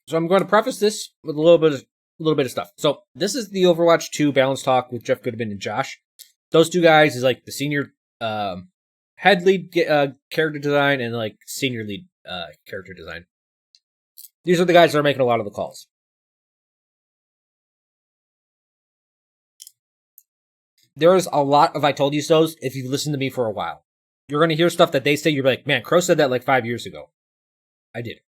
So I'm going to preface this with a little bit of stuff. So this is the Overwatch 2 balance talk with Geoff Goodman and Josh. Those two guys is like the senior head lead character design and like senior lead character design. These are the guys that are making a lot of the calls. There is a lot of I told you so's if you've listened to me for a while. You're going to hear stuff that they say, you're like, man, Crow said that like 5 years ago. I did.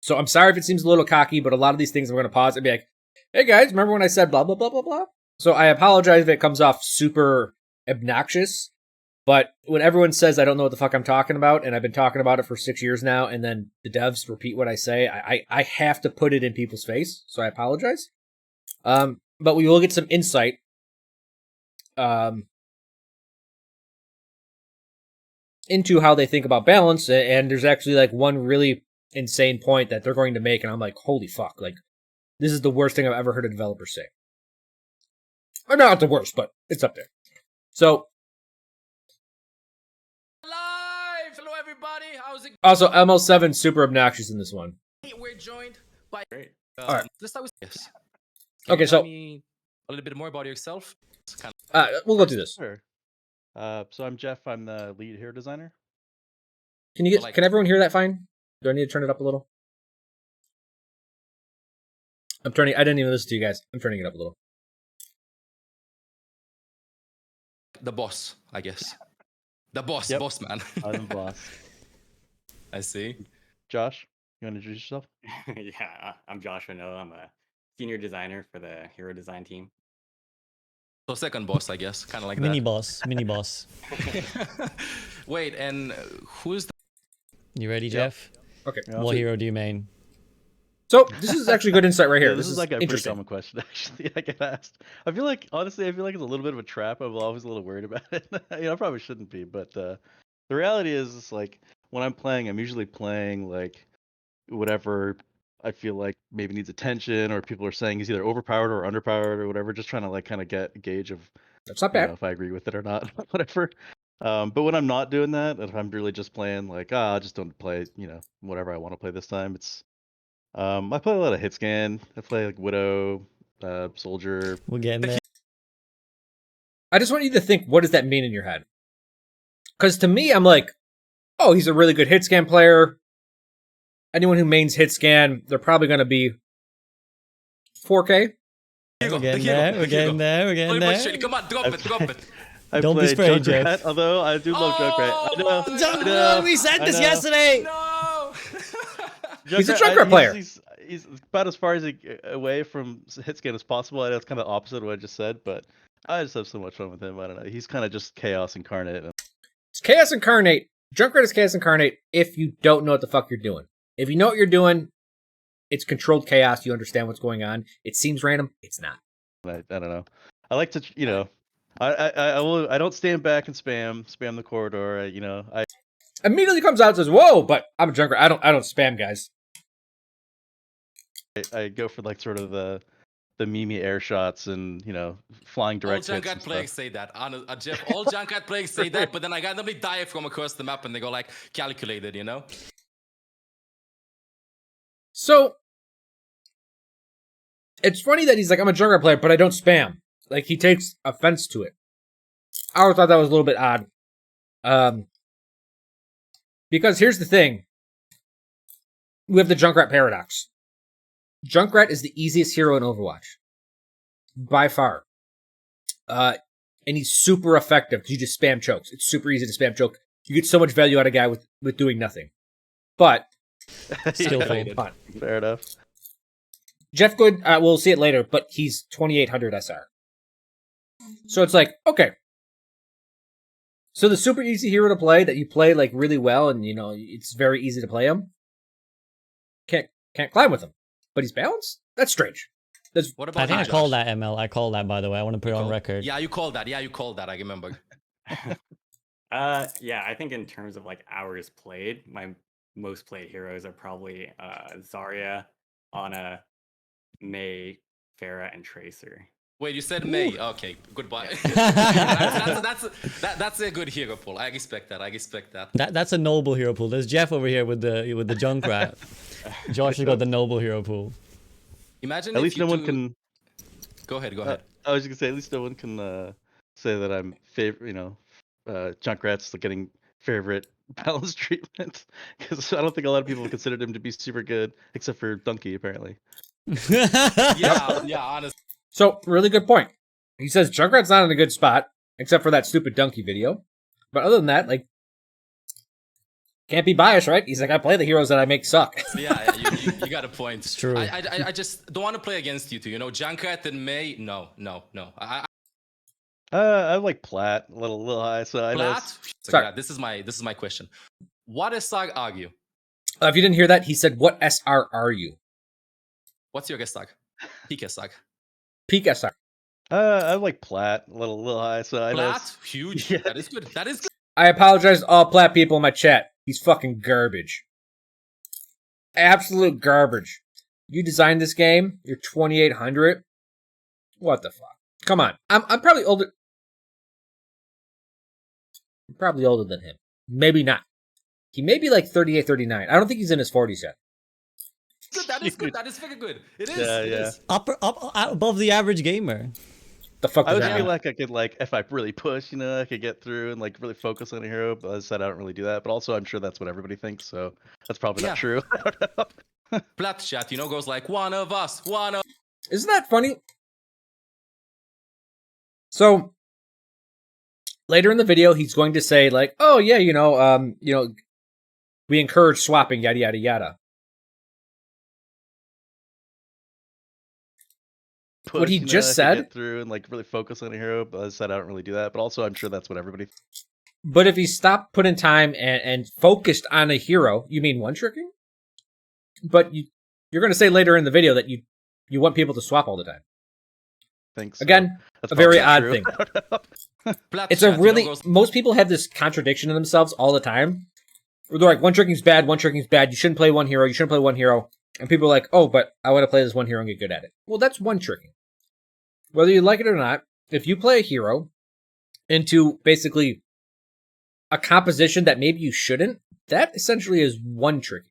So I'm sorry if it seems a little cocky, but a lot of these things I'm going to pause and be like, hey guys, remember when I said blah, blah, blah, blah, blah? So I apologize if it comes off super obnoxious, but when everyone says I don't know what the fuck I'm talking about, and I've been talking about it for 6 years now, and then the devs repeat what I say, I have to put it in people's face, so I apologize. But we will get some insight into how they think about balance, and there's actually like one really insane point that they're going to make, and I'm like, holy fuck, like, this is the worst thing I've ever heard a developer say. Or not the worst, but it's up there. So, live! Hello everybody, how's it going? Also, ML7 super obnoxious in this one. We're joined by... Great. Alright. Let's start with... Yes. Okay, so... Tell me a little bit more about yourself. We'll go through this. Sure. So I'm Jeff, I'm the lead hero designer. Can everyone hear that fine? Do I need to turn it up a little? I didn't even listen to you guys. I'm turning it up a little. The boss, I guess. The boss, Yep. boss man. I'm the boss. I see. Josh, you want to introduce yourself? Yeah, I'm Josh Renaud. I'm a senior designer for the hero design team. So second boss, I guess. Kind of like Mini that. boss, mini boss. Wait, and who's the... You ready, Jeff? Okay. Yeah. What hero do you main? So, this is actually good insight right here. Yeah, this is like a pretty interesting. common question, actually. I get asked. Honestly, I feel like it's a little bit of a trap. I'm always a little worried about it. I probably shouldn't be, but the reality is, it's like when I'm playing, I'm usually playing like whatever I feel like maybe needs attention, or people are saying is either overpowered or underpowered or whatever. Just trying to like kind of get a gauge of That's not bad. if I agree with it or not, whatever. But when I'm not doing that, if I'm really just playing like, I just don't play, whatever I want to play this time. It's I play a lot of hit scan. I play like Widow, Soldier. We're getting there. I just want you to think, what does that mean in your head? Because to me, I'm like, oh, he's a really good hit scan player. Anyone who mains hit scan, they're probably going to be 4K. We're getting there. We're getting there. We're getting there. Come on, drop it. I Don't be play sprayed, Junkrat, Jeff. although I do love Junkrat. I know. Junkrat, we said this yesterday. No! He's a Junkrat player. He's about as far as away from hit scan as possible. I know it's kind of opposite of what I just said, but I just have so much fun with him. I don't know. He's kind of just chaos incarnate. It's Chaos Incarnate. Junkrat is Chaos Incarnate if you don't know what the fuck you're doing. If you know what you're doing, it's controlled chaos. You understand what's going on. It seems random. It's not. I don't know. I like to, I don't stand back and spam the corridor. I Immediately comes out and says, whoa, but I'm a Junkrat. I don't spam, guys. I go for like sort of the Mimi air shots and flying direct All hits Junkrat and players stuff. say that. Jeff, all Junkrat players say that, but then I randomly die from across the map and they go like, calculated, So, it's funny that he's like, I'm a Junkrat player, but I don't spam. Like, he takes offense to it. I always thought that was a little bit odd. Because here's the thing. We have the Junkrat paradox. Junkrat is the easiest hero in Overwatch. By far. And he's super effective because you just spam chokes. It's super easy to spam choke. You get so much value out of a guy with doing nothing. But... Skillful. Fair enough. Geoff Good, we'll see it later, but he's 2800 SR. So it's like, okay. So the super easy hero to play that you play like really well and it's very easy to play him. Can't climb with him. But he's balanced? That's strange. What about I think I Josh? called that ML. I called that, by the way. I want to put it on record. Yeah, you called that. I remember. Yeah, I think in terms of like hours played, my most played heroes are probably Zarya, Ana, Mei, Pharah, and Tracer. Wait, you said May. Okay, goodbye. That's a good hero pool. I respect that. That's a noble hero pool. There's Jeff over here with the Junkrat. Josh has got the noble hero pool. Imagine At if least you no one two- can. Go ahead. Go ahead. I was just gonna say, at least no one can say that I'm Junkrat's getting favorite balance treatment, because I don't think a lot of people have considered him to be super good, except for Donkey apparently. Yeah. Honestly. So, really good point. He says Junkrat's not in a good spot, except for that stupid donkey video. But other than that, like, can't be biased, right? He's like, I play the heroes that I make suck. Yeah, you got a point. It's true. I just don't want to play against you two. You know, Junkrat and May. No. I like Plat a little high, so I know. Plat. Sorry. Yeah, this is my question. What does Sag argue? If you didn't hear that, he said, what SR are you? What's your guess, Sag? Peak Sag. Peak SR. I like Plat a little high, so I know. Plat. Huge. Yeah. That is good. That is good. I apologize to all Plat people in my chat. He's fucking garbage. Absolute garbage. You designed this game. You're 2,800. What the fuck? Come on. I'm probably older. I'm probably older than him. Maybe not. He may be like 38, 39. I don't think he's in his 40s yet. Good. That is good. That is very good. It is. Yeah, it yeah. is. Up above the average gamer. The fuck I does would that feel mean? like I could if I really push, I could get through and really focus on a hero. But as I said, I don't really do that. But also, I'm sure that's what everybody thinks, so that's probably Yeah. not true. I don't know. Plat chat, goes like one of us, one of. Isn't that funny? So later in the video, he's going to say like, "Oh yeah, we encourage swapping, yada yada yada." Push, What he just I could said? get through and really focus on a hero. But as I said, I don't really do that. But also, I'm sure that's what everybody. But if he stopped putting time and focused on a hero, you mean one tricking? But you're going to say later in the video that you want people to swap all the time. Thinks Again, that's a very probably odd not thing. true. Plat It's a chat, really goes, most people have this contradiction in themselves all the time. Where they're like, one tricking's bad, one tricking's bad. You shouldn't play one hero. You shouldn't play one hero. And people are like, oh, but I want to play this one hero and get good at it. Well, that's one tricking. Whether you like it or not, if you play a hero into basically a composition that maybe you shouldn't, that essentially is one tricking,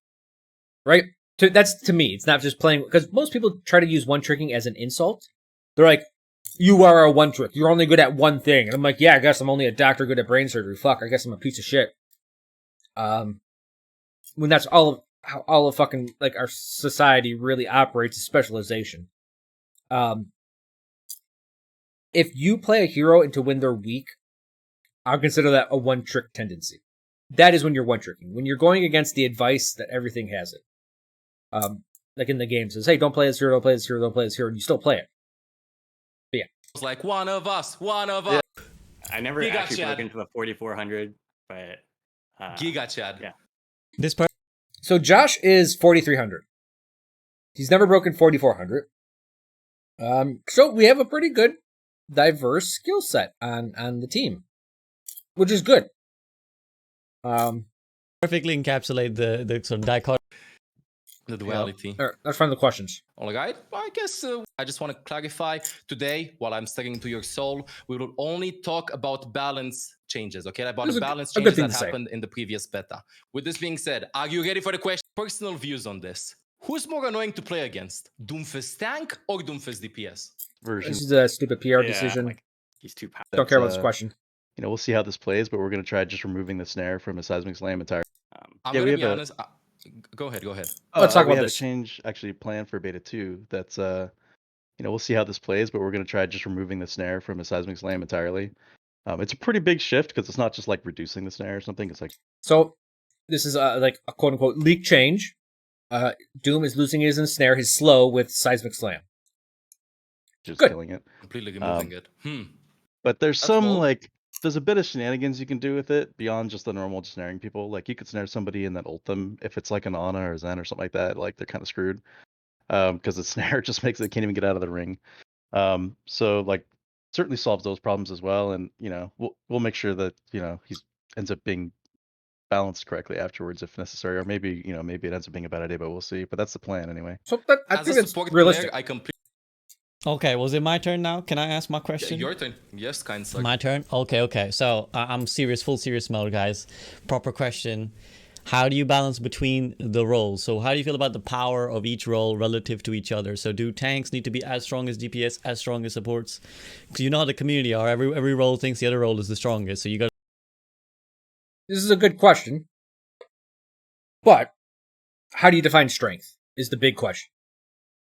right? That's to me. It's not just playing, because most people try to use one tricking as an insult. They're like, you are a one trick. You're only good at one thing. And I'm like, yeah, I guess I'm only a doctor good at brain surgery. Fuck, I guess I'm a piece of shit. When that's how all of fucking our society really operates, is specialization. If you play a hero into when they're weak, I'll consider that a one trick tendency. That is when you're one tricking. When you're going against the advice that everything has it. Like in the game says, hey, don't play this hero, don't play this hero, don't play this hero, and you still play it. But yeah. Goes like one of us, one of us. I never Giga actually Chad. broke into the 4400, but Giga Chad. yeah. This part. So Josh is 4,300. He's never broken 4,400. So we have a pretty good, diverse skill set on the team, which is good. Perfectly encapsulate the sort of dichotomy. The duality. Let's find the questions. All right. I guess I just want to clarify today, while I'm studying into your soul, we will only talk about balance changes, okay? About This the is balance a good changes thing that to say. happened in the previous beta. With this being said, are you ready for the question? Personal views on this. Who's more annoying to play against? Doomfist tank or Doomfist DPS? Version. This is a stupid PR Yeah, decision. He's too powerful. Don't care about That's, this question. We'll see how this plays, but we're gonna try just removing the snare from a seismic slam entirely. I'm Yeah, we going to be have a- honest. Go ahead. Let's talk we about have this. a change actually planned for beta 2. That's we'll see how this plays, but we're gonna try just removing the snare from a seismic slam entirely. It's a pretty big shift because it's not just reducing the snare or something. It's So this is a quote unquote leak change. Doom is losing his ensnare, his slow with seismic slam. just Good. killing it. Completely removing it. But there's That's some bold. there's a bit of shenanigans you can do with it beyond just the normal snaring people. Like you could snare somebody and then ult them if it's like an Ana or Zen or something like that. Like they're kind of screwed because the snare just makes it can't even get out of the ring. So certainly solves those problems as well. And we'll make sure that he ends up being balanced correctly afterwards if necessary, or maybe maybe it ends up being a bad idea, but we'll see. But that's the plan anyway. So I As think a it's support realistic. player, I completely. Okay, was it my turn now? Can I ask my question? Your turn. Yes, kind of. My turn? Okay. So I'm serious, full serious mode, guys. Proper question. how do you balance between the roles? So how do you feel about the power of each role relative to each other? So do tanks need to be as strong as DPS, as strong as supports? Because you know how the community are. Every role thinks the other role is the strongest. So you got. This is a good question. But how do you define strength is the big question.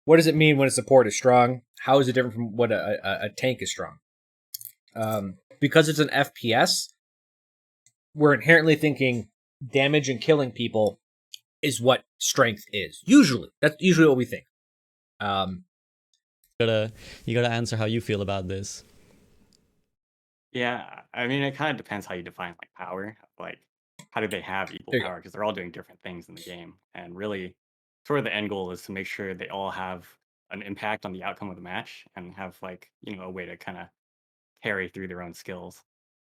What does it mean when a support is strong? How is it different from what a tank is strong? Because it's an FPS, we're inherently thinking damage and killing people is what strength is. Usually. That's usually what we think. You gotta answer how you feel about this. Yeah, I mean, it kind of depends how you define like power. Like, how do they have equal There you go. power? Because they're all doing different things in the game, and really, sort of the end goal is to make sure they all have an impact on the outcome of the match and have like a way to kind of carry through their own skills.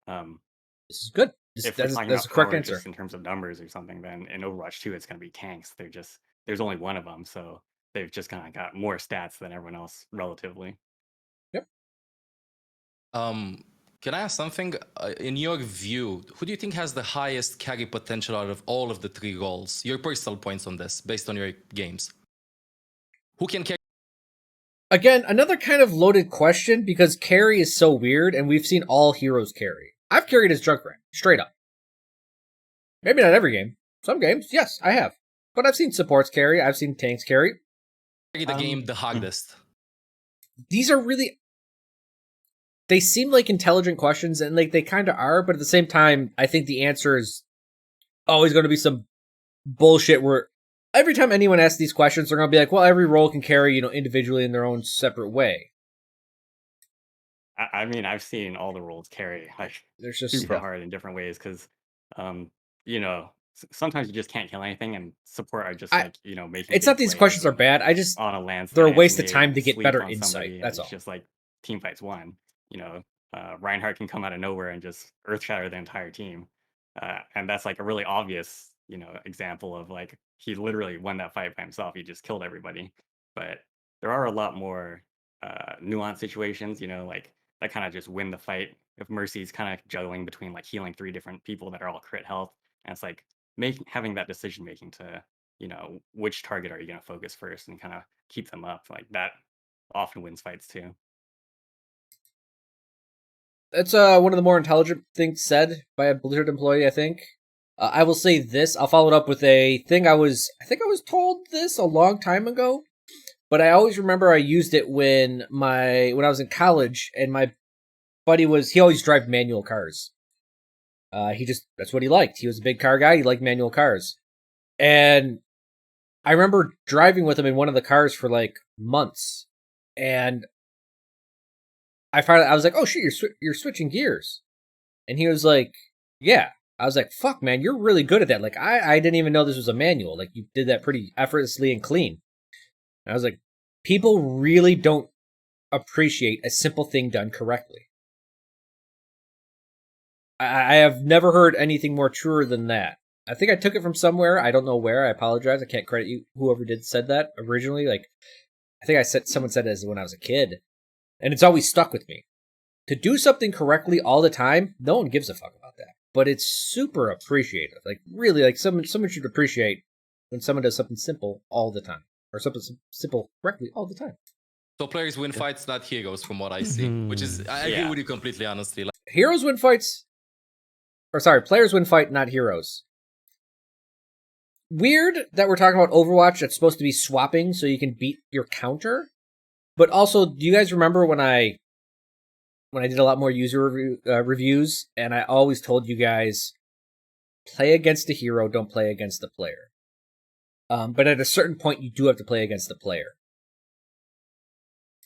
Um, This is good. if we're talking That's about the correct power answer. just in terms of numbers or something, then in Overwatch 2, it's going to be tanks. There's only one of them, so they've just kind of got more stats than everyone else relatively. Can I ask something? In your view, who do you think has the highest carry potential out of all of the three roles? Your personal points on this, based on your games. Who can carry? Again, another kind of loaded question because carry is so weird, and we've seen all heroes carry. I've carried as Junkrat, straight up. Maybe not every game. Some games, yes, I have. But I've seen supports carry, I've seen tanks carry. the game the hardest? These are really... They seem like intelligent questions, and like they kind of are, but at the same time, I think the answer is always going to be some bullshit where every time anyone asks these questions, they're going to be like, well, every role can carry, individually in their own separate way. I mean, I've seen all the roles carry like There's just... super hard in different ways because, sometimes you just can't kill anything, and support are just making. It's big not these plays questions are and bad, I just... on a landslide. They're a waste of and time they to get sleep better on insight, somebody, and that's it's all. just like team fights won. Reinhardt can come out of nowhere and just earth shatter the entire team, and that's like a really obvious example of like he literally won that fight by himself. He just killed everybody. But there are a lot more nuanced situations, like that kind of just win the fight. If Mercy's kind of juggling between like healing 3 different people that are all crit health, and it's like having that decision making to which target are you going to focus first and kind of keep them up, like that often wins fights too. That's one of the more intelligent things said by a Blizzard employee, I think. I will say this. I'll follow it up with a thing I think I was told this a long time ago, but I always remember I used it when I was in college, and my buddy he always drove manual cars. That's what he liked. He was a big car guy. He liked manual cars. And I remember driving with him in one of the cars for like months, and I was like, oh shit, you're switching gears. And he was like, yeah. I was like, fuck man, you're really good at that. Like I didn't even know this was a manual. Like you did that pretty effortlessly and clean. And I was like, people really don't appreciate a simple thing done correctly. I have never heard anything more truer than that. I think I took it from somewhere. I don't know where. I apologize. I can't credit you, whoever said that originally. Like, I think someone said it as when I was a kid. And it's always stuck with me. To do something correctly all the time, no one gives a fuck about that. But it's super appreciative. Like, really, like someone should appreciate when someone does something simple all the time. Or something simple correctly all the time. So players win fights, not heroes, from what I see. Which is, I agree with you completely, honestly. Like, Heroes win fights. Or sorry, players win fight, not heroes. Weird that we're talking about Overwatch that's supposed to be swapping so you can beat your counter. But also, do you guys remember when I did a lot more user reviews, and I always told you guys, play against a hero, don't play against the player. But at a certain point, you do have to play against the player.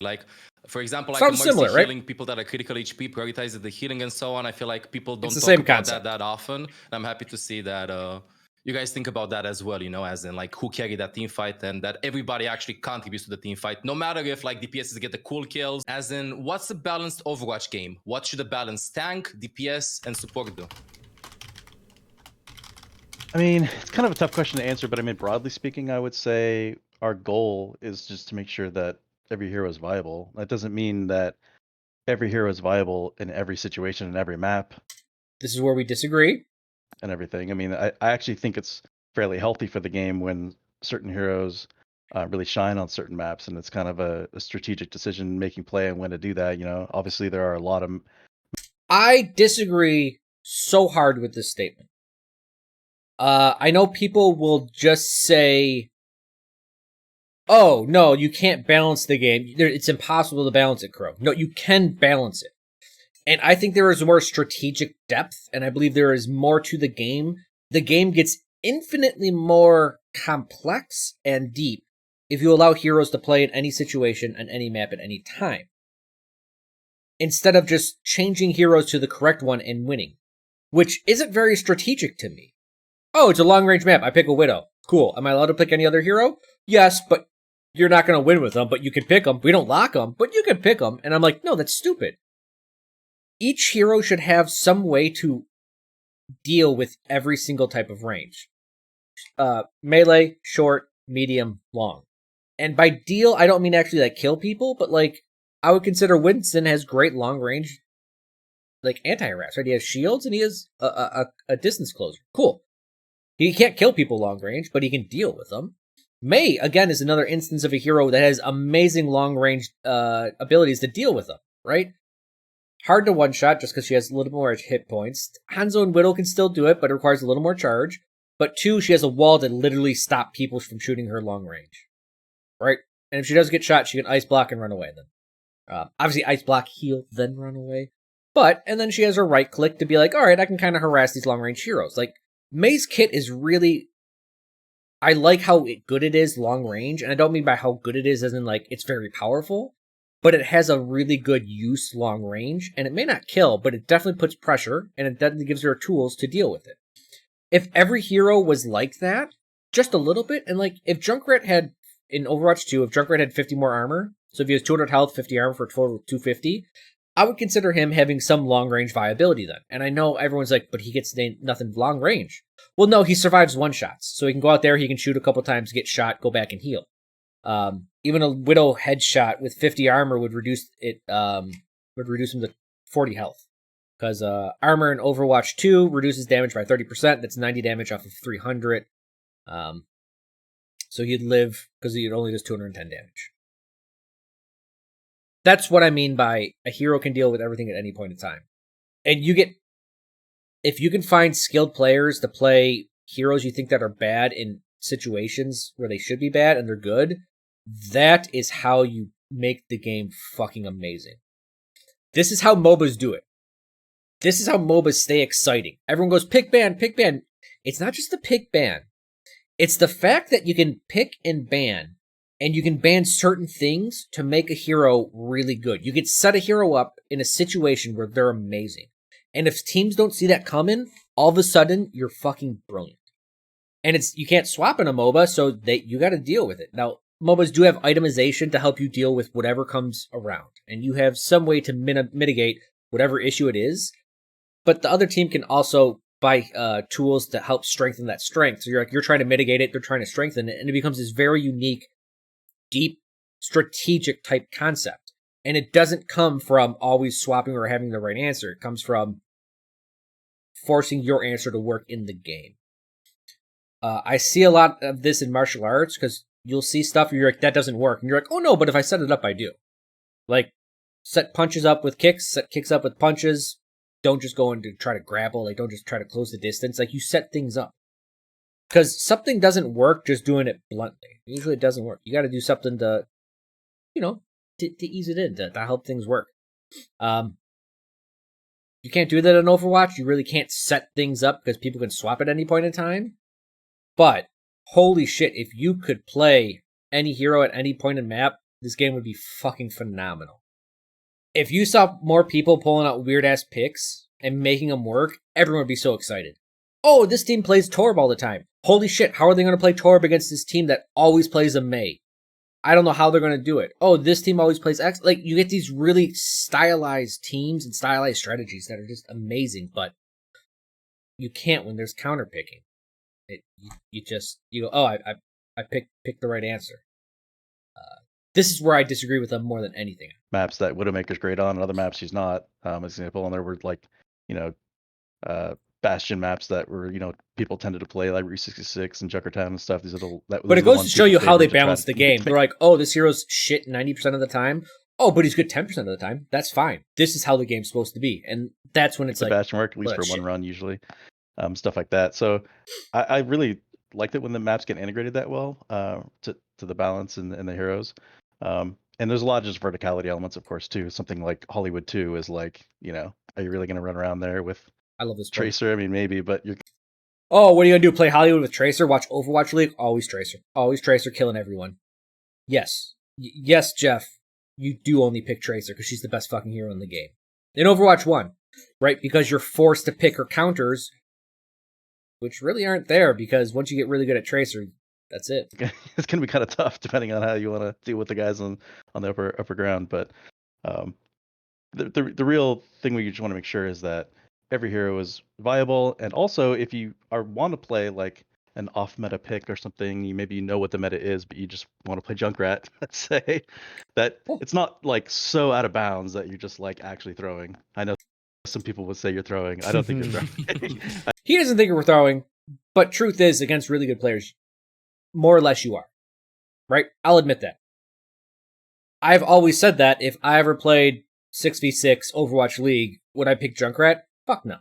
Like, for example, like Sounds Mercy similar, right? healing people that are critical HP, prioritizes the healing and so on. I feel like people don't It's the talk same about concept. that often. And I'm happy to see that you guys think about that as well, as in like who carried that team fight and that everybody actually contributes to the team fight, no matter if like DPSs get the cool kills. As in, what's a balanced Overwatch game? What should a balanced tank, DPS, and support do? I mean, it's kind of a tough question to answer, but I mean, broadly speaking, I would say our goal is just to make sure that every hero is viable. That doesn't mean that every hero is viable in every situation, in every map. This is where we disagree. and everything. I mean, I actually think it's fairly healthy for the game when certain heroes really shine on certain maps, and it's kind of a strategic decision making play and when to do that. You know, obviously there are a lot of I disagree so hard with this statement. I know people will just say, oh, no, you can't balance the game. It's impossible to balance it, Crow. No, you can balance it. And I think there is more strategic depth, and I believe there is more to the game. The game gets infinitely more complex and deep if you allow heroes to play in any situation, on any map, at any time. Instead of just changing heroes to the correct one and winning, which isn't very strategic to me. Oh, it's a long-range map. I pick a Widow. Cool. Am I allowed to pick any other hero? Yes, but you're not going to win with them, but you can pick them. We don't lock them, but you can pick them. And I'm like, no, that's stupid. Each hero should have some way to deal with every single type of range. Melee, short, medium, long. And by deal, I don't mean actually like kill people, but like I would consider Winston has great long range like anti-harass, right? He has shields and he has a distance closer. Cool. He can't kill people long range, but he can deal with them. Mei, again, is another instance of a hero that has amazing long range abilities to deal with them, right? Hard to one-shot just because she has a little more hit points. Hanzo and Widow can still do it, but it requires a little more charge. But 2, she has a wall that literally stops people from shooting her long range, right? And if she does get shot, she can ice block and run away then. Obviously, ice block, heal, then run away. But, and then she has her right click to be like, alright, I can kind of harass these long range heroes. Like, Mei's kit is really... I like how good it is long range, and I don't mean by how good it is as in, like, it's very powerful, but it has a really good use long range, and it may not kill, but it definitely puts pressure, and it definitely gives her tools to deal with it. If every hero was like that, just a little bit, and like, if Junkrat had, in Overwatch 2, if Junkrat had 50 more armor, so if he has 200 health, 50 armor for a total of 250, I would consider him having some long-range viability then. And I know everyone's like, but he gets nothing long-range. Well, no, he survives one-shots. So he can go out there, he can shoot a couple times, get shot, go back and heal. Even a Widow headshot with 50 armor would reduce him to 40 health. Because armor in Overwatch 2 reduces damage by 30%. That's 90 damage off of 300. So he'd live, because he only does 210 damage. That's what I mean by a hero can deal with everything at any point in time. And if you can find skilled players to play heroes you think that are bad in situations where they should be bad and they're good, that is how you make the game fucking amazing. This is how MOBAs do it. This is how MOBAs stay exciting. Everyone goes, pick ban, pick ban. It's not just the pick ban. It's the fact that you can pick and ban, and you can ban certain things to make a hero really good. You can set a hero up in a situation where they're amazing. And if teams don't see that coming, all of a sudden, you're fucking brilliant. And you can't swap in a MOBA, so you got to deal with it. Now, MOBAs do have itemization to help you deal with whatever comes around. And you have some way to mitigate whatever issue it is. But the other team can also buy tools to help strengthen that strength. So you're trying to mitigate it, they're trying to strengthen it, and it becomes this very unique, deep, strategic type concept. And it doesn't come from always swapping or having the right answer. It comes from forcing your answer to work in the game. I see a lot of this in martial arts, because you'll see stuff where you're like, that doesn't work. And you're like, oh no, but if I set it up, I do. Like, set punches up with kicks, set kicks up with punches. Don't just go and try to grapple. Like, don't just try to close the distance. Like, you set things up. Because something doesn't work just doing it bluntly. Usually it doesn't work. You got to do something to, to ease it in, to help things work. You can't do that in Overwatch. You really can't set things up because people can swap at any point in time. But, holy shit, if you could play any hero at any point in map, this game would be fucking phenomenal. If you saw more people pulling out weird-ass picks and making them work, everyone would be so excited. Oh, this team plays Torb all the time. Holy shit, how are they going to play Torb against this team that always plays a Mei? I don't know how they're going to do it. Oh, this team always plays X. Like, you get these really stylized teams and stylized strategies that are just amazing, but you can't when there's counterpicking. You go, oh, I picked the right answer. This is where I disagree with them more than anything. Maps that Widowmaker's great on, and other maps she's not. As an example, and there were like, Bastion maps that were, people tended to play, like Route 66 and Junkrat and stuff. These are But those it are the goes ones to show people you how they favored to try balance to the game. make- They're like, oh, this hero's shit 90% of the time. Oh, but he's good 10% of the time. That's fine. This is how the game's supposed to be. And that's when it's the like, Bastion work, at least well, for one shit. run usually. Stuff like that. So I really liked it when the maps get integrated that well to the balance and the heroes. And there's a lot of just verticality elements, of course, too. Something like Hollywood 2 is like, are you really going to run around there with I love this play. Tracer? I mean, maybe, but you're Oh, what are you going to do? Play Hollywood with Tracer? Watch Overwatch League? Always Tracer. Always Tracer killing everyone. Yes. Yes, Jeff. You do only pick Tracer because she's the best fucking hero in the game. In Overwatch 1, right? Because you're forced to pick her counters, which really aren't there because once you get really good at Tracer, that's it. it's going to be kind of tough depending on how you want to deal with the guys on the upper ground. But the real thing we just want to make sure is that every hero is viable, and also if you want to play like an off meta pick or something, maybe you know what the meta is, but you just want to play Junkrat, let's say, that it's not like so out of bounds that you're just like actually throwing. I know some people would say you're throwing. I don't think you're throwing. He doesn't think we're throwing, but truth is, against really good players, more or less you are. Right? I'll admit that. I've always said that if I ever played 6v6 Overwatch League, would I pick Junkrat? Fuck no.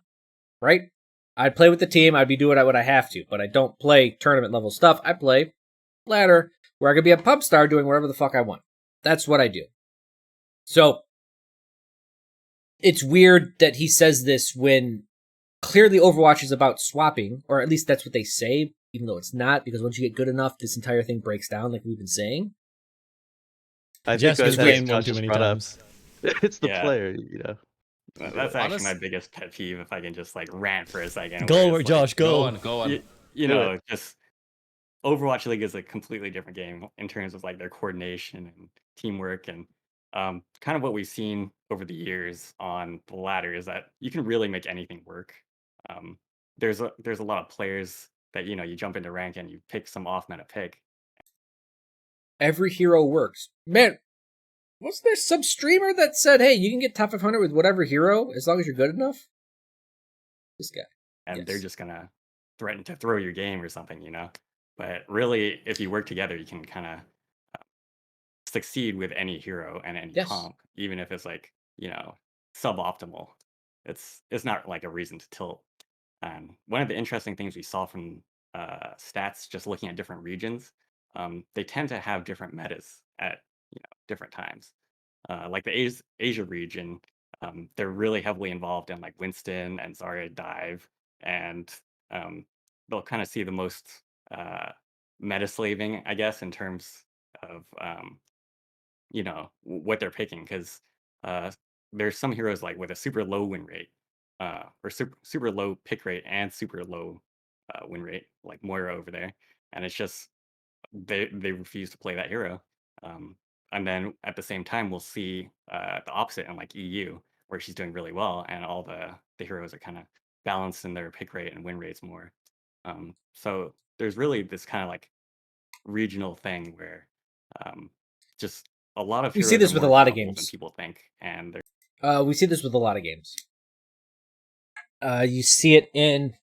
Right? I'd play with the team, I'd be doing what I have to, but I don't play tournament level stuff. I play ladder, where I could be a pub star doing whatever the fuck I want. That's what I do. So, it's weird that he says this when clearly Overwatch is about swapping, or at least that's what they say, even though it's not, because once you get good enough, this entire thing breaks down, like we've been saying. I Just think been that's playing Josh one too just many brought up. times. It's the Yeah. player, That's actually Honest- my biggest pet peeve. If I can just like rant for a second. Go, where it's, Josh, Go go. on. You Do know, just Overwatch League is a completely different game in terms of like their coordination and teamwork, and kind of what we've seen over the years on the ladder is that you can really make anything work. There's a lot of players that you jump into rank and you pick some off meta pick. Every hero works. Man, wasn't there some streamer that said, hey, you can get top 500 with whatever hero as long as you're good enough? This guy. And they're Yes. just gonna threaten to throw your game or something. But really, if you work together, you can kind of succeed with any hero and any Yes. comp, even if it's like suboptimal. It's not like a reason to tilt. And one of the interesting things we saw from stats, just looking at different regions, they tend to have different metas at different times. Like the Asia region, they're really heavily involved in like Winston and Zarya dive, and they'll kind of see the most meta slaving, I guess, in terms of what they're picking, because there's some heroes like with a super low win rate, or super low pick rate and super low win rate, like Moira over there, and it's just they refuse to play that hero. And then at the same time, we'll see the opposite in like EU, where she's doing really well, and all the heroes are kind of balanced in their pick rate and win rates more. So there's really this kind of like regional thing where just a lot of We see heroes this are with a more lot of viable than games. people think, and they're We see this with a lot of games. You see it in...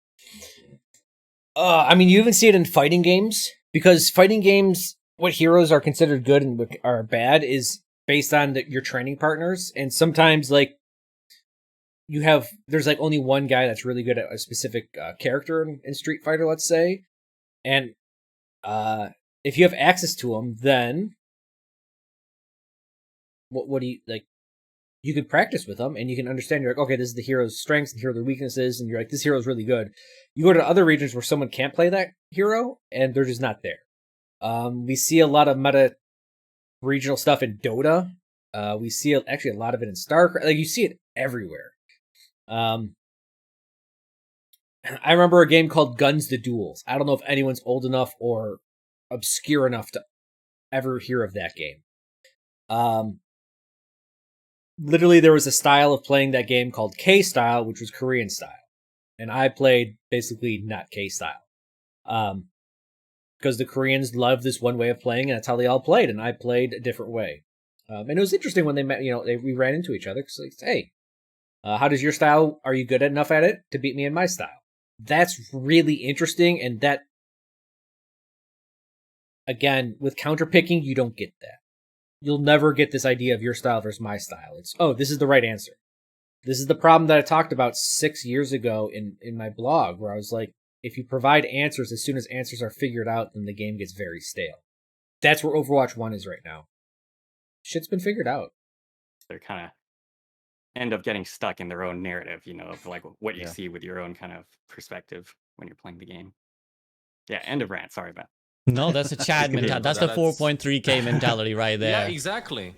you even see it in fighting games, because fighting games, what heroes are considered good and what are bad is based on your training partners, and sometimes, like, there's like only one guy that's really good at a specific character in Street Fighter, let's say, and if you have access to him, then what do you like? You can practice with them, and you can understand. You're like, okay, this is the hero's strengths, and here are their weaknesses, and you're like, this hero's really good. You go to other regions where someone can't play that hero, and they're just not there. We see a lot of meta regional stuff in Dota. We see actually a lot of it in StarCraft. Like, you see it everywhere. I remember a game called Guns the Duels. I don't know if anyone's old enough or obscure enough to ever hear of that game. Literally, there was a style of playing that game called K-style, which was Korean style. And I played basically not K-style. Because the Koreans love this one way of playing, and that's how they all played, and I played a different way. And it was interesting when they met, we ran into each other, because like, hey, how does your style, are you good enough at it to beat me in my style? That's really interesting, and that, again, with counterpicking, you don't get that. You'll never get this idea of your style versus my style. It's, oh, this is the right answer. This is the problem that I talked about 6 years ago in my blog, where I was like, if you provide answers as soon as answers are figured out, then the game gets very stale. That's where Overwatch 1 is right now. Shit's been figured out. They're kind of end up getting stuck in their own narrative, you know, of like what you Yeah. see with your own kind of perspective when you're playing the game. Yeah, end of rant. Sorry, Matt. No, that's a Chad mentality. That's the That's- 4.3K mentality right Yeah, there. exactly.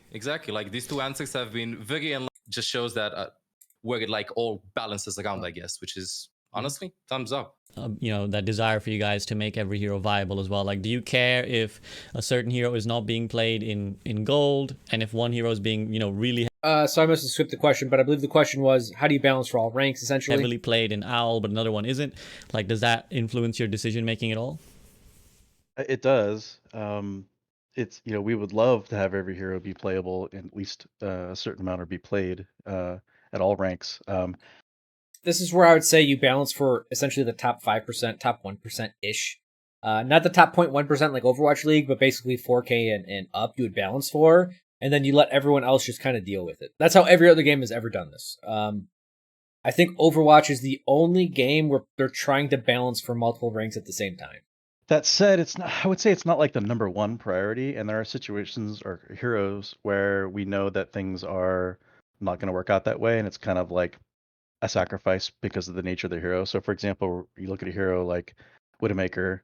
Like these two answers have been very just shows that where it like all balances around, I guess, which is honestly thumbs up. You know, that desire for you guys to make every hero viable as well. Like, do you care if a certain hero is not being played in gold, and if one hero is being, you know, really So I must have skipped the question, but I believe the question was, how do you balance for all ranks, essentially? heavily played in Owl, but another one isn't? Like, does that influence your decision making at all? It does. It's, you know, we would love to have every hero be playable in at least a certain amount or be played at all ranks. This is where I would say you balance for essentially the top 5%, top 1%-ish. Not the top 0.1% like Overwatch League, but basically 4K and up you would balance for, and then you let everyone else just kind of deal with it. That's how every other game has ever done this. I think Overwatch is the only game where they're trying to balance for multiple ranks at the same time. That said, it's not. I would say it's not like the number one priority, and there are situations or heroes where we know that things are not going to work out that way, and it's kind of like a sacrifice because of the nature of the hero. So, for example, you look at a hero like Widowmaker.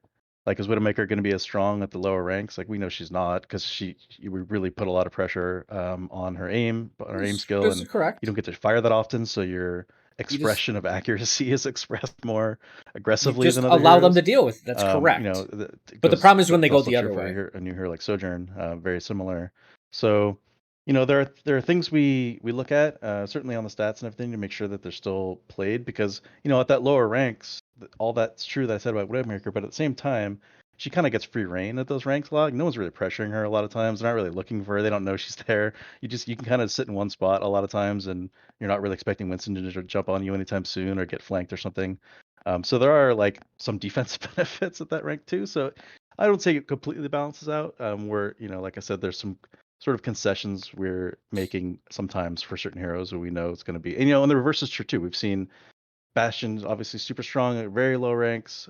Like, is Widowmaker going to be as strong at the lower ranks? Like, we know she's not because we really put a lot of pressure on her aim skill, This is and correct. you don't get to fire that often, so your expression of accuracy is expressed more You aggressively just than other allow heroes. them to deal with it. That's correct. You know, But the problem is when they that's go the also other true way. for a new hero like Sojourn, very similar. So, you know, there are things we look at certainly on the stats and everything to make sure that they're still played, because, you know, at that lower ranks, all that's true that I said about Widowmaker, but at the same time, she kind of gets free reign at those ranks a lot. No one's really pressuring her a lot of times. They're not really looking for her. They don't know she's there. You can kind of sit in one spot a lot of times, and you're not really expecting Winston to jump on you anytime soon or get flanked or something. So there are like some defensive benefits at that rank too. So I don't say it completely balances out. Where, you know, like I said, there's some sort of concessions we're making sometimes for certain heroes where we know it's going to be. And, you know, and the reverse is true too. We've seen Bastion's obviously super strong at very low ranks.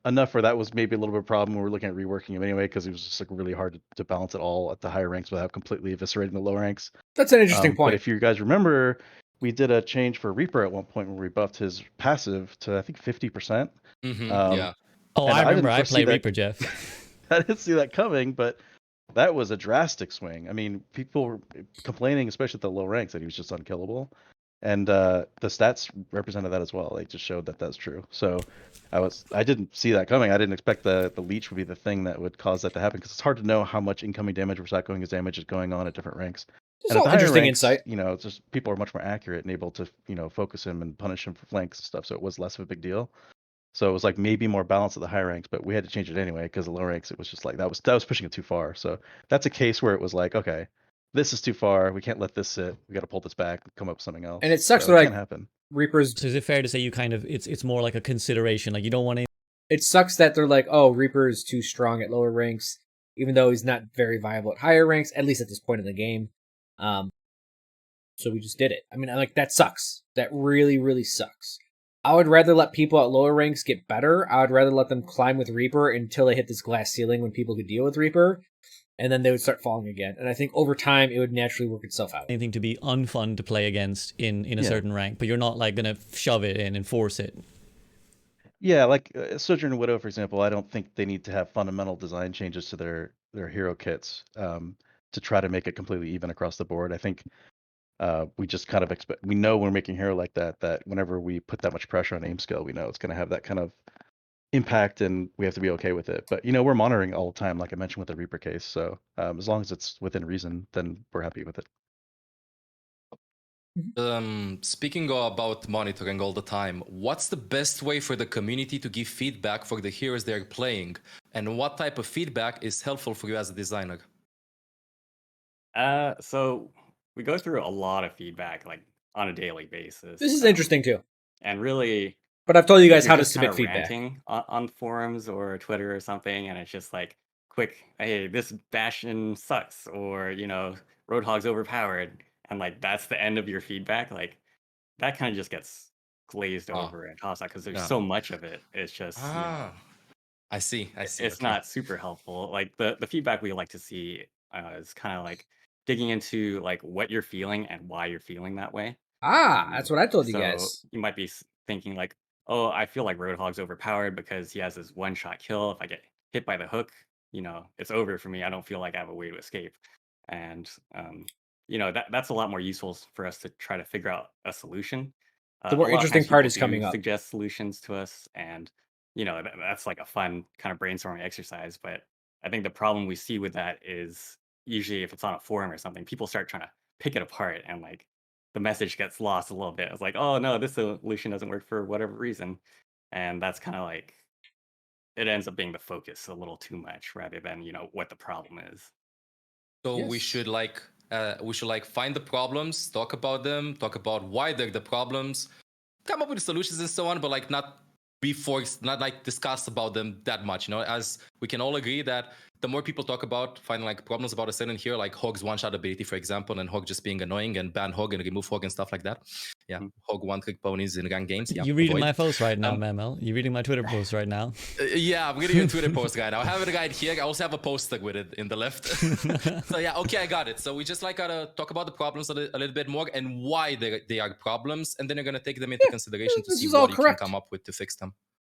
Enough where that was maybe a little bit of a problem when we're looking at reworking him anyway, because it was just like really hard to balance it all at the higher ranks without completely eviscerating the low ranks. That's an interesting But point. if you guys remember, we did a change for Reaper at one point where we buffed his passive to, I think, 50%. Yeah. Oh, And I I remember didn't I foresee played that- Reaper, Jeff. I didn't see that coming, but that was a drastic swing. I mean, people were complaining, especially at the low ranks, that he was just unkillable. And the stats represented that as well. They just showed that that's true. So I didn't see that coming. I didn't expect the leech would be the thing that would cause that to happen, because it's hard to know how much incoming damage versus outgoing damage is going on at different ranks. It's And at all the higher interesting ranks, insight. you know, it's just people are much more accurate and able to, you know, focus him and punish him for flanks and stuff. So it was less of a big deal. So it was like maybe more balanced at the high ranks, but we had to change it anyway because the low ranks, it was just like that was pushing it too far. So that's a case where it was like, okay, this is too far. We can't let this sit. We got to pull this back, come up with something else. And it sucks So that, it like, can happen. Reaper's. So is it fair to say you kind of it's more like a consideration, like you don't want to? It sucks that they're like, oh, Reaper is too strong at lower ranks, even though he's not very viable at higher ranks, at least at this point in the game. So we just did it. I mean, like, that sucks. That really, really sucks. I would rather let people at lower ranks get better. I would rather let them climb with Reaper until they hit this glass ceiling when people could deal with Reaper, and then they would start falling again. And I think over time, it would naturally work itself out. Anything to be unfun to play against in a certain rank, but you're not like gonna shove it in and force it. Yeah, like Sojourn and Widow, for example, I don't think they need to have fundamental design changes to their hero kits to try to make it completely even across the board. I think we just kind of expect, we know when we're making hero like that whenever we put that much pressure on aim skill, we know it's going to have that kind of impact, and we have to be okay with it. But, you know, we're monitoring all the time, like I mentioned with the Reaper case. So as long as it's within reason, then we're happy with it. Speaking about monitoring all the time, what's the best way for the community to give feedback for the heroes they're playing? And what type of feedback is helpful for you as a designer? So we go through a lot of feedback like on a daily basis. This is interesting too. And really, But I've told you if guys you're how to just kind submit of feedback. ranting on forums or Twitter or something, and it's just like quick, hey, this Bastion sucks, or Roadhog's overpowered, and like that's the end of your feedback. Like that kind of just gets glazed Oh, over and tossed out because there's yeah. so much of it. It's just I see. it's Okay. not super helpful. Like the feedback we like to see is kind of like digging into like what you're feeling and why you're feeling that way. That's what I told you So guys. you might be thinking like, oh, I feel like Roadhog's overpowered because he has this one-shot kill. If I get hit by the hook, it's over for me. I don't feel like I have a way to escape. And that's a lot more useful for us to try to figure out a solution. The A more lot of interesting times part people is do coming up. suggest solutions to us, and that's like a fun kind of brainstorming exercise. But I think the problem we see with that is usually if it's on a forum or something, people start trying to pick it apart, and like the message gets lost a little bit. It's like, oh no, this solution doesn't work for whatever reason, and that's kind of like it ends up being the focus a little too much rather than what the problem is. So Yes. we should like find the problems, talk about them, talk about why they're the problems, come up with solutions and so on, but like not be forced, not like discuss about them that much. As we can all agree that the more people talk about finding like problems about a certain hero, like Hog's one-shot ability, for example, and Hog just being annoying, and ban Hog and remove Hog and stuff like that. Yeah, Mm. Hog one-trick ponies in ranked games. Yeah, You reading avoid. my post right now, Um, Mamel? You reading my Twitter post right now? Yeah, I'm reading a Twitter post right now. I have it right here. I also have a poster with it in the left. So yeah, okay, I got it. So we just like gotta talk about the problems a little bit more and why they are problems, and then you're gonna take them into consideration to This see is all what you can correct. come up with to fix them.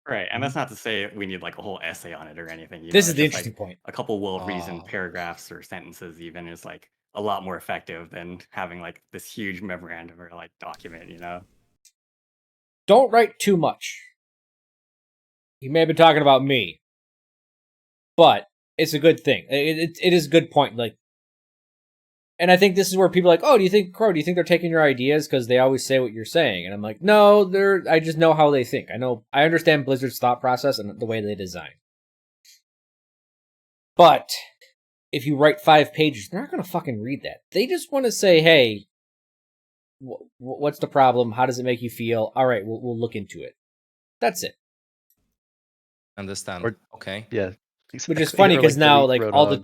Right, and that's not to say we need like a whole essay on it or anything. This is It's the just interesting like point. a couple well-reasoned Oh. paragraphs or sentences even is like a lot more effective than having like this huge memorandum or like document. Don't write too much. You may have been talking about me, but it's a good thing. It is a good point. Like, and I think this is where people are like, oh, do you think they're taking your ideas because they always say what you're saying? And I'm like, no, I just know how they think. I understand Blizzard's thought process and the way they design. But if you write 5 pages, they're not going to fucking read that. They just want to say, hey, what's the problem? How does it make you feel? All right, we'll look into it. That's it. Understand. Or- Okay. Yeah. Which is funny because now, like, all the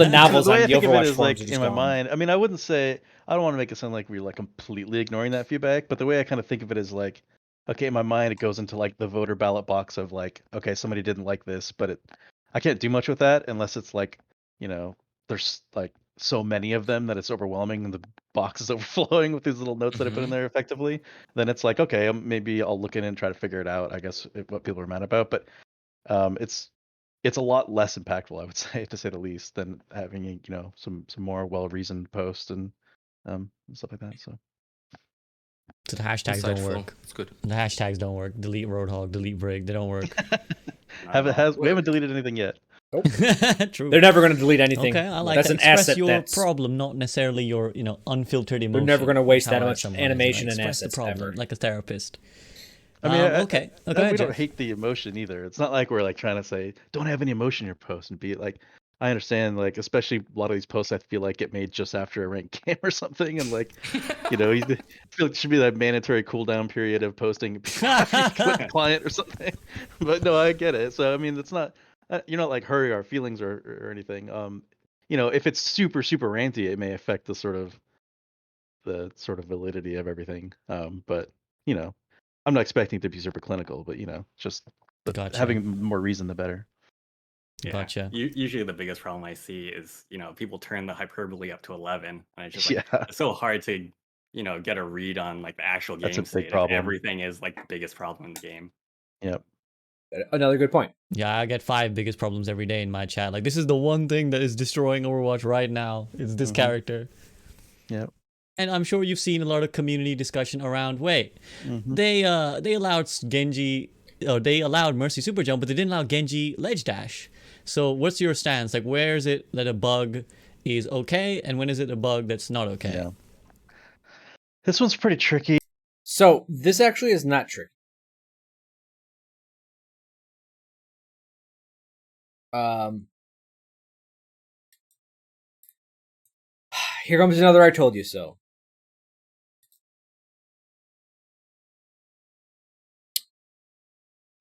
novels the way on I the think of it Overwatch is forums like are just in my gone. mind. I mean, I wouldn't say I don't want to make it sound like we're like completely ignoring that feedback, but the way I kind of think of it is like, okay, in my mind it goes into like the voter ballot box of like, okay, somebody didn't like this, but I can't do much with that unless it's like, there's like so many of them that it's overwhelming and the box is overflowing with these little notes that I put in there effectively. Then it's like, okay, maybe I'll look in and try to figure it out. I guess what people are mad about, but it's a lot less impactful, I would say, to say the least, than having some more well-reasoned posts and stuff like that. So So the hashtags don't Insightful. work. It's good. The hashtags don't work. Delete Roadhog, delete Brig. They don't work. we haven't deleted anything yet. True. They're never going to delete anything. Okay, I like That's that. an Express asset. your problem, not necessarily your, unfiltered emotion. They're never going to waste That's that how I much summarize it, animation and Express the assets problem, ever. like a therapist. I mean, Okay. we Go ahead, don't Jeff. hate the emotion either. It's not like we're like trying to say don't have any emotion in your post and be like. I understand, like, especially a lot of these posts I feel like get made just after a ranked game or something, and like, I feel like it should be that mandatory cooldown period of posting after you quit the client or something. But no, I get it. So I mean, it's not you're not like hurting our feelings or anything. If it's super super ranty, it may affect the sort of validity of everything. But I'm not expecting it to be super clinical, but just Gotcha. having more reason, the better. Yeah. Gotcha. Usually the biggest problem I see is, people turn the hyperbole up to 11, and it's just like Yeah, it's so hard to, get a read on like the actual that's a game big state if problem. everything is like the biggest problem in the game. Yep. Another good point. Yeah, I get 5 biggest problems every day in my chat. Like, this is the one thing that is destroying Overwatch right now. It's this character. Yep. And I'm sure you've seen a lot of community discussion around, they allowed Genji, or they allowed Mercy Super Jump, but they didn't allow Genji Ledge Dash. So what's your stance? Like, where is it that a bug is okay, and when is it a bug that's not okay? Yeah. This one's pretty tricky. So this actually is not tricky. Here comes another I told you so.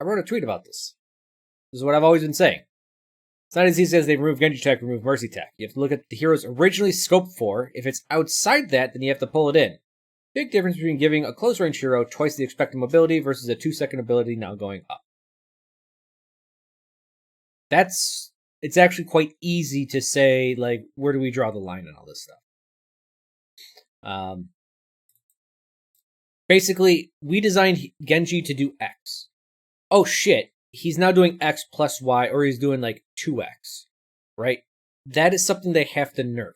wrote a tweet about this. This is what I've always been saying. It's not as easy as they remove Genji tech, remove Mercy tech. You have to look at the heroes originally scoped for. If it's outside that, then you have to pull it in. Big difference between giving a close range hero twice the expected mobility versus a 2-second ability now going up. It's actually quite easy to say, like, where do we draw the line on all this stuff? Basically, we designed Genji to do X. Oh shit, he's now doing X plus Y, or he's doing like 2X, right? That is something they have to nerf.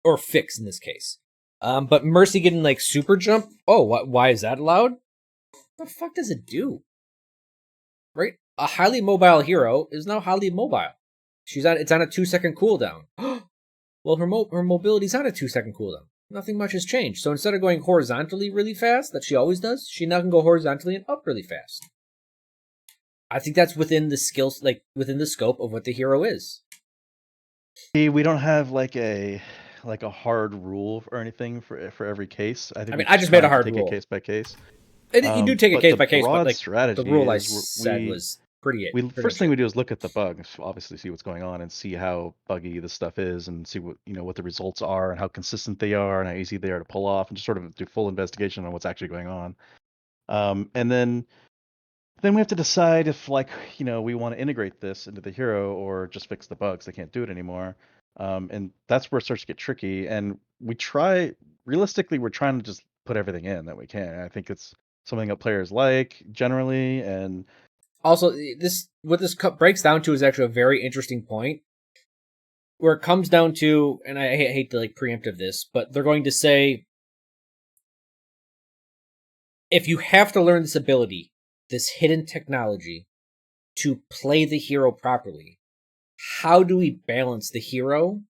Or fix in this case. But Mercy getting like super jump, why is that allowed? What the fuck does it do? Right? A highly mobile hero is now highly mobile. It's on a 2-second cooldown. Well, her mobility's on a 2-second cooldown. Nothing much has changed. So instead of going horizontally really fast, that she always does, she now can go horizontally and up really fast. I think that's within the skills, like within the scope of what the hero is. See, we don't have like a hard rule or anything for every case. I mean, I just made a hard take rule. It case by case. You do take it but case the by case, but broad like strategy the rule I is said was pretty. First thing we do is look at the bugs, obviously see what's going on and see how buggy the stuff is, and see what the results are and how consistent they are and how easy they are to pull off, and just sort of do full investigation on what's actually going on. And then we have to decide if we want to integrate this into the hero or just fix the bugs. They can't do it anymore. And that's where it starts to get tricky. And realistically, we're trying to just put everything in that we can. I think it's something that players like generally, and also what this breaks down to is actually a very interesting point, where it comes down to, and I hate to like preemptive this, but they're going to say, if you have to learn this ability, this hidden technology, to play the hero properly, how do we balance the hero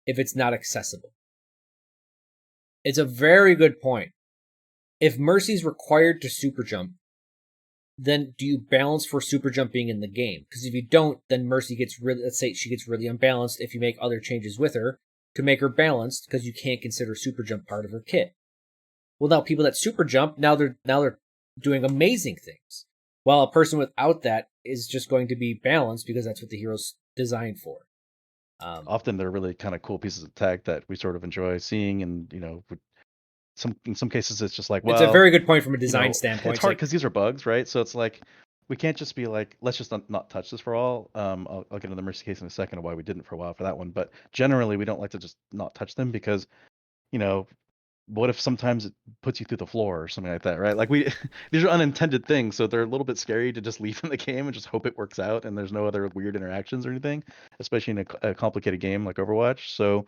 if it's not accessible? It's a very good point. If Mercy's required to super jump, then do you balance for super jump being in the game? Because if you don't, then Mercy gets really, let's say she gets really unbalanced if you make other changes with her to make her balanced, because you can't consider super jump part of her kit. Well, now people that super jump, now they're doing amazing things, while a person without that is just going to be balanced because that's what the hero's designed for. Often they're really kind of cool pieces of tech that we sort of enjoy seeing, and in some cases it's just like, well, it's a very good point from a design standpoint. It's hard because these are bugs, right? So it's like we can't just be like, let's just not touch this for all. I'll get into the Mercy case in a second of why we didn't for a while for that one, but generally we don't like to just not touch them because what if sometimes it puts you through the floor or something like that, right? Like these are unintended things, so they're a little bit scary to just leave in the game and just hope it works out and there's no other weird interactions or anything, especially in a complicated game like Overwatch. So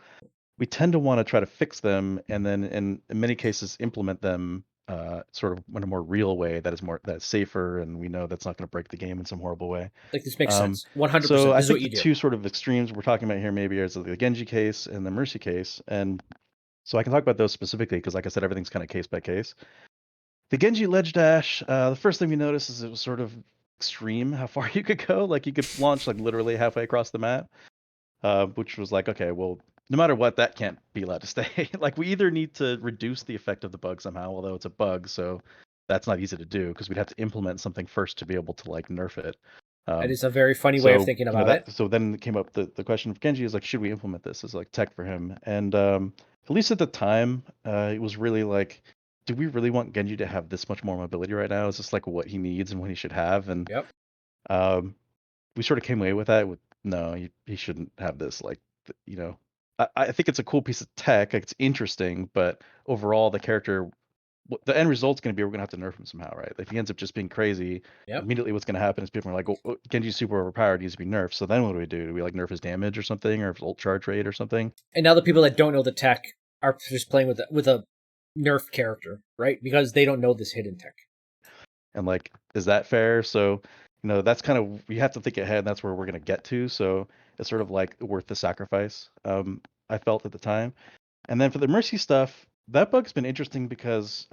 we tend to want to try to fix them, and then in many cases implement them sort of in a more real way that's safer, and we know that's not going to break the game in some horrible way. Like, this makes sense. 100%. So This is I what think you the do. two sort of extremes we're talking about here maybe is the Genji case and the Mercy case, and so I can talk about those specifically because, like I said, everything's kind of case by case. The Genji ledge dash, the first thing we noticed is it was sort of extreme how far you could go. Like you could launch like literally halfway across the map, which was like, okay, well, no matter what, that can't be allowed to stay. Like we either need to reduce the effect of the bug somehow, although it's a bug, so that's not easy to do because we'd have to implement something first to be able to like nerf it. That is a very funny way of thinking about it. So then came up the question of Genji is like, should we implement this as like tech for him? And at least at the time, it was really like, do we really want Genji to have this much more mobility right now? Is this like what he needs and what he should have? And Yep. We sort of came away with that. No, he shouldn't have this. Like, I think it's a cool piece of tech. It's interesting, but overall, the character, the end result's going to be we're going to have to nerf him somehow, right? If he ends up just being crazy, immediately what's going to happen is people are like, oh, Genji's super overpowered, needs to be nerfed. So then what do? Do we like nerf his damage or something, or his ult charge rate or something? And now the people that don't know the tech are just playing with a nerf character, right? Because they don't know this hidden tech. And like, is that fair? So, that's kind of, we have to think ahead. And that's where we're going to get to. So it's sort of like worth the sacrifice. I felt at the time. And then for the Mercy stuff, that bug's been interesting because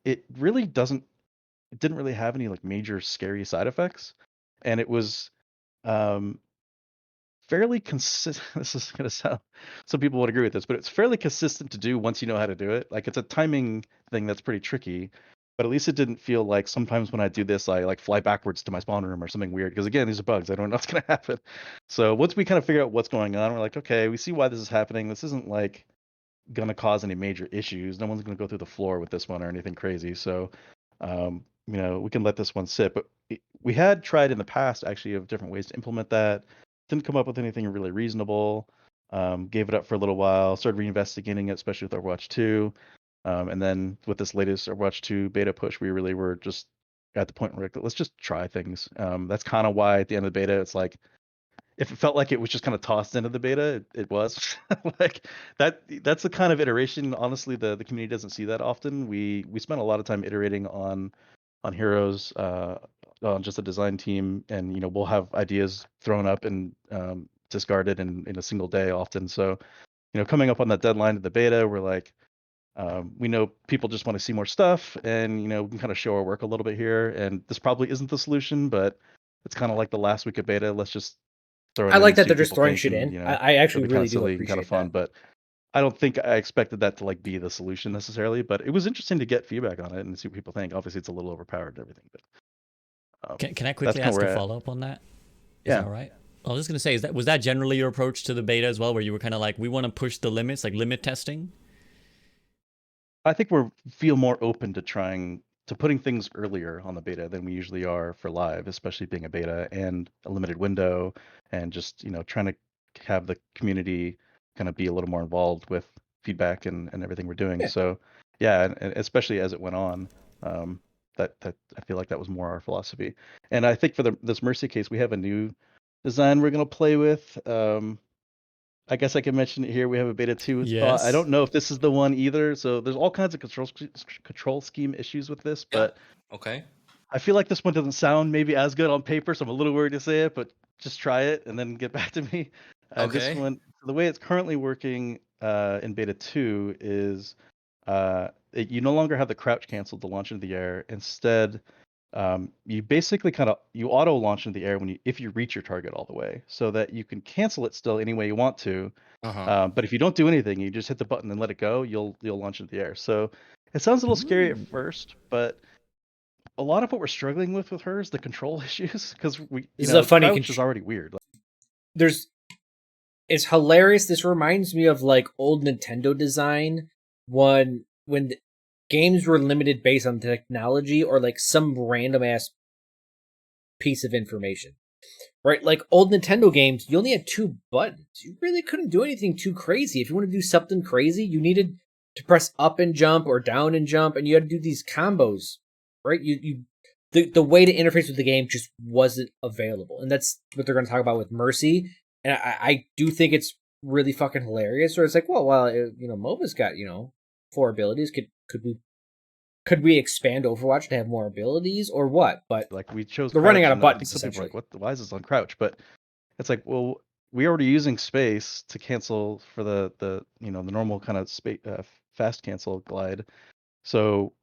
it didn't really have any like major scary side effects, and it was fairly consistent. This is going to sound, some people would agree with this, but it's fairly consistent to do once you know how to do it. Like it's a timing thing that's pretty tricky. But at least it didn't feel like sometimes when I do this, I like fly backwards to my spawn room or something weird. Because again, these are bugs. I don't know what's gonna happen. So once we kind of figure out what's going on, we're like, okay, we see why this is happening. This isn't like gonna cause any major issues. No one's gonna go through the floor with this one or anything crazy. So, we can let this one sit. But we had tried in the past actually of different ways to implement that. Didn't come up with anything really reasonable. Gave it up for a little while. Started reinvestigating it, especially with Overwatch 2. And then with this latest Overwatch 2 beta push, we really were just at the point where like, let's just try things. That's kind of why at the end of the beta, it's like if it felt like it was just kind of tossed into the beta, it was like that. That's the kind of iteration. Honestly, the community doesn't see that often. We spent a lot of time iterating on heroes, on just a design team, and we'll have ideas thrown up and discarded in a single day often. So coming up on that deadline of the beta, we're like, we know people just want to see more stuff, and we can kind of show our work a little bit here. And this probably isn't the solution, but it's kind of like the last week of beta. Let's just throw it I in like and that see they're what just people throwing think, shit and in. I actually it'll be kind really of do silly and kind appreciate of fun. that. But I don't think I expected that to like be the solution necessarily. But it was interesting to get feedback on it and see what people think. Obviously, it's a little overpowered and everything, but Can I that's quickly kind of ask where a we're at. follow up on that? Is Yeah. that all right? I was just gonna say, was that generally your approach to the beta as well, where you were kind of like, we want to push the limits, like limit testing? I think we feel more open to putting things earlier on the beta than we usually are for live, especially being a beta and a limited window, and just trying to have the community kind of be a little more involved with feedback and everything we're doing. Yeah. So yeah, and especially as it went on, that I feel like that was more our philosophy. And I think for this Mercy case, we have a new design we're gonna play with. I guess I can mention it here. We have a beta 2 thought. I Yes. don't know if this is the one either. So there's all kinds of control scheme issues with this, Yeah. but Okay. I feel like this one doesn't sound maybe as good on paper, so I'm a little worried to say it, but just try it and then get back to me. This Okay. one, the way it's currently working in beta 2 is you no longer have the crouch cancel to launch into the air. Instead, you basically you auto launch into the air if you reach your target all the way, so that you can cancel it still any way you want to. Uh-huh. But if you don't do anything, you just hit the button and let it go, you'll launch into the air. So it sounds a little scary at first, but a lot of what we're struggling with her is the control issues, because This is a funny crouch is already weird. It's hilarious. This reminds me of like old Nintendo design when the games were limited based on technology or like some random ass piece of information. Right? Like old Nintendo games, you only had 2 buttons. You really couldn't do anything too crazy. If you want to do something crazy, you needed to press up and jump or down and jump, and you had to do these combos. Right? The way to interface with the game just wasn't available. And that's what they're going to talk about with Mercy. And I do think it's really fucking hilarious. Or it's like, well, Mobas got, 4 abilities. Could we expand Overwatch to have more abilities or what? But Like we chose they're running crouch, out of and I think buttons, some people are essentially. like, why is this on crouch? But it's like, well, we're already using space to cancel for the normal kind of fast cancel glide. So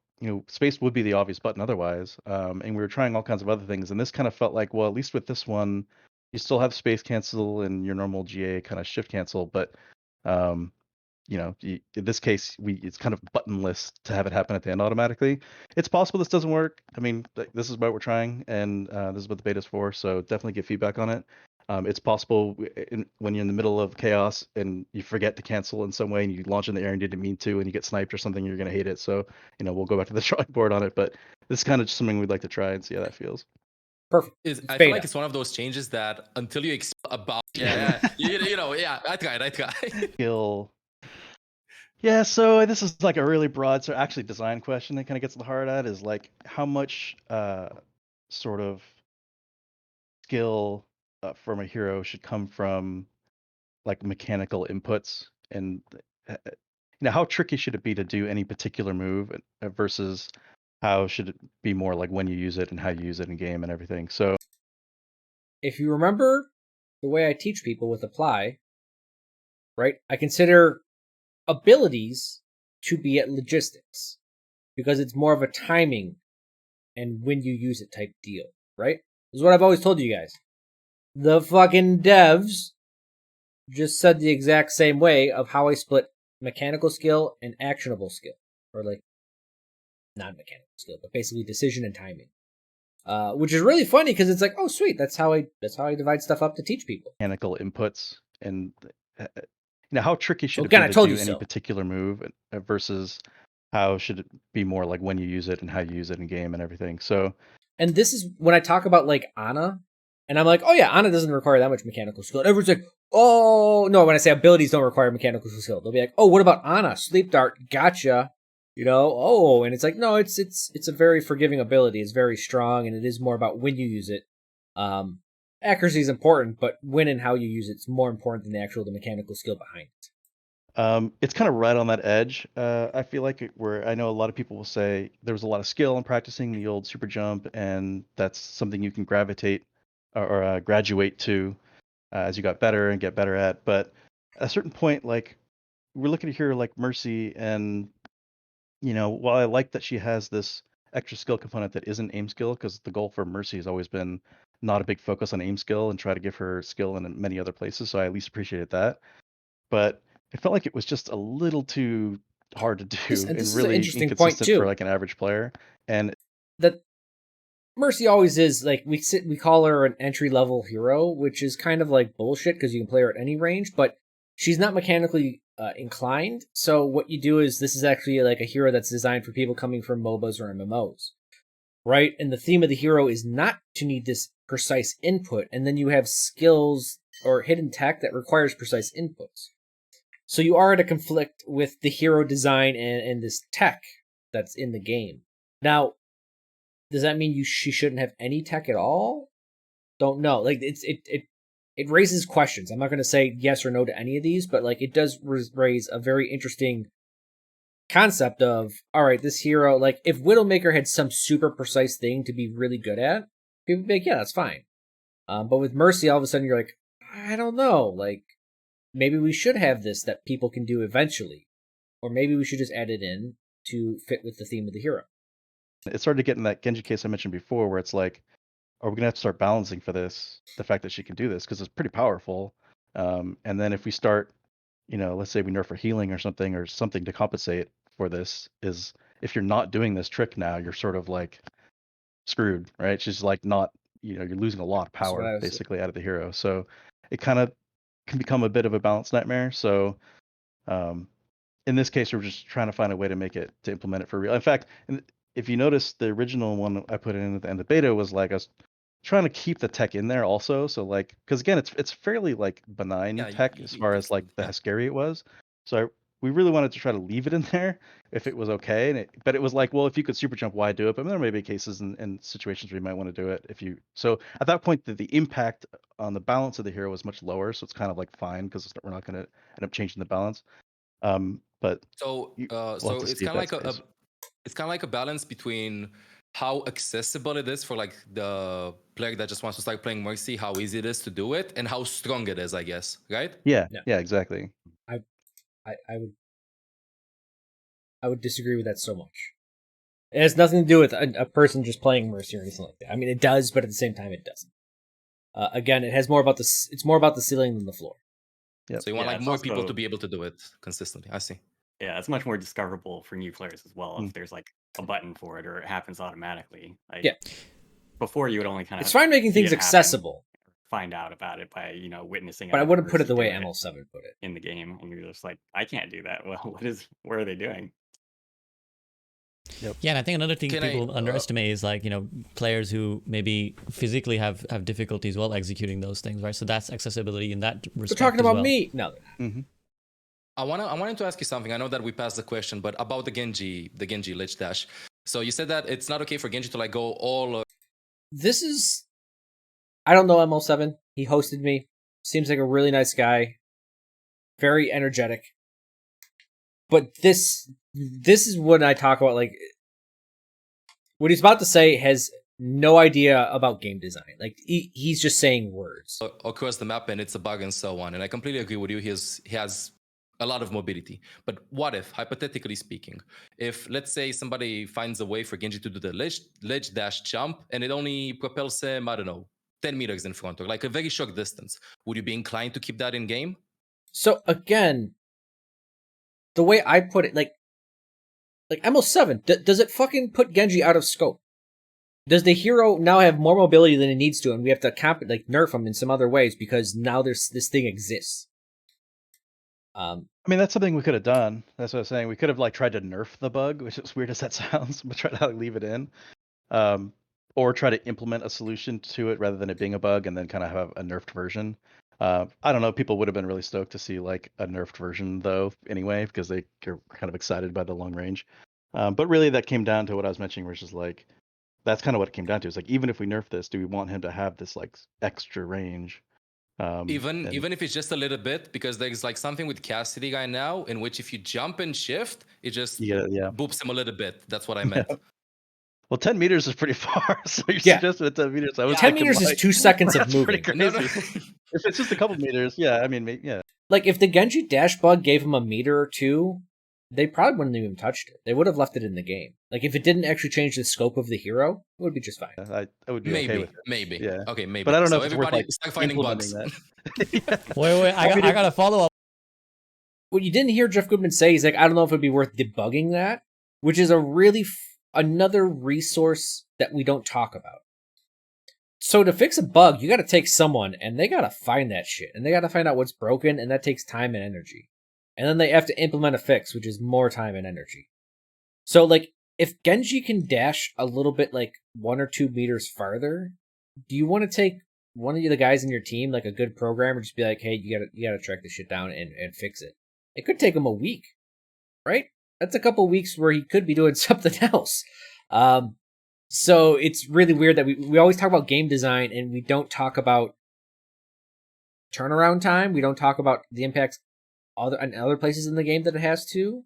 space would be the obvious button otherwise. And we were trying all kinds of other things, and this kind of felt like, well, at least with this one, you still have space cancel and your normal GA kind of shift cancel, but um, in this case, it's kind of buttonless to have it happen at the end automatically. It's possible this doesn't work. I mean, this is what we're trying, and this is what the beta's for. So definitely get feedback on it. It's possible when you're in the middle of chaos and you forget to cancel in some way, and you launch in the air and didn't mean to, and you get sniped or something, you're gonna hate it. So we'll go back to the drawing board on it. But this is kind of just something we'd like to try and see how that feels. Perfect. I feel beta. like it's one of those changes that until you about yeah that guy. Skill. Yeah, so this is like a really broad, so actually design question that kind of gets to the heart at is like how much sort of skill from a hero should come from like mechanical inputs, and how tricky should it be to do any particular move versus how should it be more like when you use it and how you use it in game and everything. So If you remember the way I teach people with apply, right? I consider abilities to be at logistics because it's more of a timing and when you use it type deal, right? This is what I've always told you guys. The fucking devs just said the exact same way of how I split mechanical skill and actionable skill, or like non-mechanical skill, but basically decision and timing. Which is really funny because it's like, oh sweet, that's how I divide stuff up to teach people. Mechanical inputs and how tricky should Well, it be again, I to told do you any so. particular move versus how should it be more like when you use it and how you use it in game and everything. So, And this is when I talk about like Ana, and I'm like, oh yeah, Ana doesn't require that much mechanical skill. Everyone's like, oh no, when I say abilities don't require mechanical skill, they'll be like, oh, what about Ana? Sleep Dart, gotcha. And it's like, no, it's a very forgiving ability. It's very strong, and it is more about when you use it. Accuracy is important, but when and how you use it's more important than the mechanical skill behind it. it's kind of right on that edge. I feel like where I know a lot of people will say there was a lot of skill in practicing the old super jump, and that's something you can gravitate or graduate to as you got better and get better at. But at a certain point, like we're looking at here like Mercy, and while I like that she has this extra skill component that isn't aim skill, because the goal for Mercy has always been not a big focus on aim skill and try to give her skill in many other places. So I at least appreciated that. But it felt like it was just a little too hard to This do and is an really interesting point inconsistent for too. like an average player. And That Mercy always is like we call her an entry level hero, which is kind of like bullshit because you can play her at any range, but she's not mechanically inclined. So what you do is this is actually like a hero that's designed for people coming from MOBAs or MMOs, right? And the theme of the hero is not to need this precise input, and then you have skills or hidden tech that requires precise inputs. So you are at a conflict with the hero design and this tech that's in the game. Now, does that mean she shouldn't have any tech at all? Don't know. Like it raises questions. I'm not going to say yes or no to any of these, but like it does raise a very interesting concept of, all right, this hero, like if Widowmaker had some super precise thing to be really good at, people would be like, yeah, that's fine. But with Mercy, all of a sudden you're like, I don't know, like maybe we should have this that people can do eventually, or maybe we should just add it in to fit with the theme of the hero. it started getting that Genji case I mentioned before, where it's like, are we gonna have to start balancing for this, the fact that she can do this, because it's pretty powerful. And then if we start, let's say we nerf for healing or something to compensate for this, is if you're not doing this trick now, you're sort of like screwed, right? She's like not, you're losing a lot of That's what power I was basically out of the hero. So it kind of can become a bit of a balance nightmare. So in this case, we're just trying to find a way to implement it for real. In fact, if you notice, the original one I put in at the end of beta was like I was trying to keep the tech in there also. So like, because again, it's fairly like benign Yeah, tech as far as like how scary it was. So we really wanted to try to leave it in there if it was okay. But it was like, well, if you could super jump, why do it? But there may be cases and situations where you might want to do it if you. So at that point, the impact on the balance of the hero was much lower. So it's kind of like fine because we're not going to end up changing the balance. But So we'll so have to it's see if kind of that like a stays. it's kind of like a balance between how accessible it is for like the player that just wants to start playing Mercy, how easy it is to do it, and how strong it is, I guess, right? Yeah, No. yeah, exactly. I would disagree with that so much. It has nothing to do with a person just playing Mercy or anything like that. I mean, it does, but at the same time, it doesn't. Again, it's more about the ceiling than the floor. Yep. So you want Yeah, like it's more people to also- be able to do it consistently. I see. Yeah, it's much more discoverable for new players as well Mm. if there's like a button for it or it happens automatically. Like Yeah. before you would only kind of It's fine making see things it happen, accessible, find out about it by witnessing. but I another wouldn't put it person the way do it ML7 put it. in the game, and you're just like, I can't do that. Well, what are they doing? Yeah, and I think another thing Can I, people underestimate is like, players who maybe physically have difficulties while executing those things, right? So that's accessibility in that We're respect. talking as about well. me. No, Mm-hmm. I wanted to ask you something. I know that we passed the question, but about the Genji Lich Dash. So you said that it's not okay for Genji to like go all. this is. I don't know ML7. He hosted me. Seems like a really nice guy. Very energetic. But this is what I talk about. Like, what he's about to say has no idea about game design. Like, he's just saying words. Across the map, and it's a bug and so on. And I completely agree with you. He has a lot of mobility. But what if, hypothetically speaking, if let's say somebody finds a way for Genji to do the ledge dash jump and it only propels him, I don't know, 10 meters in front or like a very short distance, would you be inclined to keep that in game? So again, the way I put it, like, like MO7, does it fucking put Genji out of scope? Does the hero now have more mobility than it needs to, and we have to nerf him in some other ways because now this thing exists? I mean, that's something we could have done. That's what I was saying. We could have like tried to nerf the bug, which is weird as that sounds, but try to like, leave it in, or try to implement a solution to it rather than it being a bug, and then kind of have a nerfed version. I don't know. People would have been really stoked to see like a nerfed version, though, anyway, because they are kind of excited by the long range. But really, that came down to what I was mentioning, which is like that's kind of what it came down to. Is like even if we nerf this, do we want him to have this like extra range? Even if it's just a little bit, because there's like something with Cassidy guy now, in which if you jump and shift, it just boops him a little bit. That's what I meant. Yeah. Well, 10 meters is pretty far, so you're Yeah. suggesting at 10 meters. I was 10 thinking, meters is like, 2 seconds of that's moving. pretty No, crazy. no. If it's just a couple meters, yeah, I mean, yeah. Like, if the Genji dash bug gave him a meter or two, they probably wouldn't have even touched it. They would have left it in the game. Like, if it didn't actually change the scope of the hero, it would be just fine. I would be okay with it. Maybe. Yeah. Okay, maybe. But I don't know so if it's worth everybody like start finding bugs. implementing that. Wait, I got a follow up. What you didn't hear Geoff Goodman say, he's like, I don't know if it'd be worth debugging that, which is a really another resource that we don't talk about. So to fix a bug, you got to take someone, and they got to find that shit, and they got to find out what's broken, and that takes time and energy. And then they have to implement a fix, which is more time and energy. So, like, if Genji can dash a little bit, like, 1 or 2 meters farther, do you want to take one of the guys in your team, like a good programmer, just be like, hey, you gotta track this shit down and fix it? It could take him a week, right? That's a couple weeks where he could be doing something else. So it's really weird that we always talk about game design and we don't talk about turnaround time. We don't talk about the impacts on other places in the game that it has to.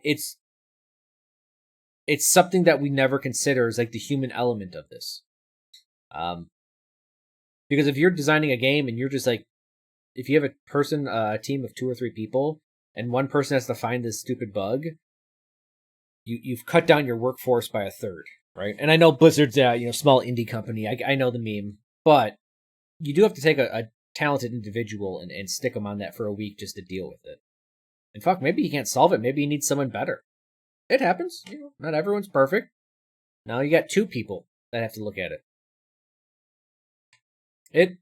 It's something that we never consider is like the human element of this. Because if you're designing a game and you're just like, if you have a team of 2 or 3 people, and one person has to find this stupid bug, you've cut down your workforce by a third, right? And I know Blizzard's a small indie company. I know the meme, but you do have to take a talented individual and stick them on that for a week just to deal with it. And fuck, maybe you can't solve it. Maybe you need someone better. It happens. Not everyone's perfect. Now you got 2 people that have to look at it.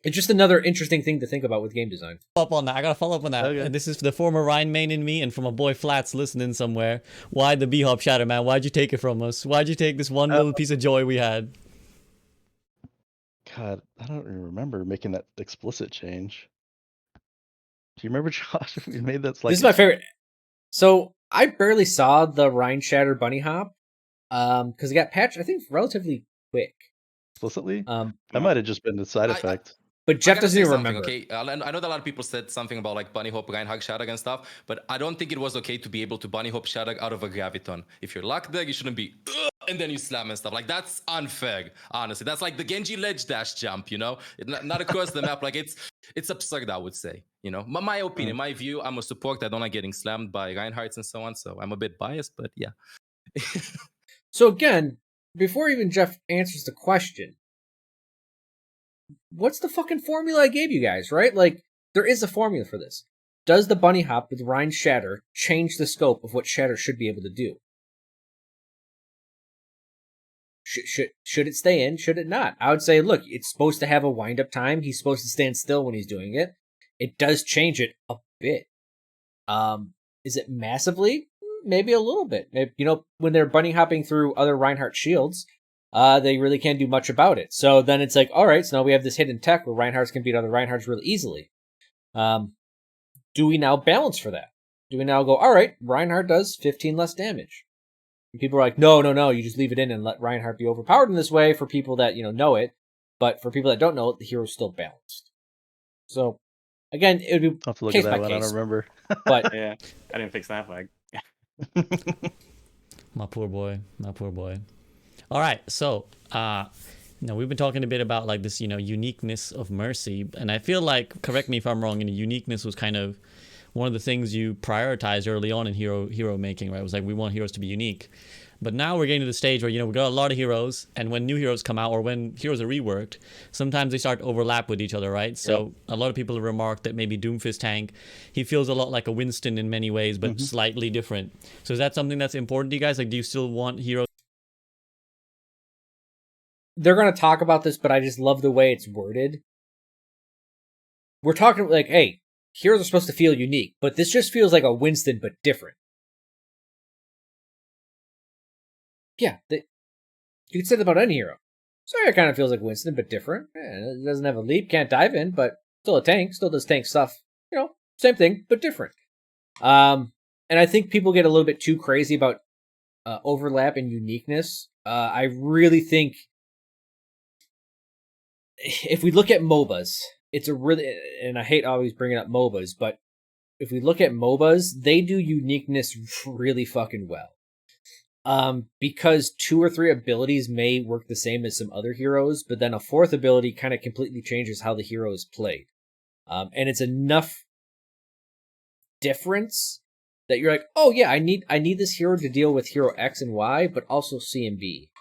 It's just another interesting thing to think about with game design. I gotta follow up on that. Okay. And this is for the former Rhine main in me and from a boy Flats listening somewhere. Why the B-Hop Shatter, man? Why'd you take it from us? Why'd you take this one little piece of joy we had? God, I don't even remember making that explicit change. Do you remember, Josh? We made that. Like, This is my favorite. So I barely saw the Rhine Shatter bunny hop, because it got patched, I think, relatively quick. explicitly? That might have just been a side effect. But Jeff I gotta doesn't say even something, remember. Okay, I know that a lot of people said something about like bunny hop, Reinhardt, Shadag and stuff, but I don't think it was okay to be able to bunny hop Shadag out of a graviton. If you're locked there, you shouldn't be and then you slam and stuff. Like, that's unfair, honestly. That's like the Genji ledge dash jump, not across the map. Like, it's absurd, I would say. My opinion, my view, I'm a support. I don't like getting slammed by Reinhardts and so on, so I'm a bit biased, but yeah. So again, before even Jeff answers the question, what's the fucking formula I gave you guys, right? Like, there is a formula for this. Does the bunny hop with Rhine Shatter change the scope of what Shatter should be able to do? Should it stay in? Should it not? I would say, look, it's supposed to have a wind-up time. He's supposed to stand still when he's doing it. It does change it a bit. Is it massively? Maybe a little bit. When they're bunny hopping through other Reinhardt shields, they really can't do much about it. So then it's like, all right, so now we have this hidden tech where Reinhardts can beat other Reinhardts really easily. Do we now balance for that? Do we now go, all right, Reinhardt does 15 less damage? And people are like, no, you just leave it in and let Reinhardt be overpowered in this way for people that, know it. But for people that don't know it, the hero's still balanced. So, again, it would be I'll have to look case at by that one. I case. don't remember. But Yeah, I didn't fix that flag. My poor boy. All right, so we've been talking a bit about like this, uniqueness of Mercy, and I feel like, correct me if I'm wrong, uniqueness was kind of one of the things you prioritized early on in hero making, right? It was like, we want heroes to be unique. But now we're getting to the stage where, we got a lot of heroes, and when new heroes come out or when heroes are reworked, sometimes they start to overlap with each other, right? So a lot of people have remarked that maybe Doomfist tank, he feels a lot like a Winston in many ways, but slightly different. So is that something that's important to you guys? Like, do you still want heroes? They're going to talk about this, but I just love the way it's worded. We're talking like, hey, heroes are supposed to feel unique, but this just feels like a Winston, but different. Yeah, you could say that about any hero. Sorry, it kind of feels like Winston, but different. It doesn't have a leap, can't dive in, but still a tank, still does tank stuff. Same thing, but different. And I think people get a little bit too crazy about overlap and uniqueness. I really think if we look at MOBAs, it's a really, and I hate always bringing up MOBAs, but if we look at MOBAs, they do uniqueness really fucking well. Because 2 or 3 abilities may work the same as some other heroes, but then a 4th ability kind of completely changes how the hero is played. And it's enough difference that you're like, oh yeah, I need this hero to deal with hero X and Y, but also C and B.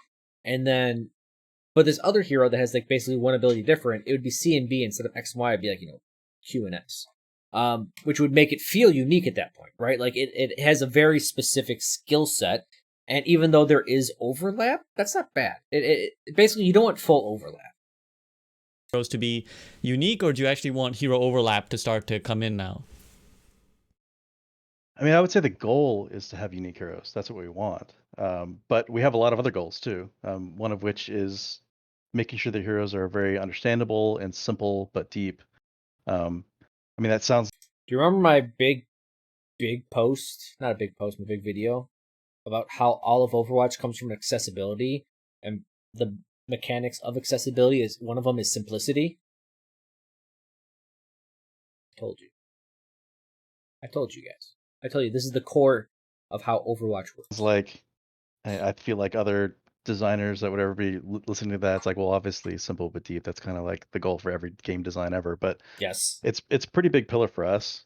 And then, but this other hero that has like basically one ability different, it would be C and B instead of X and Y. It'd be like, Q and S. Which would make it feel unique at that point, right? Like it has a very specific skill set. And even though there is overlap, that's not bad. It basically, you don't want full overlap. Heroes to be unique, or do you actually want hero overlap to start to come in now? I mean, I would say the goal is to have unique heroes. That's what we want. But we have a lot of other goals too. One of which is making sure the heroes are very understandable and simple but deep. I mean, that sounds. Do you remember my big post? Not a big post, my big video about how all of Overwatch comes from accessibility, and the mechanics of accessibility is one of them is simplicity. I told you guys. I tell you, this is the core of how Overwatch works. It's like, I feel like other designers that would ever be listening to that, it's like, well, obviously simple but deep. That's kind of like the goal for every game design ever. But yes, it's a pretty big pillar for us.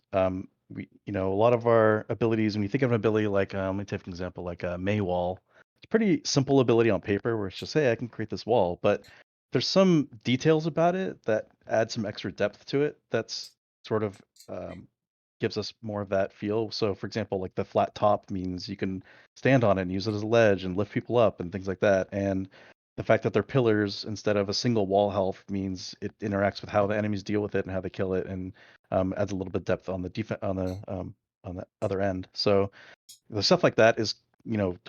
We, a lot of our abilities, when you think of an ability like, let me take an example, like a May wall. It's a pretty simple ability on paper where it's just, hey, I can create this wall. But there's some details about it that add some extra depth to it. That's sort of gives us more of that feel. So, for example, like the flat top means you can stand on it and use it as a ledge and lift people up and things like that. And the fact that they're pillars instead of a single wall health means it interacts with how the enemies deal with it and how they kill it, and adds a little bit of depth on the on the other end. So the stuff like that is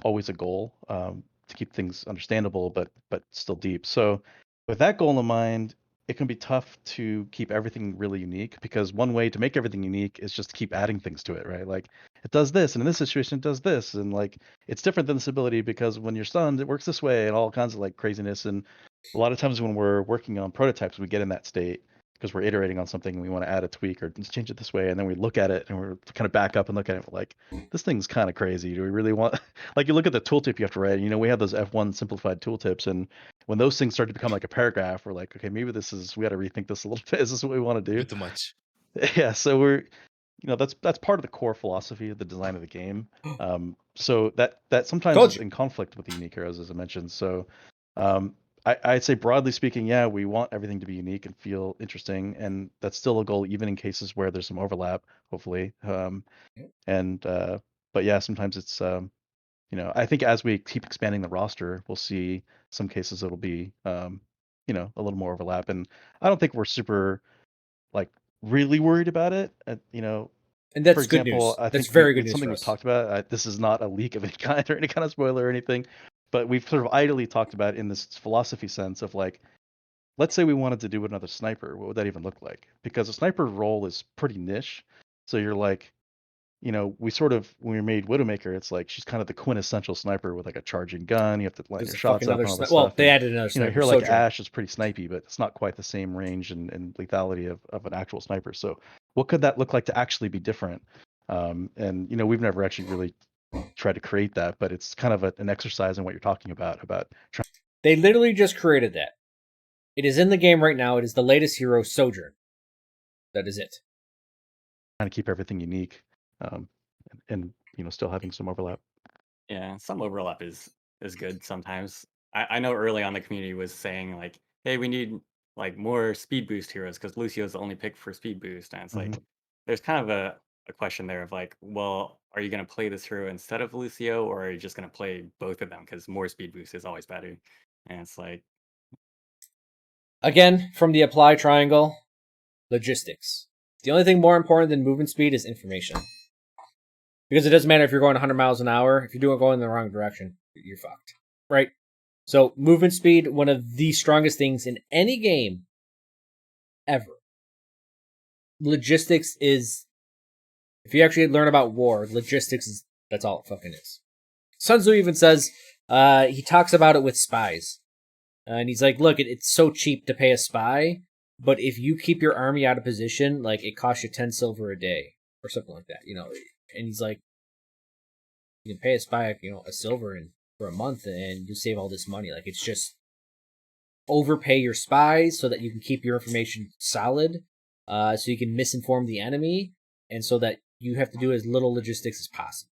always a goal, to keep things understandable but still deep. So with that goal in mind, it can be tough to keep everything really unique, because one way to make everything unique is just to keep adding things to it, right? Like it does this, and in this situation it does this, and like it's different than this ability because when you're stunned it works this way, and all kinds of like craziness. And a lot of times when we're working on prototypes, we get in that state because we're iterating on something and we want to add a tweak or just change it this way, and then we look at it and we're kind of back up and look at it like, this thing's kind of crazy. Do we really want like, you look at the tooltip you have to write, and we have those F1 simplified tooltips, and when those things start to become like a paragraph, we're like, okay, maybe we got to rethink this a little bit. Is this what we want to do? Too much. Yeah, so we're that's part of the core philosophy of the design of the game. So that sometimes is in conflict with the unique heroes, as I mentioned. So I'd say broadly speaking, yeah, we want everything to be unique and feel interesting, and that's still a goal even in cases where there's some overlap, hopefully. But yeah, sometimes it's I think as we keep expanding the roster, we'll see some cases it'll be a little more overlap, and I don't think we're super like really worried about it. and that's for example, good news. I That's think very good it's news something for we've us. talked about. This is not a leak of any kind or any kind of spoiler or anything, but we've sort of idly talked about in this philosophy sense of like, let's say we wanted to do another sniper. What would that even look like? Because a sniper role is pretty niche. So you're like, we sort of, when we made Widowmaker, it's like she's kind of the quintessential sniper with like a charging gun. You have to line There's your a shots fucking up other and all this well, stuff. they And, added another sniper. here like Sojourn. Ash is pretty snipey, but it's not quite the same range and lethality of an actual sniper. So what could that look like to actually be different? And we've never actually really tried to create that, but it's kind of an exercise in what you're talking about trying. They literally just created that. It is in the game right now. It is the latest hero, Sojourn. That is it. Trying to keep everything unique, and still having some overlap. Yeah, some overlap is good sometimes. I know early on the community was saying like, hey, we need like more speed boost heroes because Lucio's the only pick for speed boost. And it's like there's kind of a question there of like, well, are you gonna play this hero instead of Lucio, or are you just gonna play both of them? Because more speed boost is always better. And it's like, Again, from the apply triangle, logistics. The only thing more important than movement speed is information. Because it doesn't matter if you're going 100 miles an hour. If you're going in the wrong direction, you're fucked. Right? So, movement speed, one of the strongest things in any game ever. Logistics is, if you actually learn about war, logistics is, that's all it fucking is. Sun Tzu even says, he talks about it with spies. And he's like, look, it's so cheap to pay a spy, but if you keep your army out of position, like, it costs you 10 silver a day, or something like that, you know. And he's like, you can pay a spy, you know, a silver for a month, and you save all this money. Like, it's just overpay your spies so that you can keep your information solid, so you can misinform the enemy, and so that you have to do as little logistics as possible.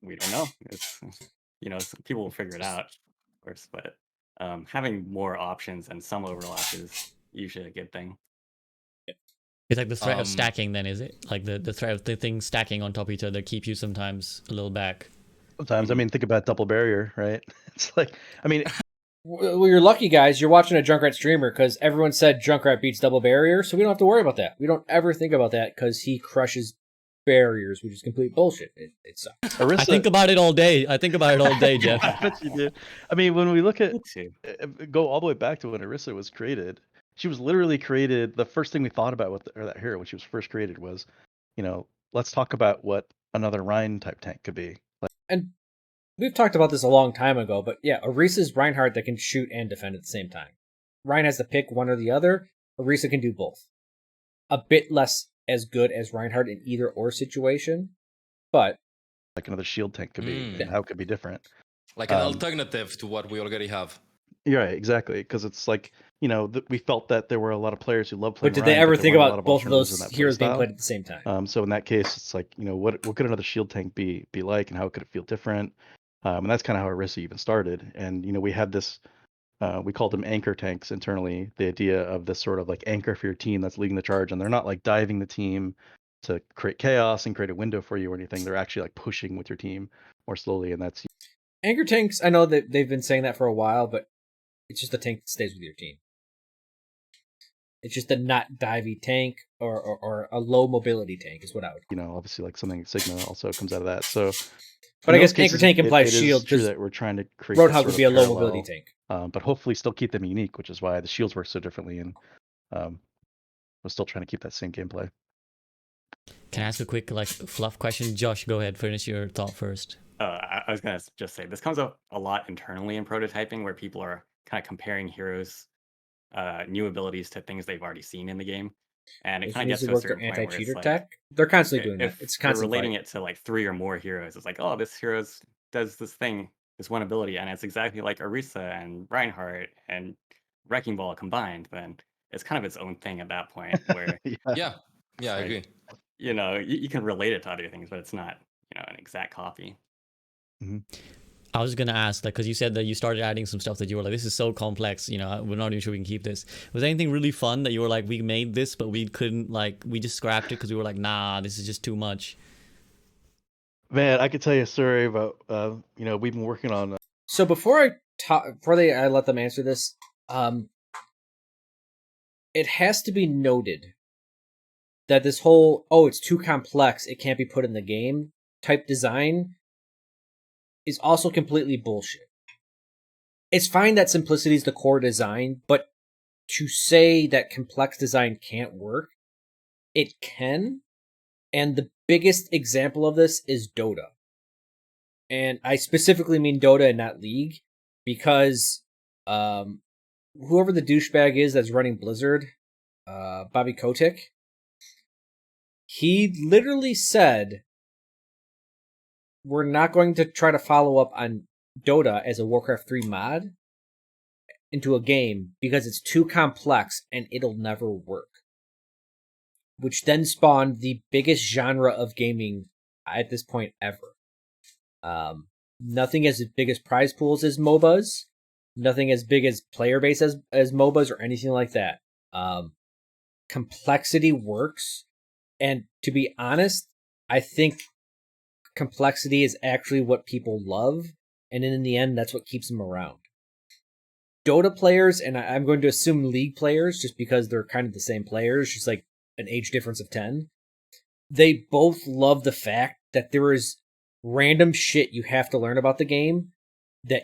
we don't know. It's people will figure it out, of course, but having more options and some overlap is usually a good thing. It's like the threat of stacking, then, is it? Like the threat of the things stacking on top of each other keep you sometimes a little back. Sometimes, I mean, think about double barrier, right? It's like, I mean, well, you're lucky, guys. You're watching a Junkrat streamer because everyone said Junkrat beats double barrier, so we don't have to worry about that. We don't ever think about that because he crushes barriers, which is complete bullshit. It sucks. Orisa, I think about it all day. Jeff. I bet you do. I mean, when we look at Me too. go all the way back to when Orisa was created, she was literally created. The first thing we thought about with that hero when she was first created was, let's talk about what another Rhine type tank could be. And we've talked about this a long time ago, but yeah, Orisa's Reinhardt that can shoot and defend at the same time. Ryan has to pick one or the other. Orisa can do both. A bit less as good as Reinhardt in either or situation, but like another shield tank could be, and how it could be different. Like an alternative to what we already have. You're right, exactly, because it's like, we felt that there were a lot of players who love playing. But did Ryan, they ever there think weren't a lot about of both of alternatives those in that heroes being playstyle. played at the same time? So in that case, it's like, what could another shield tank be like, and how could it feel different? And that's kind of how Orisa even started. And we had this, we called them anchor tanks internally. The idea of this sort of like anchor for your team that's leading the charge, and they're not like diving the team to create chaos and create a window for you or anything. They're actually like pushing with your team more slowly, and that's Anchor tanks, I know that they've been saying that for a while, but it's just a tank that stays with your team. It's just a not divey tank or a low mobility tank is what I would call. obviously like something Sigma also comes out of that. So, But I in guess those cases, anchor tank implies it is shield true because that we're trying to create Roadhog this would sort be a of low mobility parallel, tank. but hopefully still keep them unique, which is why the shields work so differently, and we're still trying to keep that same gameplay. Can I ask a quick fluff question? Josh, go ahead. Finish your thought first. I was gonna just say this comes up a lot internally in prototyping, where people are kind of comparing heroes' new abilities to things they've already seen in the game, and it kind of gets to a certain point where it's anti-cheater like, tech. They're constantly doing that. if It's you're constantly relating it to like 3 or more heroes, it's like, oh, this hero does this thing, this one ability, and it's exactly like Orisa and Reinhardt and Wrecking Ball combined. Then it's kind of its own thing at that point, where Yeah, I like, agree. you can relate it to other things, but it's not an exact copy. I was gonna ask, because you said that you started adding some stuff that you were like, this is so complex, we're not even sure we can keep this. Was there anything really fun that you were like, we made this, but we couldn't, we just scrapped it because we were like, nah, this is just too much? Man, I could tell you a story about, we've been working on. So before I let them answer this, it has to be noted that this whole, it's too complex, it can't be put in the game type design is also completely bullshit. It's fine that simplicity is the core design, but to say that complex design can't work, it can. And the biggest example of this is Dota. And I specifically mean Dota and not League, because whoever the douchebag is that's running Blizzard, Bobby Kotick, he literally said, we're not going to try to follow up on Dota as a Warcraft 3 mod into a game because it's too complex and it'll never work. Which then spawned the biggest genre of gaming at this point ever. Nothing as big as prize pools as MOBAs. Nothing as big as player base as MOBAs or anything like that. Complexity works. And to be honest, I think complexity is actually what people love. And in the end, that's what keeps them around. Dota players, and I'm going to assume League players, just because they're kind of the same players, just like an age difference of 10, they both love the fact that there is random shit you have to learn about the game that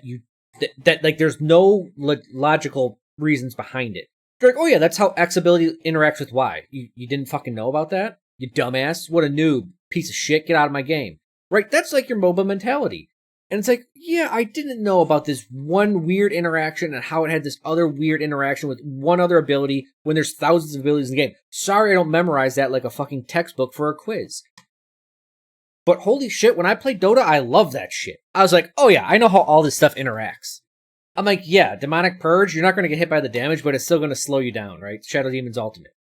like there's no logical reasons behind it. They're like, oh yeah, that's how X ability interacts with Y. You didn't fucking know about that? You dumbass. What a noob. Piece of shit. Get out of my game. Right? That's like your MOBA mentality. And it's like, yeah, I didn't know about this one weird interaction and how it had this other weird interaction with one other ability when there's thousands of abilities in the game. Sorry I don't memorize that like a fucking textbook for a quiz. But holy shit, when I played Dota, I love that shit. I was like, oh yeah, I know how all this stuff interacts. I'm like, yeah, Demonic Purge, you're not going to get hit by the damage, but it's still going to slow you down, right? Shadow Demon's ultimate.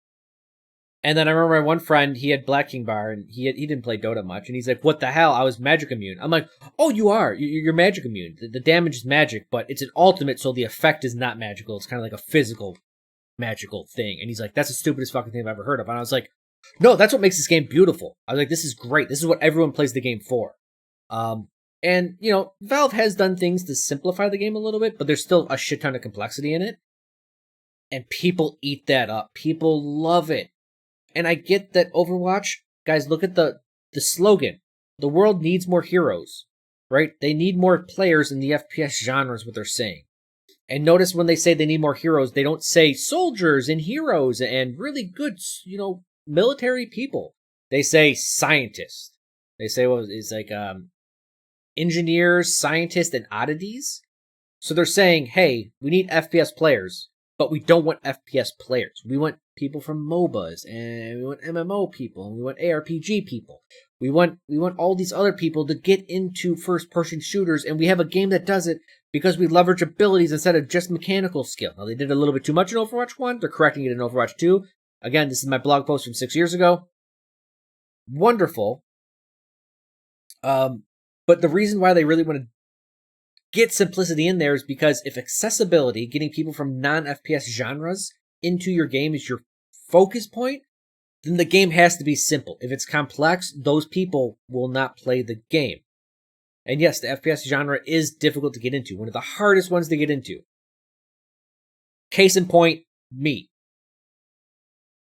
And then I remember my one friend, he had Black King Bar, and he didn't play Dota much, and he's like, what the hell? I was magic immune. I'm like, oh, you are. You're magic immune. The damage is magic, but it's an ultimate, so the effect is not magical. It's kind of like a physical, magical thing. And he's like, that's the stupidest fucking thing I've ever heard of. And I was like, no, that's what makes this game beautiful. I was like, this is great. This is what everyone plays the game for. And, you know, Valve has done things to simplify the game a little bit, but there's still a shit ton of complexity in it. And people eat that up. People love it. And I get that Overwatch, guys, look at the slogan. The world needs more heroes, right? They need more players in the FPS genre is what they're saying. And notice when they say they need more heroes, they don't say soldiers and heroes and really good, you know, military people. They say scientists. They say, well, it's like engineers, scientists, and oddities. So they're saying, hey, we need FPS players, but we don't want FPS players. We want people from MOBAs, and we want MMO people, and we want ARPG people. We want all these other people to get into first-person shooters, and we have a game that does it because we leverage abilities instead of just mechanical skill. Now, they did a little bit too much in Overwatch 1. They're correcting it in Overwatch 2. Again, this is my blog post from 6 years ago. Wonderful. But the reason why they really want to get simplicity in there is because if accessibility, getting people from non-FPS genres into your game is your focus point, then the game has to be simple. If it's complex, those people will not play the game. And yes, the FPS genre is difficult to get into. One of the hardest ones to get into. Case in point, me.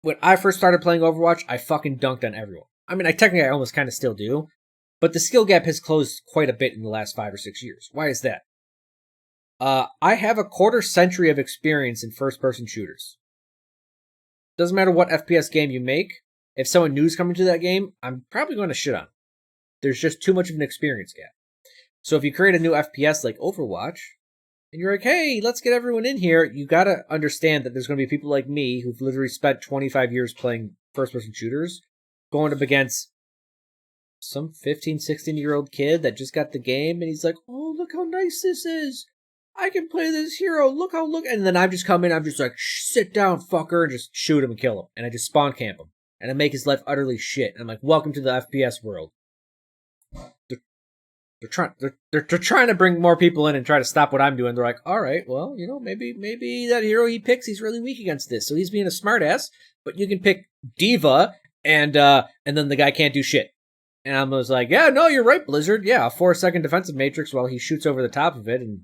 When I first started playing Overwatch, I fucking dunked on everyone. I mean, I almost kind of still do. But the skill gap has closed quite a bit in the last 5 or 6 years. Why is that? I have a quarter century of experience in first-person shooters. Doesn't matter what FPS game you make, if someone new's coming to that game, I'm probably going to shit on. There's just too much of an experience gap. So if you create a new FPS like Overwatch, and you're like, hey, let's get everyone in here, you gotta understand that there's going to be people like me who've literally spent 25 years playing first-person shooters, going up against some 15, 16-year-old kid that just got the game, and he's like, oh, look how nice this is. I can play this hero. Look. And then I just come in, I'm just like, sit down, fucker, and just shoot him and kill him. And I just spawn camp him. And I make his life utterly shit. And I'm like, welcome to the FPS world. They're trying to bring more people in and try to stop what I'm doing. They're like, all right, well, you know, maybe that hero he picks, he's really weak against this. So he's being a smartass, but you can pick Diva, and then the guy can't do shit. And I was like, yeah, no, you're right, Blizzard. Yeah, a 4-second defensive matrix while he shoots over the top of it. And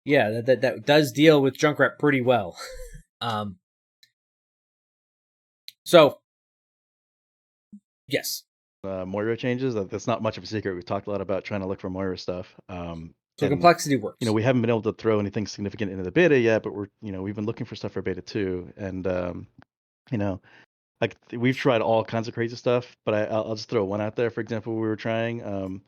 yeah, that does deal with Junkrat pretty well. So, yes. Moira changes. That's not much of a secret. We've talked a lot about trying to look for Moira stuff. So complexity works. You know, we haven't been able to throw anything significant into the beta yet, but we've been looking for stuff for beta 2. And, you know, like we've tried all kinds of crazy stuff, but I'll just throw one out there. For example, we were trying,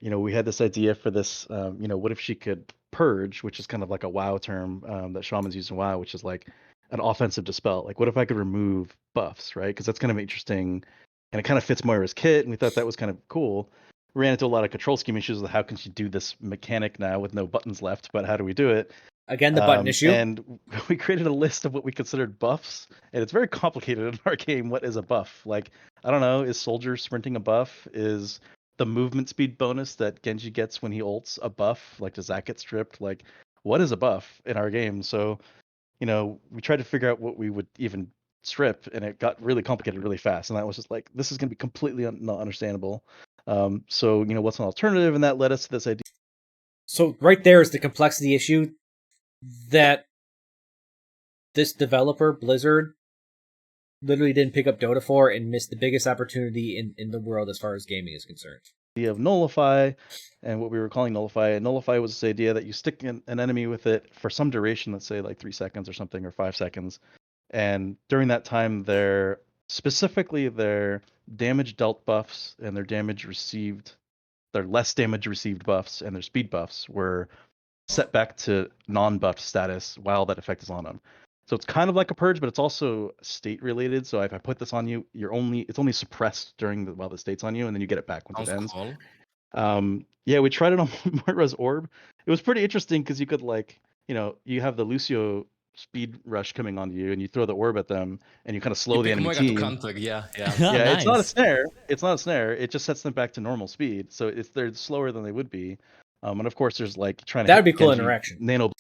you know, we had this idea for this, you know, what if she could purge, which is kind of like a WoW term that shamans use in WoW, which is like an offensive dispel. Like, what if I could remove buffs, right? Because that's kind of interesting, and it kind of fits Moira's kit, and we thought that was kind of cool. We ran into a lot of control scheme issues with how can she do this mechanic now with no buttons left, but how do we do it? Again, the button issue. And we created a list of what we considered buffs, and it's very complicated in our game. What is a buff? Like, I don't know, is soldier sprinting a buff? Is the movement speed bonus that Genji gets when he ults a buff. Like, does that get stripped? Like, what is a buff in our game? So, we tried to figure out what we would even strip, and it got really complicated really fast. And I was just like, this is going to be completely not understandable. So, what's an alternative? And that led us to this idea. So right there is the complexity issue that this developer, Blizzard, literally didn't pick up Dota for and missed the biggest opportunity in the world as far as gaming is concerned. Of nullify, and what we were calling nullify. And nullify was this idea that you stick an enemy with it for some duration, let's say like 3 seconds or something, or 5 seconds. And during that time, specifically their damage dealt buffs and their less damage received buffs and their speed buffs were set back to non-buffed status while that effect is on them. So it's kind of like a purge, but it's also state related. So if I put this on you, it's only suppressed while the state's on you, and then you get it back once it ends. Cool. Yeah, we tried it on Moira's orb. It was pretty interesting because you could you have the Lucio speed rush coming on you, and you throw the orb at them, and you kind of slow the enemy team. To counter. Yeah. Yeah, Nice. it's not a snare. It's not a snare. It just sets them back to normal speed. So they're slower than they would be. And of course, there's trying to. That'd be cool Genji interaction. Nano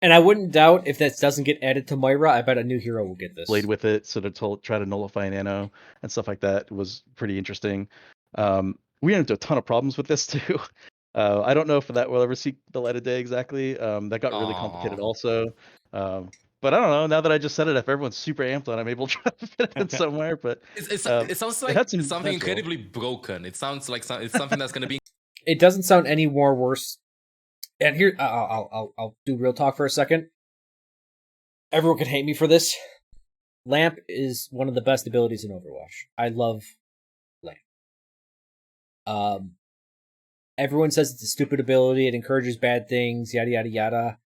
And I wouldn't doubt if that doesn't get added to Moira, I bet a new hero will get this. Blade with it, so to try to nullify Nano and stuff like that was pretty interesting. We ran into a ton of problems with this too. I don't know if that will ever see the light of day exactly. That got really complicated also. But I don't know. Now that I just said it, if everyone's super amped on, I'm able to try to fit it in somewhere. But it sounds like something incredibly broken. It sounds like it's something that's going to be. It doesn't sound any more worse. And here, I'll do real talk for a second. Everyone can hate me for this. Lamp is one of the best abilities in Overwatch. I love Lamp. Everyone says it's a stupid ability. It encourages bad things. Yada yada yada.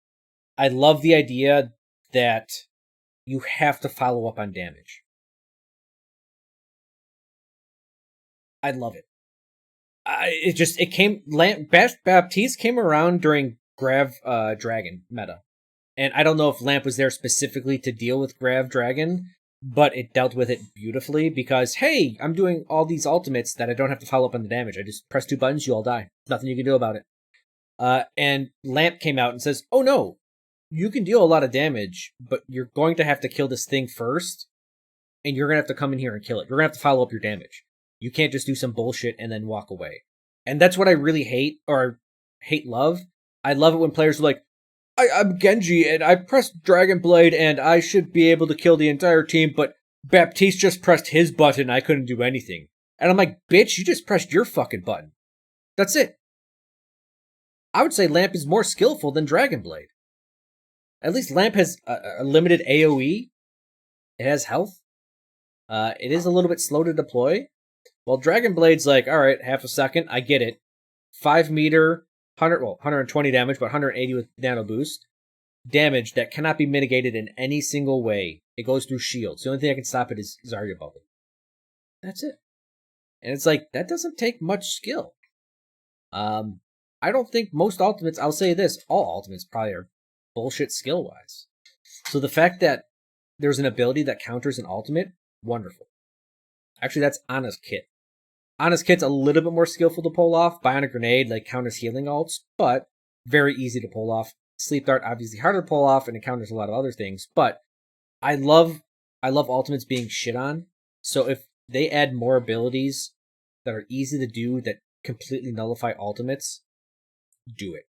I love the idea that you have to follow up on damage. I love it. Baptiste came around during Grav Dragon meta. And I don't know if Lamp was there specifically to deal with Grav Dragon, but it dealt with it beautifully because, hey, I'm doing all these ultimates that I don't have to follow up on the damage. I just press 2 buttons, you all die. Nothing you can do about it. And Lamp came out and says, oh no, you can deal a lot of damage, but you're going to have to kill this thing first, and you're going to have to come in here and kill it. You're going to have to follow up your damage. You can't just do some bullshit and then walk away. And that's what I really love. I love it when players are like, I'm Genji and I pressed Dragon Blade and I should be able to kill the entire team, but Baptiste just pressed his button, I couldn't do anything. And I'm like, bitch, you just pressed your fucking button. That's it. I would say Lamp is more skillful than Dragon Blade. At least Lamp has a limited AoE. It has health. It is a little bit slow to deploy. Well, Dragon Blade's like, alright, half a second, I get it. 5 meter, 120 damage, but 180 with nano boost. Damage that cannot be mitigated in any single way. It goes through shields. The only thing I can stop it is Zarya Bubble. That's it. And it's like, that doesn't take much skill. I don't think most ultimates, I'll say this, all ultimates probably are bullshit skill-wise. So the fact that there's an ability that counters an ultimate, wonderful. Actually, that's Ana's kit. Ana's kit's a little bit more skillful to pull off. Bionic Grenade, counters healing ults, but very easy to pull off. Sleep Dart, obviously harder to pull off, and it counters a lot of other things. But I love ultimates being shit on. So if they add more abilities that are easy to do that completely nullify ultimates, do it.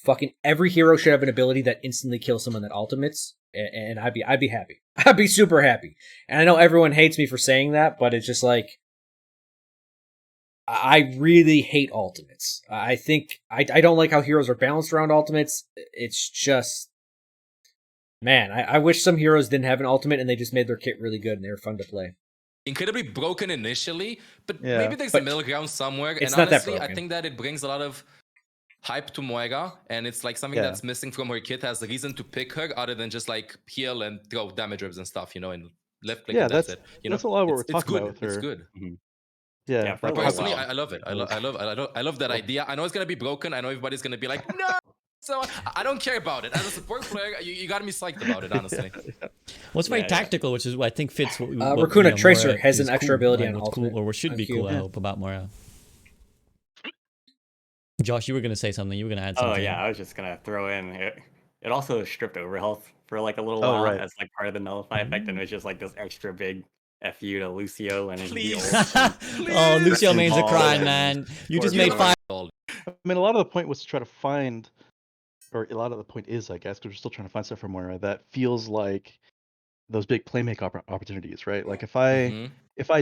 Fucking every hero should have an ability that instantly kills someone that ultimates, and I'd be happy. I'd be super happy. And I know everyone hates me for saying that, but it's just like, I really hate ultimates. I think I don't like how heroes are balanced around ultimates. It's just, man, I wish some heroes didn't have an ultimate and they just made their kit really good and they were fun to play. Incredibly broken initially, but Yeah. maybe there's a middle ground somewhere. It's and not that honestly, I broken. think that it brings a lot of hype to Moira, and it's like something Yeah. that's missing from her kit has a reason to pick her other than just heal and throw damage ribs and stuff, and left click Yeah, and that's that's- it. that's a lot of what it's we're talking good. about with It's her. good. Yeah, Yeah, for that a was- Personally, while. I love it. I love that idea. I know it's gonna be broken. I know everybody's gonna be like, no. So I don't care about it. As a support player, you got me psyched about it, honestly. Well, it's very Yeah. tactical, which is what I think fits what Raccoon Tracer Moira has is an extra cool, ability right? on What's cool, ultimate or what should on be Q. cool, I Yeah. hope, about Moira. Josh, you were gonna say something. You were gonna add Oh something. yeah, I was just gonna throw in it also stripped overhealth for like a little Oh, while right. as like part of the nullify effect, and it was just like this extra big FU to Lucio and his Please. ult. And Oh, Lucio Wrecking mains are Ball crying, and man. You just made Scorpion. 5. I mean, a lot of the point was to try to find, or a lot of the point is, I guess, because we're still trying to find stuff for Moira that feels like those big playmake opportunities, right? Like if I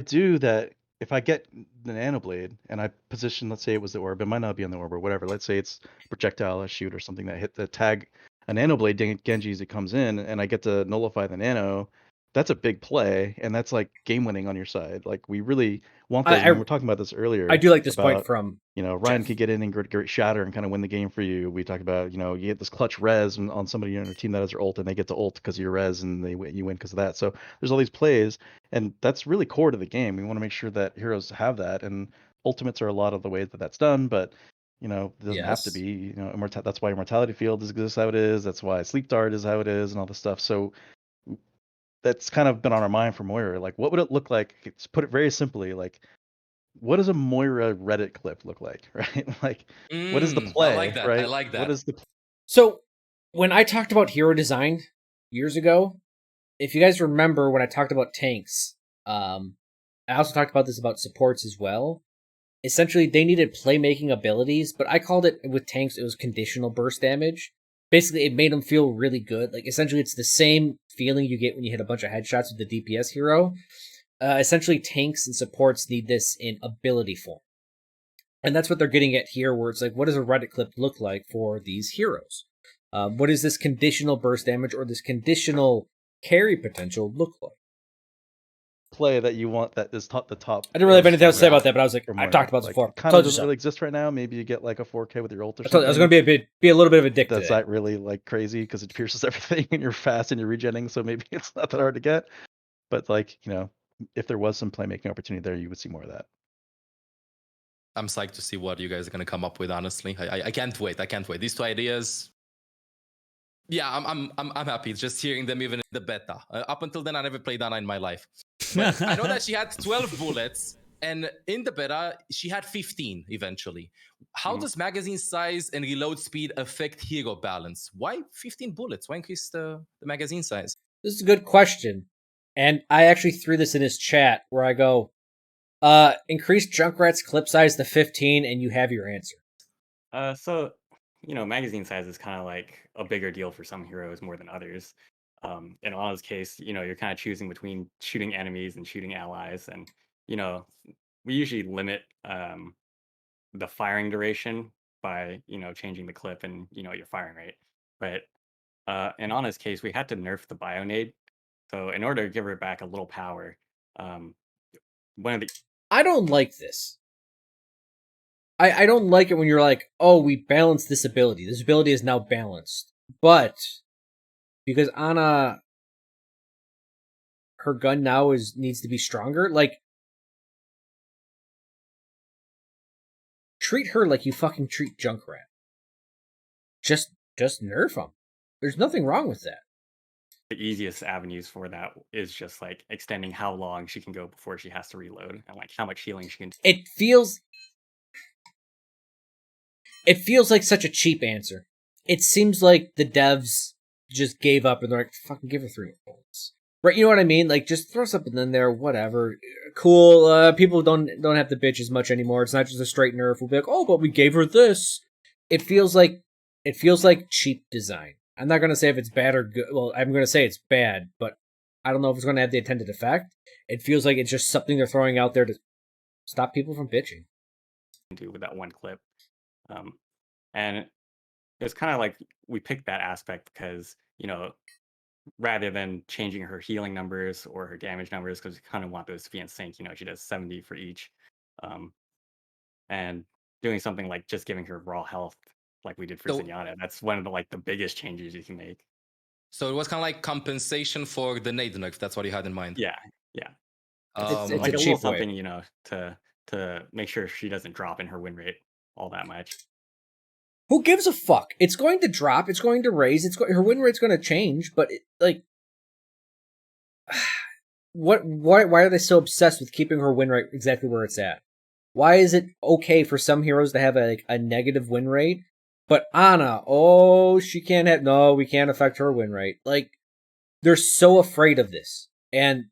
do that, if I get the nano blade and I position, let's say it was the orb, it might not be on the orb or whatever. Let's say it's projectile, a shoot or something that hit the tag a nano blade Genji as it comes in, and I get to nullify the nano. That's a big play, and that's like game winning on your side. Like we really want those. I We were talking about this earlier. I do like this point about, from Ryan Geoff. could get in and great shatter and kind of win the game for you. We talk about, you get this clutch res on somebody on your team that has their ult, and they get to ult because of your res, and you win because of that. So there's all these plays, and that's really core to the game. We want to make sure that heroes have that, and ultimates are a lot of the ways that that's done, but it doesn't have to Yes. be. That's why immortality field exists how it is. That's why sleep dart is how it is, and all this stuff. So that's kind of been on our mind for Moira. Like, what would it look like? To put it very simply, like, what does a Moira Reddit clip look like, right? Like, what is the play, I like that. right? I like that. What is the So when I talked about hero design years ago, if you guys remember when I talked about tanks, I also talked about this about supports as well. Essentially, they needed playmaking abilities, but I called it with tanks, it was conditional burst damage. Basically, it made them feel really good. Like, essentially, it's the same feeling you get when you hit a bunch of headshots with the DPS hero. Essentially, tanks and supports need this in ability form. And that's what they're getting at here, where it's like, what does a Reddit clip look like for these heroes? What does this conditional burst damage or this conditional carry potential look like? play that you want that is the top? I didn't really have burst anything else to say for about that, but I was like, for I've Moira? talked about this Like, before. it kind Told of you doesn't so. really exist right now. Maybe you get like a 4K with your ult or I something. was going to be a little bit of a dick That's today. not really like crazy because it pierces everything and you're fast and you're regenning, so maybe it's not that hard to get. But like, if there was some playmaking opportunity there, you would see more of that. I'm psyched to see what you guys are gonna come up with. Honestly, I can't wait. I can't wait. These two ideas. Yeah, I'm happy just hearing them even in the beta. Up until then, I never played Ana in my life. But I know that she had 12 bullets, and in the beta, she had 15 eventually. How does magazine size and reload speed affect hero balance? Why 15 bullets? Why increase the magazine size? This is a good question. And I actually threw this in his chat where I go, increase Junkrat's clip size to 15 and you have your answer. So magazine size is kind of like a bigger deal for some heroes more than others. In Ana's case, you're kind of choosing between shooting enemies and shooting allies, and we usually limit the firing duration by changing the clip and your firing rate. But in Ana's case, we had to nerf the Bionade, so in order to give her back a little power, one of the I don't like this. I don't like it when you're like, oh, we balanced this ability. This ability is now balanced. But because Ana, her gun now needs to be stronger, like, treat her like you fucking treat Junkrat. Just nerf him. There's nothing wrong with that. easiest avenues for that is just like extending how long she can go before she has to reload, and like how much healing she can do. It feels like such a cheap answer. It seems like the devs just gave up and they're like, fucking give her 3 bullets. Right, you know what I mean? Like, just throw something in there, whatever. Cool, people don't have to bitch as much anymore. It's not just a straight nerf. We'll be like, oh, but we gave her this. It feels like cheap design. I'm not gonna say if it's bad or good. Well, I'm gonna say it's bad, but I don't know if it's gonna have the intended effect. It feels like it's just something they're throwing out there to stop people from bitching. Do with that one clip. And it's kind of like we picked that aspect because, rather than changing her healing numbers or her damage numbers, because we kind of want those to be in sync, she does 70 for each. And doing something like just giving her raw health like we did for Zenyatta, that's one of the biggest changes you can make. So it was kind of like compensation for the nade nerf. That's what you had in mind. Yeah. It's Like a a cheap little something, way. to make sure she doesn't drop in her win rate all that much. Who gives a fuck? It's going to drop. It's going to raise. Her win rate's going to change. But why are they so obsessed with keeping her win rate exactly where it's at? Why is it okay for some heroes to have a negative win rate, but Ana, oh, she can't have, no, we can't affect her win rate. Like, they're so afraid of this, and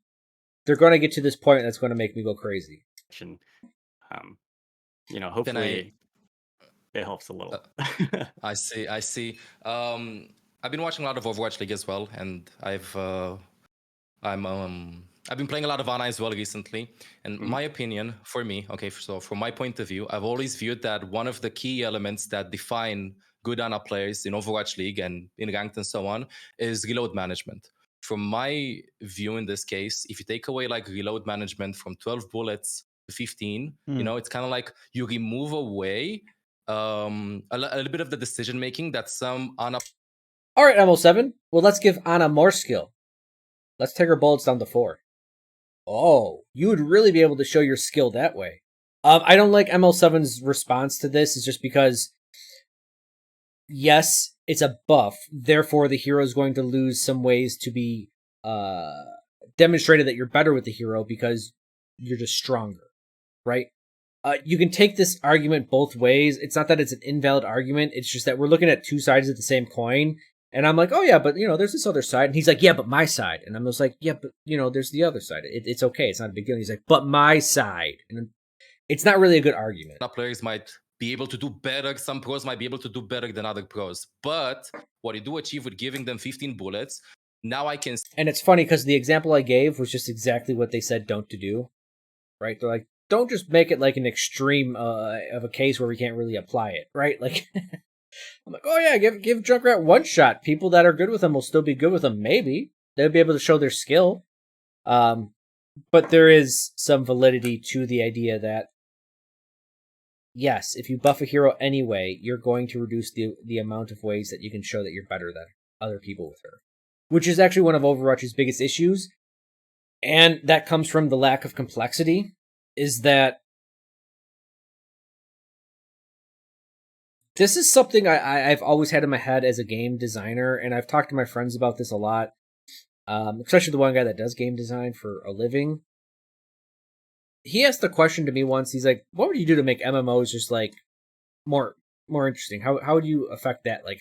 they're going to get to this point that's going to make me go crazy. And, Can hopefully it helps a little. I see. I've been watching a lot of Overwatch League as well, and I've been playing a lot of Ana as well recently. And my opinion, for me, okay, so from my point of view, I've always viewed that one of the key elements that define good Ana players in Overwatch League and in ranked and so on is reload management. From my view in this case, if you take away like reload management from 12 bullets to 15, it's kind of like you remove away a little bit of the decision making that some Ana. All right, ML7. Well, let's give Ana more skill. Let's take her bullets down to 4. Oh, you would really be able to show your skill that way. I don't like ML7's response to this, is just because, yes, it's a buff. Therefore, the hero is going to lose some ways to be demonstrated that you're better with the hero because you're just stronger, right? You can take this argument both ways. It's not that it's an invalid argument. It's just that we're looking at two sides of the same coin. And I'm like, oh yeah, but there's this other side. And he's like, yeah, but my side. And I'm just like, yeah, but there's the other side. It's okay. It's not a big deal. And he's like, but my side. And it's not really a good argument. Players might be able to do better. Some pros might be able to do better than other pros. But what you do achieve with giving them 15 bullets, now I can. And it's funny because the example I gave was just exactly what they said don't to do. Right? They're like, don't just make it like an extreme of a case where we can't really apply it. Right? Like. I'm like, oh yeah, give Junkrat one shot. People that are good with him will still be good with him. Maybe they'll be able to show their skill. But there is some validity to the idea that yes, if you buff a hero anyway, you're going to reduce the amount of ways that you can show that you're better than other people with her, which is actually one of Overwatch's biggest issues, and that comes from the lack of complexity. Is that this is something I've always had in my head as a game designer, and I've talked to my friends about this a lot, especially the one guy that does game design for a living. He asked the question to me once, he's like, what would you do to make MMOs just, like, more interesting? How would you affect that? Like,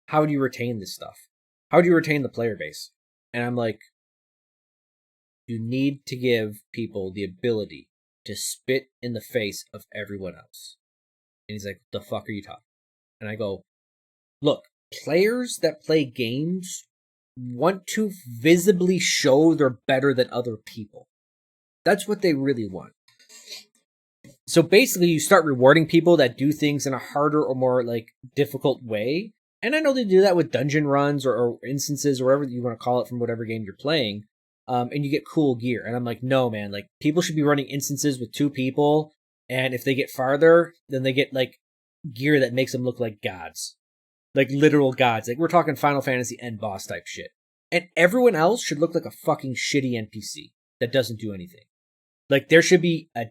how would you retain this stuff? How would you retain the player base? And I'm like, you need to give people the ability to spit in the face of everyone else. And he's like, the fuck are you talking? And I go, look, players that play games want to visibly show they're better than other people. That's what they really want. So basically, you start rewarding people that do things in a harder or more like difficult way. And I know they do that with dungeon runs or instances or whatever you want to call it from whatever game you're playing. And you get cool gear. And I'm like, no, man, like people should be running instances with 2 people. And if they get farther, then they get like gear that makes them look like gods, like literal gods. Like we're talking Final Fantasy end boss type shit. And everyone else should look like a fucking shitty NPC that doesn't do anything. Like there should be a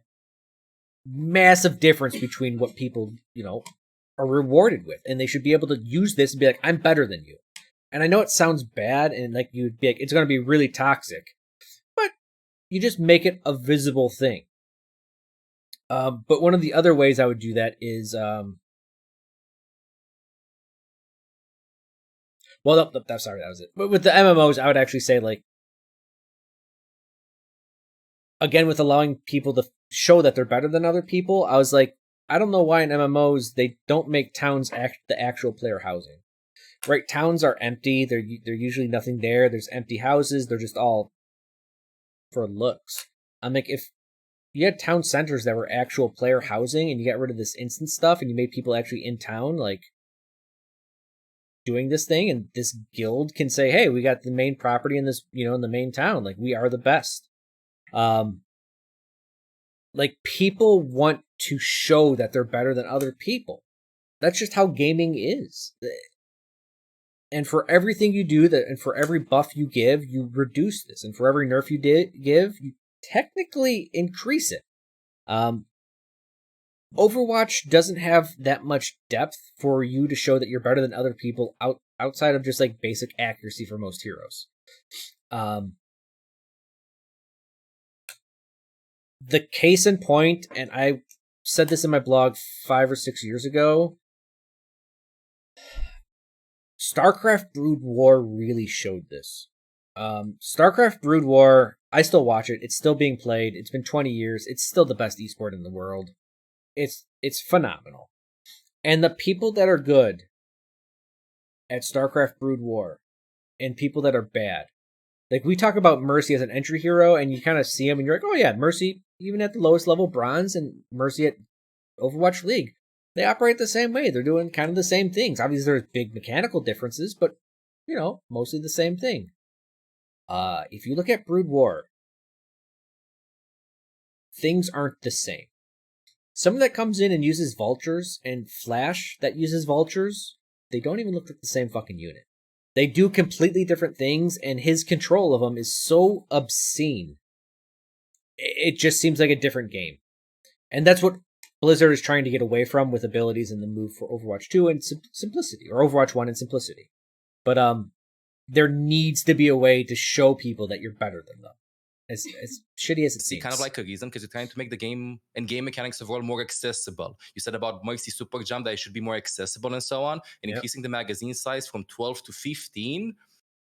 massive difference between what people, are rewarded with. And they should be able to use this and be like, I'm better than you. And I know it sounds bad and like you'd be like, it's going to be really toxic, but you just make it a visible thing. But one of the other ways I would do that is, well, no, sorry, that was it. But with the MMOs, I would actually say, like, again, with allowing people to show that they're better than other people, I was like, I don't know why in MMOs they don't make towns the actual player housing. Right? Towns are empty. They're usually nothing there. There's empty houses. They're just all for looks. I'm like, if you had town centers that were actual player housing and you got rid of this instant stuff and you made people actually in town, like, doing this thing, and this guild can say, hey, we got the main property in this, in the main town. Like, we are the best. Like, people want to show that they're better than other people. That's just how gaming is. And for everything you do, and for every buff you give, you reduce this. And for every nerf you give, you technically increase it. Overwatch doesn't have that much depth for you to show that you're better than other people outside of just like basic accuracy for most heroes. The case in point, and I said this in my blog 5 or 6 years ago. StarCraft Brood War really showed this. StarCraft Brood War, I still watch it. It's still being played. It's been 20 years. It's still the best esport in the world. It's phenomenal. And the people that are good at StarCraft Brood War and people that are bad. Like, we talk about Mercy as an entry hero, and you kind of see him, and you're like, oh yeah, Mercy, even at the lowest level bronze, and Mercy at Overwatch League, they operate the same way. They're doing kind of the same things. Obviously, there's big mechanical differences, but, you know, mostly the same thing. If you look at Brood War, things aren't the same. Someone that comes in and uses vultures, and Flash that uses vultures, they don't even look like the same fucking unit. They do completely different things, and his control of them is so obscene. It just seems like a different game. And that's what Blizzard is trying to get away from with abilities in the move for Overwatch 2 and simplicity, or Overwatch 1 and simplicity. But there needs to be a way to show people that you're better than them. As shitty as it seems. Kind of like a reason, because you're trying to make the game and game mechanics overall more accessible. You said about Mercy Super Jump that it should be more accessible and so on. And increasing the magazine size from 12 to 15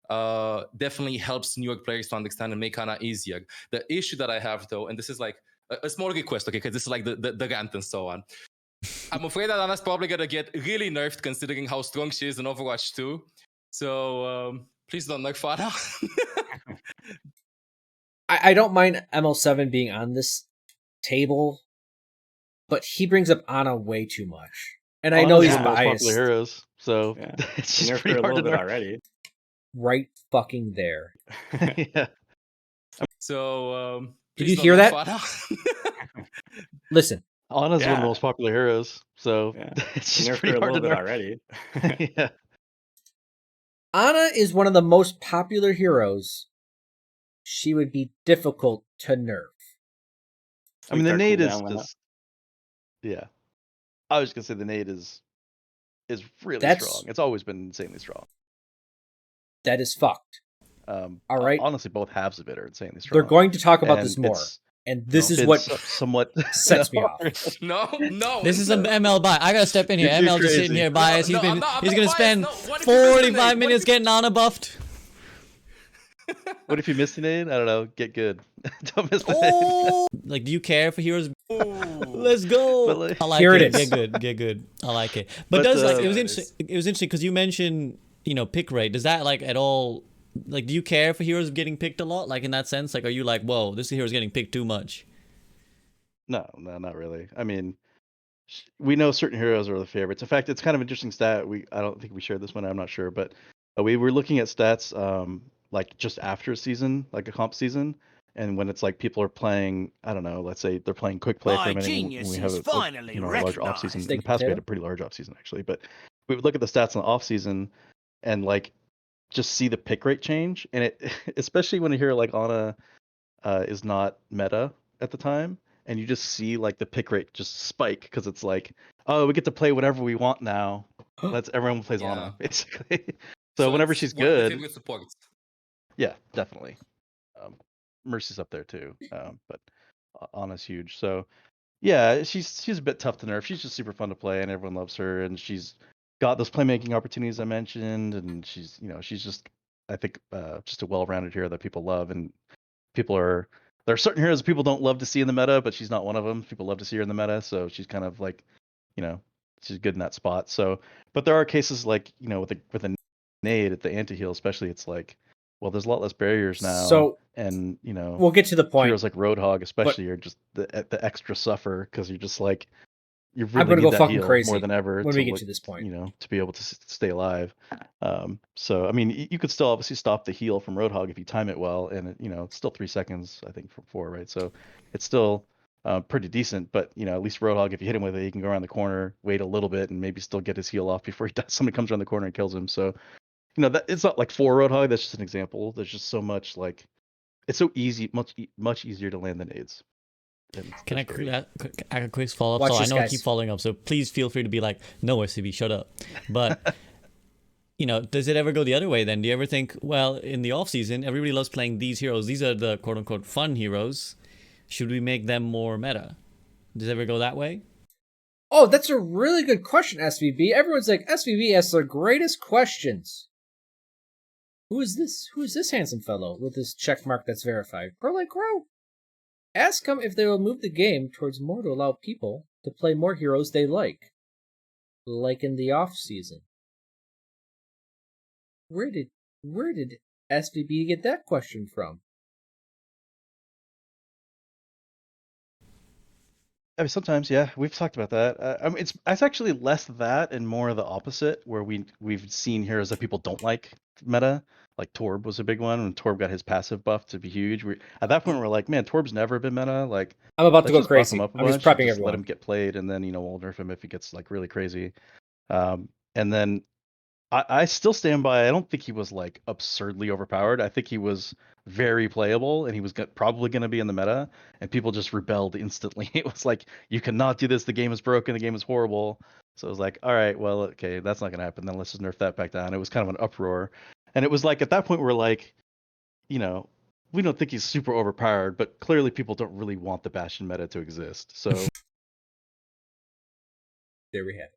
definitely helps New York players to understand and make kind of easier. The issue that I have, though, and this is like a small request, okay, because this is like the rant and so on. I'm afraid that Anna's probably going to get really nerfed considering how strong she is in Overwatch 2. So please don't nerf Anna. I don't mind ML7 being on this table, but he brings up Ana way too much. And I know he's one of the most biased. popular heroes, so Yeah. it's just Nerfed pretty her a hard to little bit nerf. already. Right fucking there. Yeah. So Did please you don't hear nerf that? Ana. Listen, Ana's one of Yeah. the most popular heroes, so Yeah. it's just Nerfed her pretty a hard little to bit nerf. already. Yeah. Ana is one of the most popular heroes. She would be difficult to nerf. I mean, the Sleep nade is cooldown went up. just... Yeah. I was going to say the nade is really That's- strong. It's always been insanely strong. That is fucked. All right. Honestly, both halves of it are insanely strong. They're going to talk about And this more. it's And this is been what somewhat sets me No, off. No. This is an ML bias. I gotta step in here. You're ML just sitting crazy. here biased. No, he's I'm not gonna biased. spend No, what if you miss the 45 nade? minutes getting Ana buffed. What if you miss the nade? I don't know. Get good. Don't miss the nade. Oh, like, do you care for heroes? Let's go. But, like- I like Here it. it is. Get good. I like it. But But, does like it was yeah, interesting. It was interesting because you mentioned pick rate. Does that like at all? Like, do you care for heroes getting picked a lot? Like in that sense, like, are you like, whoa, this hero's getting picked too much? No, not really. I mean, we know certain heroes are the favorites. In fact, it's kind of an interesting stat. I don't think we shared this one. I'm not sure, but we were looking at stats like just after a season, like a comp season, and when it's like people are playing, I don't know, let's say they're playing quick play for a minute. When we have a large off season. In the past, we had a pretty large off season actually, but we would look at the stats in the off season and like just see the pick rate change, and it especially when a hero like Ana is not meta at the time. And you just see like the pick rate just spike because it's like, oh, we get to play whatever we want now. Everyone plays Yeah. Ana basically. So whenever it's she's one of my good, favorite supports. yeah, definitely. Mercy's up there too, but Ana's huge. So yeah, she's a bit tough to nerf. She's just super fun to play, and everyone loves her. And she's got those playmaking opportunities I mentioned, and she's just, I think, just a well-rounded hero that people love, and there are certain heroes people don't love to see in the meta, but she's not one of them. People love to see her in the meta, so she's kind of like, she's good in that spot. So, but there are cases like, with a nade at the anti-heal, especially, it's like, well, there's a lot less barriers now. So, and we'll get to the point. heroes like Roadhog, especially, are just the extra suffer because you're just like, you really I'm gonna need go that fucking heal crazy more than ever when we get look, to this point. to be able to stay alive. So I mean, you could still obviously stop the heal from Roadhog if you time it well, and it's still 3 seconds, I think, from 4, right? So it's still pretty decent, but at least Roadhog, if you hit him with it, he can go around the corner, wait a little bit, and maybe still get his heal off before he dies. Somebody comes around the corner and kills him. So that it's not like 4 Roadhog. That's just an example. There's just so much, like, it's so easy, much easier to land the nades. Can I a quick follow up? Watch So I this, know I guys. keep following up, so please feel free to be like, no, SCB, shut up. But does it ever go the other way then? Do you ever think, well, in the off season, everybody loves playing these heroes. These are the quote unquote fun heroes. Should we make them more meta? Does it ever go that way? Oh, that's a really good question, SVB. Everyone's like, SVB asks the greatest questions. Who is this? Who is this handsome fellow with this check mark that's verified? Grow like grow. Ask them if they will move the game towards more to allow people to play more heroes they like in the off season. Where did SVB get that question from? I mean, sometimes, yeah, we've talked about that. I mean, it's actually less that and more the opposite, where we've seen heroes that people don't like meta. Like Torb was a big one. When Torb got his passive buff to be huge, at that point we're like, man, Torb's never been meta. Like, I'm about to let's go just buff crazy. him up a I'm just bunch and prepping just let everyone. him get played, and then we'll nerf him if he gets like really crazy. And then I still stand by. I don't think he was like absurdly overpowered. I think he was very playable, and he was probably going to be in the meta. And people just rebelled instantly. It was like, you cannot do this. The game is broken. The game is horrible. So it was like, all right, well, okay, that's not going to happen. Then let's just nerf that back down. It was kind of an uproar, and it was like at that point we're like, we don't think he's super overpowered, but clearly people don't really want the Bastion meta to exist. So There we have it.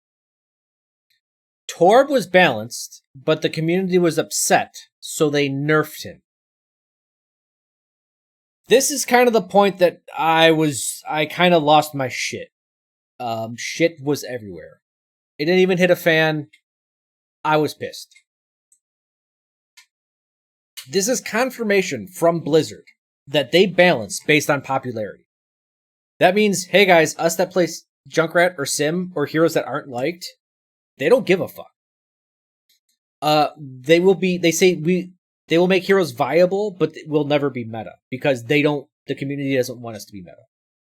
Torb was balanced, but the community was upset, so they nerfed him. This is kind of the point that I kind of lost my shit. Shit was everywhere. It didn't even hit a fan. I was pissed. This is confirmation from Blizzard that they balance based on popularity. That means, hey guys, us that play Junkrat or Sim or heroes that aren't liked, they don't give a fuck. They will make heroes viable, but will never be meta because the community doesn't want us to be meta.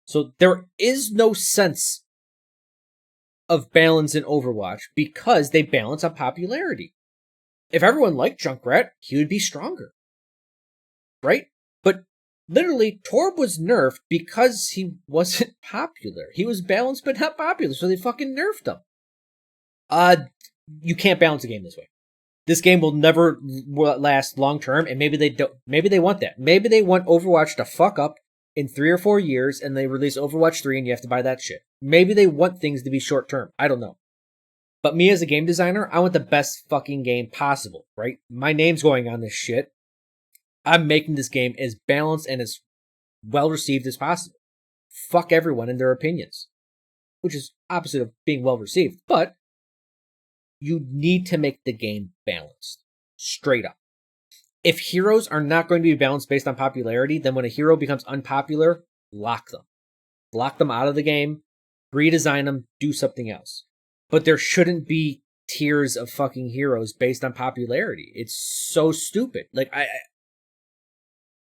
So there is no sense of balance in Overwatch because they balance on popularity. If everyone liked Junkrat, he would be stronger. Right? But literally, Torb was nerfed because he wasn't popular. He was balanced but not popular, so they fucking nerfed him. You can't balance a game this way. This game will never last long term, and maybe they don't. Maybe they want that. Maybe they want Overwatch to fuck up in 3 or 4 years, and they release Overwatch 3, and you have to buy that shit. Maybe they want things to be short term. I don't know. But me as a game designer, I want the best fucking game possible, right? My name's going on this shit. I'm making this game as balanced and as well received as possible. Fuck everyone and their opinions, which is opposite of being well received, but you need to make the game balanced. Straight up. If heroes are not going to be balanced based on popularity, then when a hero becomes unpopular, lock them. Lock them out of the game, redesign them, do something else. But there shouldn't be tiers of fucking heroes based on popularity. It's so stupid. Like,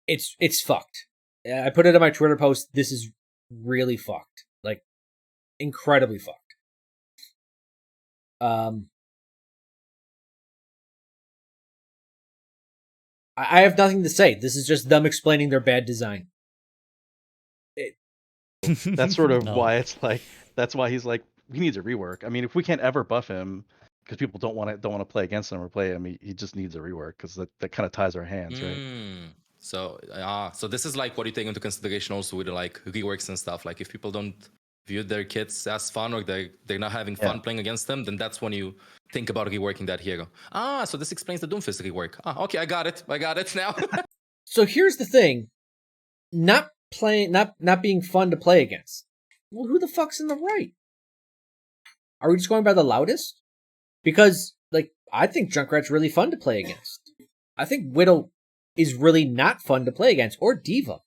it's fucked. I put it in my Twitter post, this is really fucked. Like, incredibly fucked. I have nothing to say. This is just them explaining their bad design. that's sort of No. why it's like, that's why he's like, he needs a rework. I mean, if we can't ever buff him because people don't want to play against him or play him, he just needs a rework because that kind of ties our hands, right? So this is like what you take into consideration also with like reworks and stuff. Like if people don't view their kits as fun or they're not having fun playing against them, then that's when you think about reworking that hero. So this explains the Doomfist rework. Okay, I got it now. So here's the thing. Not being fun to play against. Well, who the fuck's in the right? Are we just going by the loudest? Because, like, I think Junkrat's really fun to play against. I think Widow is really not fun to play against, or Diva.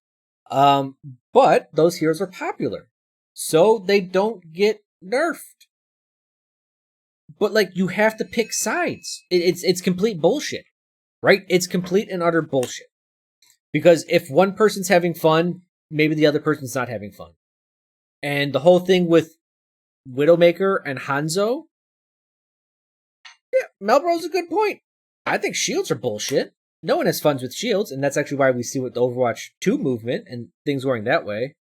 But those heroes are popular, so they don't get nerfed. But, like, you have to pick sides. It's complete bullshit, right? It's complete and utter bullshit. Because if one person's having fun, maybe the other person's not having fun. And the whole thing with Widowmaker and Hanzo, yeah, Melbro's a good point. I think shields are bullshit. No one has fun with shields, and that's actually why we see with the Overwatch 2 movement and things going that way.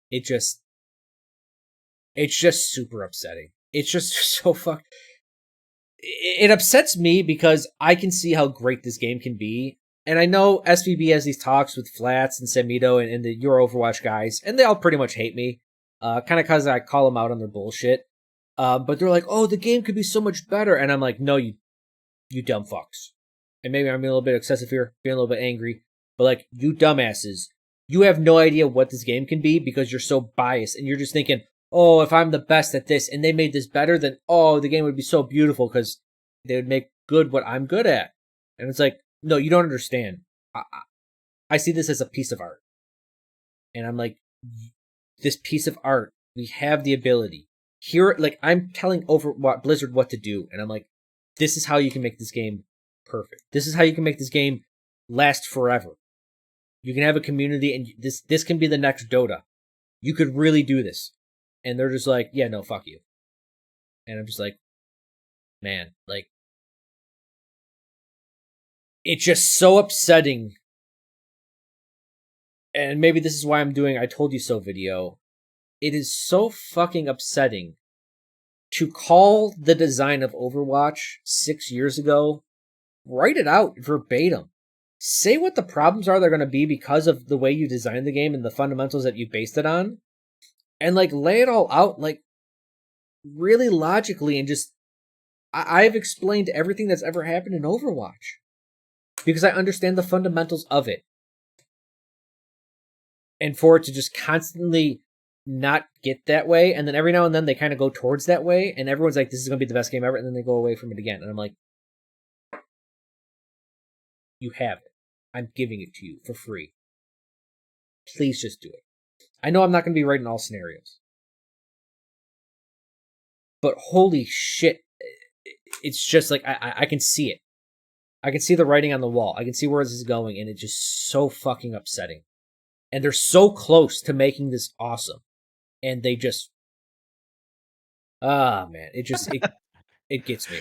It's just super upsetting. It's just so fucked. it upsets me because I can see how great this game can be. And I know SVB has these talks with Flats and Samito and the Your Overwatch guys, and they all pretty much hate me. Kind of because I call them out on their bullshit. But they're like, oh, the game could be so much better. And I'm like, no, you dumb fucks. And maybe I'm a little bit excessive here, being a little bit angry. But like, you dumbasses, you have no idea what this game can be because you're so biased. And you're just thinking, oh, if I'm the best at this and they made this better, then, oh, the game would be so beautiful because they would make good what I'm good at. And it's like, no, you don't understand. I see this as a piece of art. And I'm like, this piece of art, we have the ability. Here, like, I'm telling Blizzard what to do. And I'm like, this is how you can make this game perfect. This is how you can make this game last forever. You can have a community, and this can be the next Dota. You could really do this. And they're just like, yeah, no, fuck you. And I'm just like, man, like, it's just so upsetting. And maybe this is why I'm doing I Told You So video. It is so fucking upsetting to call the design of Overwatch 6 years ago, write it out verbatim. Say what the problems are they're going to be because of the way you designed the game and the fundamentals that you based it on. And, like, lay it all out, like, really logically and just... I've explained everything that's ever happened in Overwatch. Because I understand the fundamentals of it. And for it to just constantly not get that way, and then every now and then they kind of go towards that way, and everyone's like, this is going to be the best game ever, and then they go away from it again. And I'm like, you have it. I'm giving it to you for free. Please just do it. I know I'm not going to be right in all scenarios. But holy shit, it's just like, I can see it. I can see the writing on the wall. I can see where this is going, and it's just so fucking upsetting. And they're so close to making this awesome. And they just... man, it just... it gets me.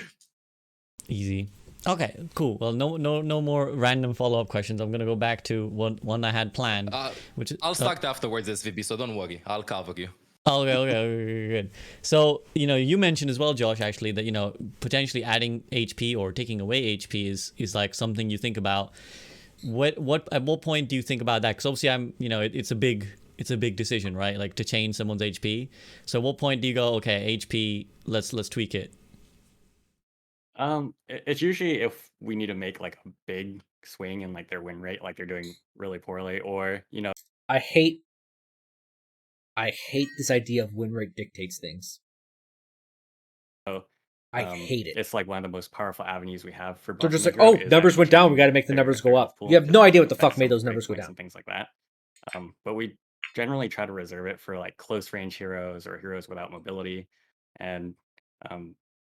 Easy. Okay, cool. Well, no more random follow-up questions. I'm gonna go back to one I had planned. Which is, I'll start afterwards, SVP, so don't worry. I'll cover you. Okay, good. So, you mentioned as well, Josh, actually, that, potentially adding HP or taking away HP is like something you think about. At what point do you think about that? Because obviously it's a big decision, right? Like to change someone's HP. So at what point do you go, okay, HP, let's tweak it? It's usually if we need to make like a big swing in like their win rate, like they're doing really poorly, or I hate this idea of win rate dictates things. I hate it. It's like one of the most powerful avenues we have for. They're just like, oh, numbers went down. We got to make the numbers go up. You have no idea what the fuck made those numbers go down. And things like that. But we generally try to reserve it for like close range heroes or heroes without mobility, and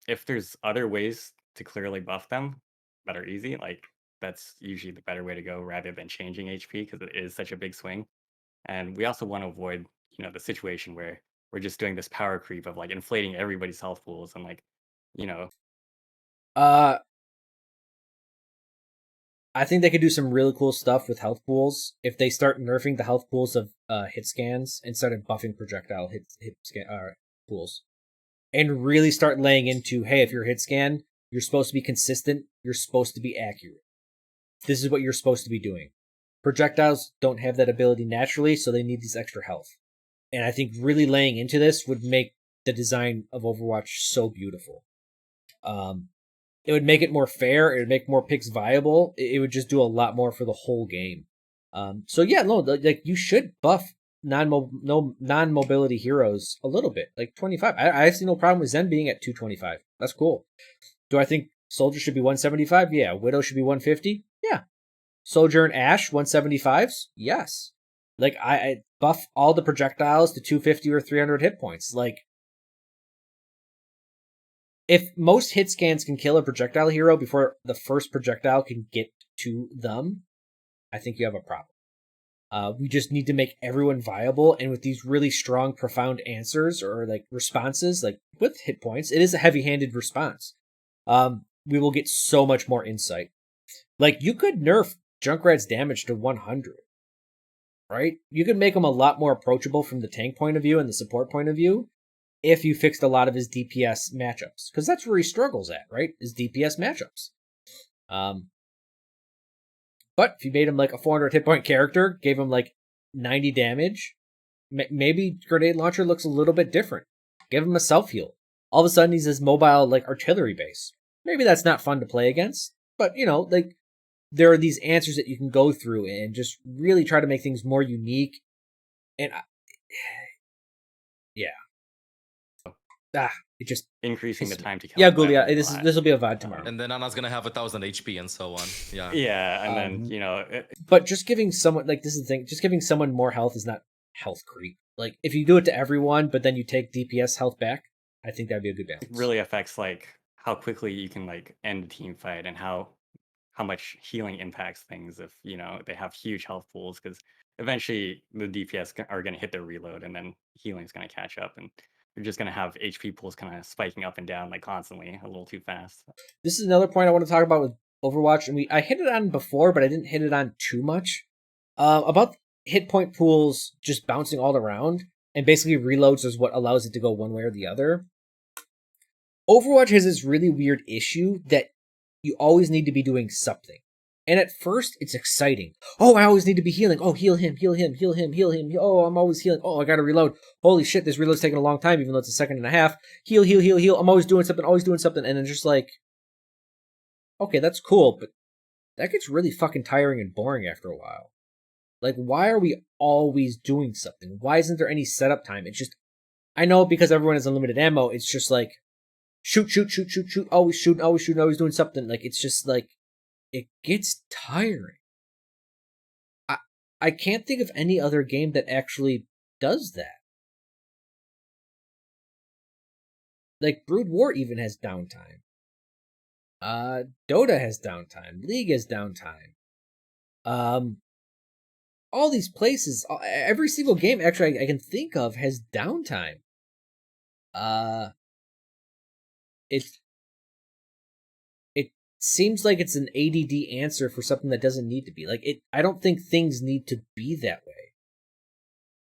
if there's other ways to clearly buff them that are easy, like that's usually the better way to go rather than changing HP because it is such a big swing. And we also want to avoid the situation where we're just doing this power creep of like inflating everybody's health pools and like I think they could do some really cool stuff with health pools if they start nerfing the health pools of hit scans and started buffing projectile hit scan pools, and really start laying into, hey, if you're hit scan, you're supposed to be consistent, you're supposed to be accurate. This is what you're supposed to be doing. Projectiles don't have that ability naturally, so they need this extra health. And I think really laying into this would make the design of Overwatch so beautiful. It would make it more fair. It would make more picks viable. It would just do a lot more for the whole game. So yeah, no, like you should buff non-mobility heroes a little bit, like 25. I see no problem with Zen being at 225. That's cool. Do I think Soldier should be 175? Yeah. Widow should be 150? Yeah. Soldier and Ashe 175s? Yes. Like I buff all the projectiles to 250 or 300 hit points. Like, if most hit scans can kill a projectile hero before the first projectile can get to them, I think you have a problem. We just need to make everyone viable, and with these really strong, profound answers or like responses, like with hit points, it is a heavy-handed response. We will get so much more insight. Like, you could nerf Junkrat's damage to 100, right? You could make him a lot more approachable from the tank point of view and the support point of view, if you fixed a lot of his DPS matchups, because that's where he struggles at, right? Is DPS matchups. But if you made him like a 400 hit point character, gave him like 90 damage, maybe Grenade Launcher looks a little bit different. Give him a self heal. All of a sudden, he's this mobile like artillery base. Maybe that's not fun to play against, but like there are these answers that you can go through and just really try to make things more unique. And it just increasing the time to kill. Yeah, Gulia, this will be a VOD tomorrow. And then Anna's gonna have 1,000 HP and so on. Yeah. Yeah, and then but just giving someone like this is the thing. Just giving someone more health is not health creep. Like if you do it to everyone, but then you take DPS health back, I think that'd be a good balance. it really affects like how quickly you can like end a team fight and how much healing impacts things if they have huge health pools, because eventually the DPS are going to hit their reload and then healing's going to catch up, and you're just going to have HP pools kind of spiking up and down like constantly a little too fast. This is another point I want to talk about with Overwatch, and I hit it on before, but I didn't hit it on too much. About hit point pools just bouncing all around, and basically reloads is what allows it to go one way or the other. Overwatch has this really weird issue that you always need to be doing something. And at first, it's exciting. Oh, I always need to be healing. Oh, heal him, heal him, heal him, heal him. Oh, I'm always healing. Oh, I gotta reload. Holy shit, this reload's taking a long time, even though it's a second and a half. Heal, heal, heal, heal. I'm always doing something, and then just like, okay, that's cool, but that gets really fucking tiring and boring after a while. Like, why are we always doing something? Why isn't there any setup time? It's just, I know because everyone has unlimited ammo, it's just like, shoot, always shooting, always doing something. Like, it's just like, it gets tiring. I can't think of any other game that actually does that. Like, Brood War even has downtime. Dota has downtime. League has downtime. All these places, every single game actually I can think of has downtime. It seems like it's an ADD answer for something that doesn't need to be. Like I don't think things need to be that way.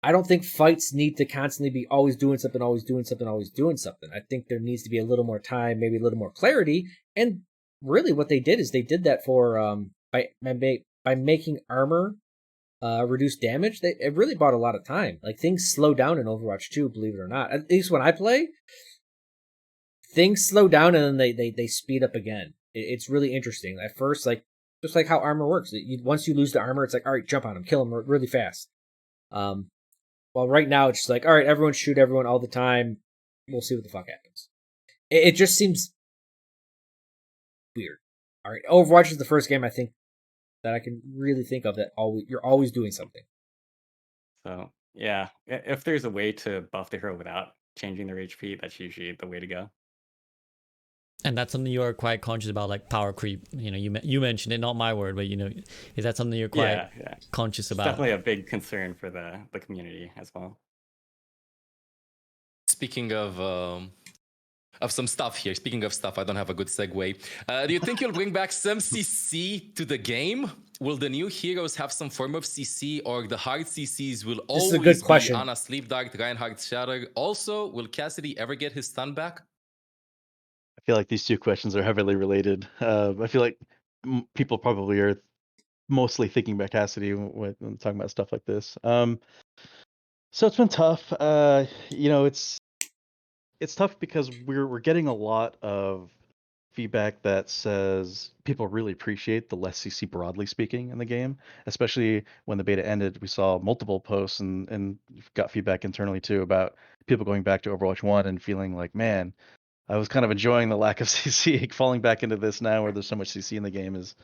I don't think fights need to constantly be always doing something. I think there needs to be a little more time, maybe a little more clarity. And really what they did is they did that for by making armor reduce damage. It really bought a lot of time. Like things slow down in Overwatch 2, believe it or not. At least when I play, things slow down and then they speed up again. It's really interesting. At first, like just like how armor works. Once you lose the armor, it's like, all right, jump on him, kill him really fast. Well, right now it's just like, all right, everyone shoot everyone all the time. We'll see what the fuck happens. It just seems weird. All right, Overwatch is the first game I think that I can really think of that you're always doing something. So yeah, if there's a way to buff the hero without changing their HP, that's usually the way to go. And that's something you are quite conscious about, like power creep. You mentioned it, not my word, but is that something you're quite conscious about? It's definitely a big concern for the community as well. Speaking of some stuff here. Speaking of stuff, I don't have a good segue. Do you think you'll bring back some CC to the game? Will the new heroes have some form of CC, or the hard CCs will always be Ana Sleep Dart, Reinhardt Shatter? Also, will Cassidy ever get his stun back? I feel like these two questions are heavily related. I feel like people probably are mostly thinking about Cassidy when talking about stuff like this. So it's been tough. It's tough because we're getting a lot of feedback that says people really appreciate the less CC, broadly speaking, in the game. Especially when the beta ended, we saw multiple posts and got feedback internally too about people going back to Overwatch 1 and feeling like, man, I was kind of enjoying the lack of CC. Falling back into this now where there's so much CC in the game is,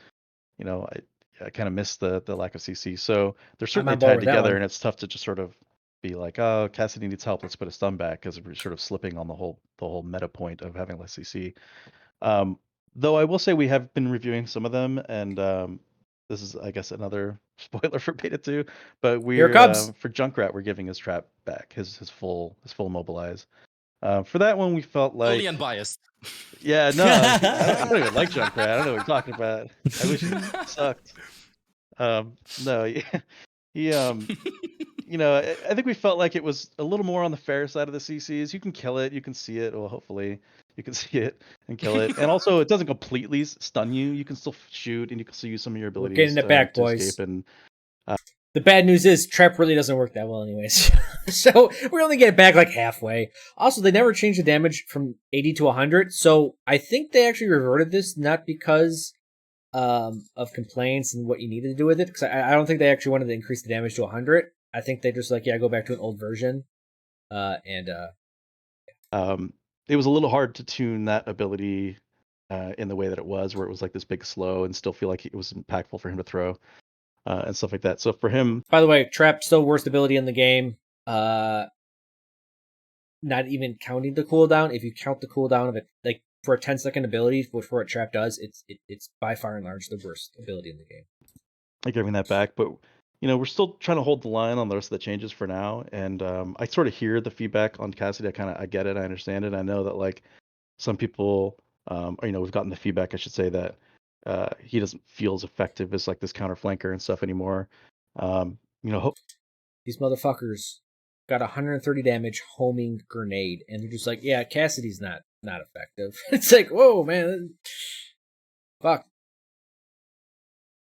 I kind of miss the lack of CC. So they're certainly tied together, and it's tough to just sort of be like, oh, Cassidy needs help, let's put a stun back, because we're sort of slipping on the whole meta point of having less CC. Though I will say we have been reviewing some of them, and this is, I guess, another spoiler for beta 2. But we're for Junkrat, we're giving his trap back, his full mobilize. For that one, we felt like Fully unbiased. Yeah, no, I don't even like Junkrat. I don't know what you're talking about. I wish it sucked. No, he you know, I think we felt like it was a little more on the fair side of the CCs. You can kill it, you can see it. Well, hopefully you can see it and kill it. And also, it doesn't completely stun you. You can still shoot, and you can still use some of your We're abilities getting it back, to boys. escape. And The bad news is trap really doesn't work that well anyways. So we only get it back like halfway. Also, they never changed the damage from 80 to 100. So I think they actually reverted this, not because of complaints and what you needed to do with it. Because I don't think they actually wanted to increase the damage to 100. I think they just like, yeah, go back to an old version. It was a little hard to tune that ability in the way that it was, where it was like this big slow and still feel like it was impactful for him to throw and stuff like that. So for him, by the way, trap still worst ability in the game. Not even counting the cooldown. If you count the cooldown of it, like for a 10-second ability, which for what trap does, it's by far and large the worst ability in the game. I giving that back, but you know, we're still trying to hold the line on the rest of the changes for now. And I sort of hear the feedback on Cassidy. I get it. I understand it. I know that like some people, or, you know, we've gotten the feedback, I should say, that he doesn't feel as effective as like this counter flanker and stuff anymore. You know, these motherfuckers got 130 damage homing grenade, and they're just like, yeah, Cassidy's not effective. It's like, whoa, man, fuck,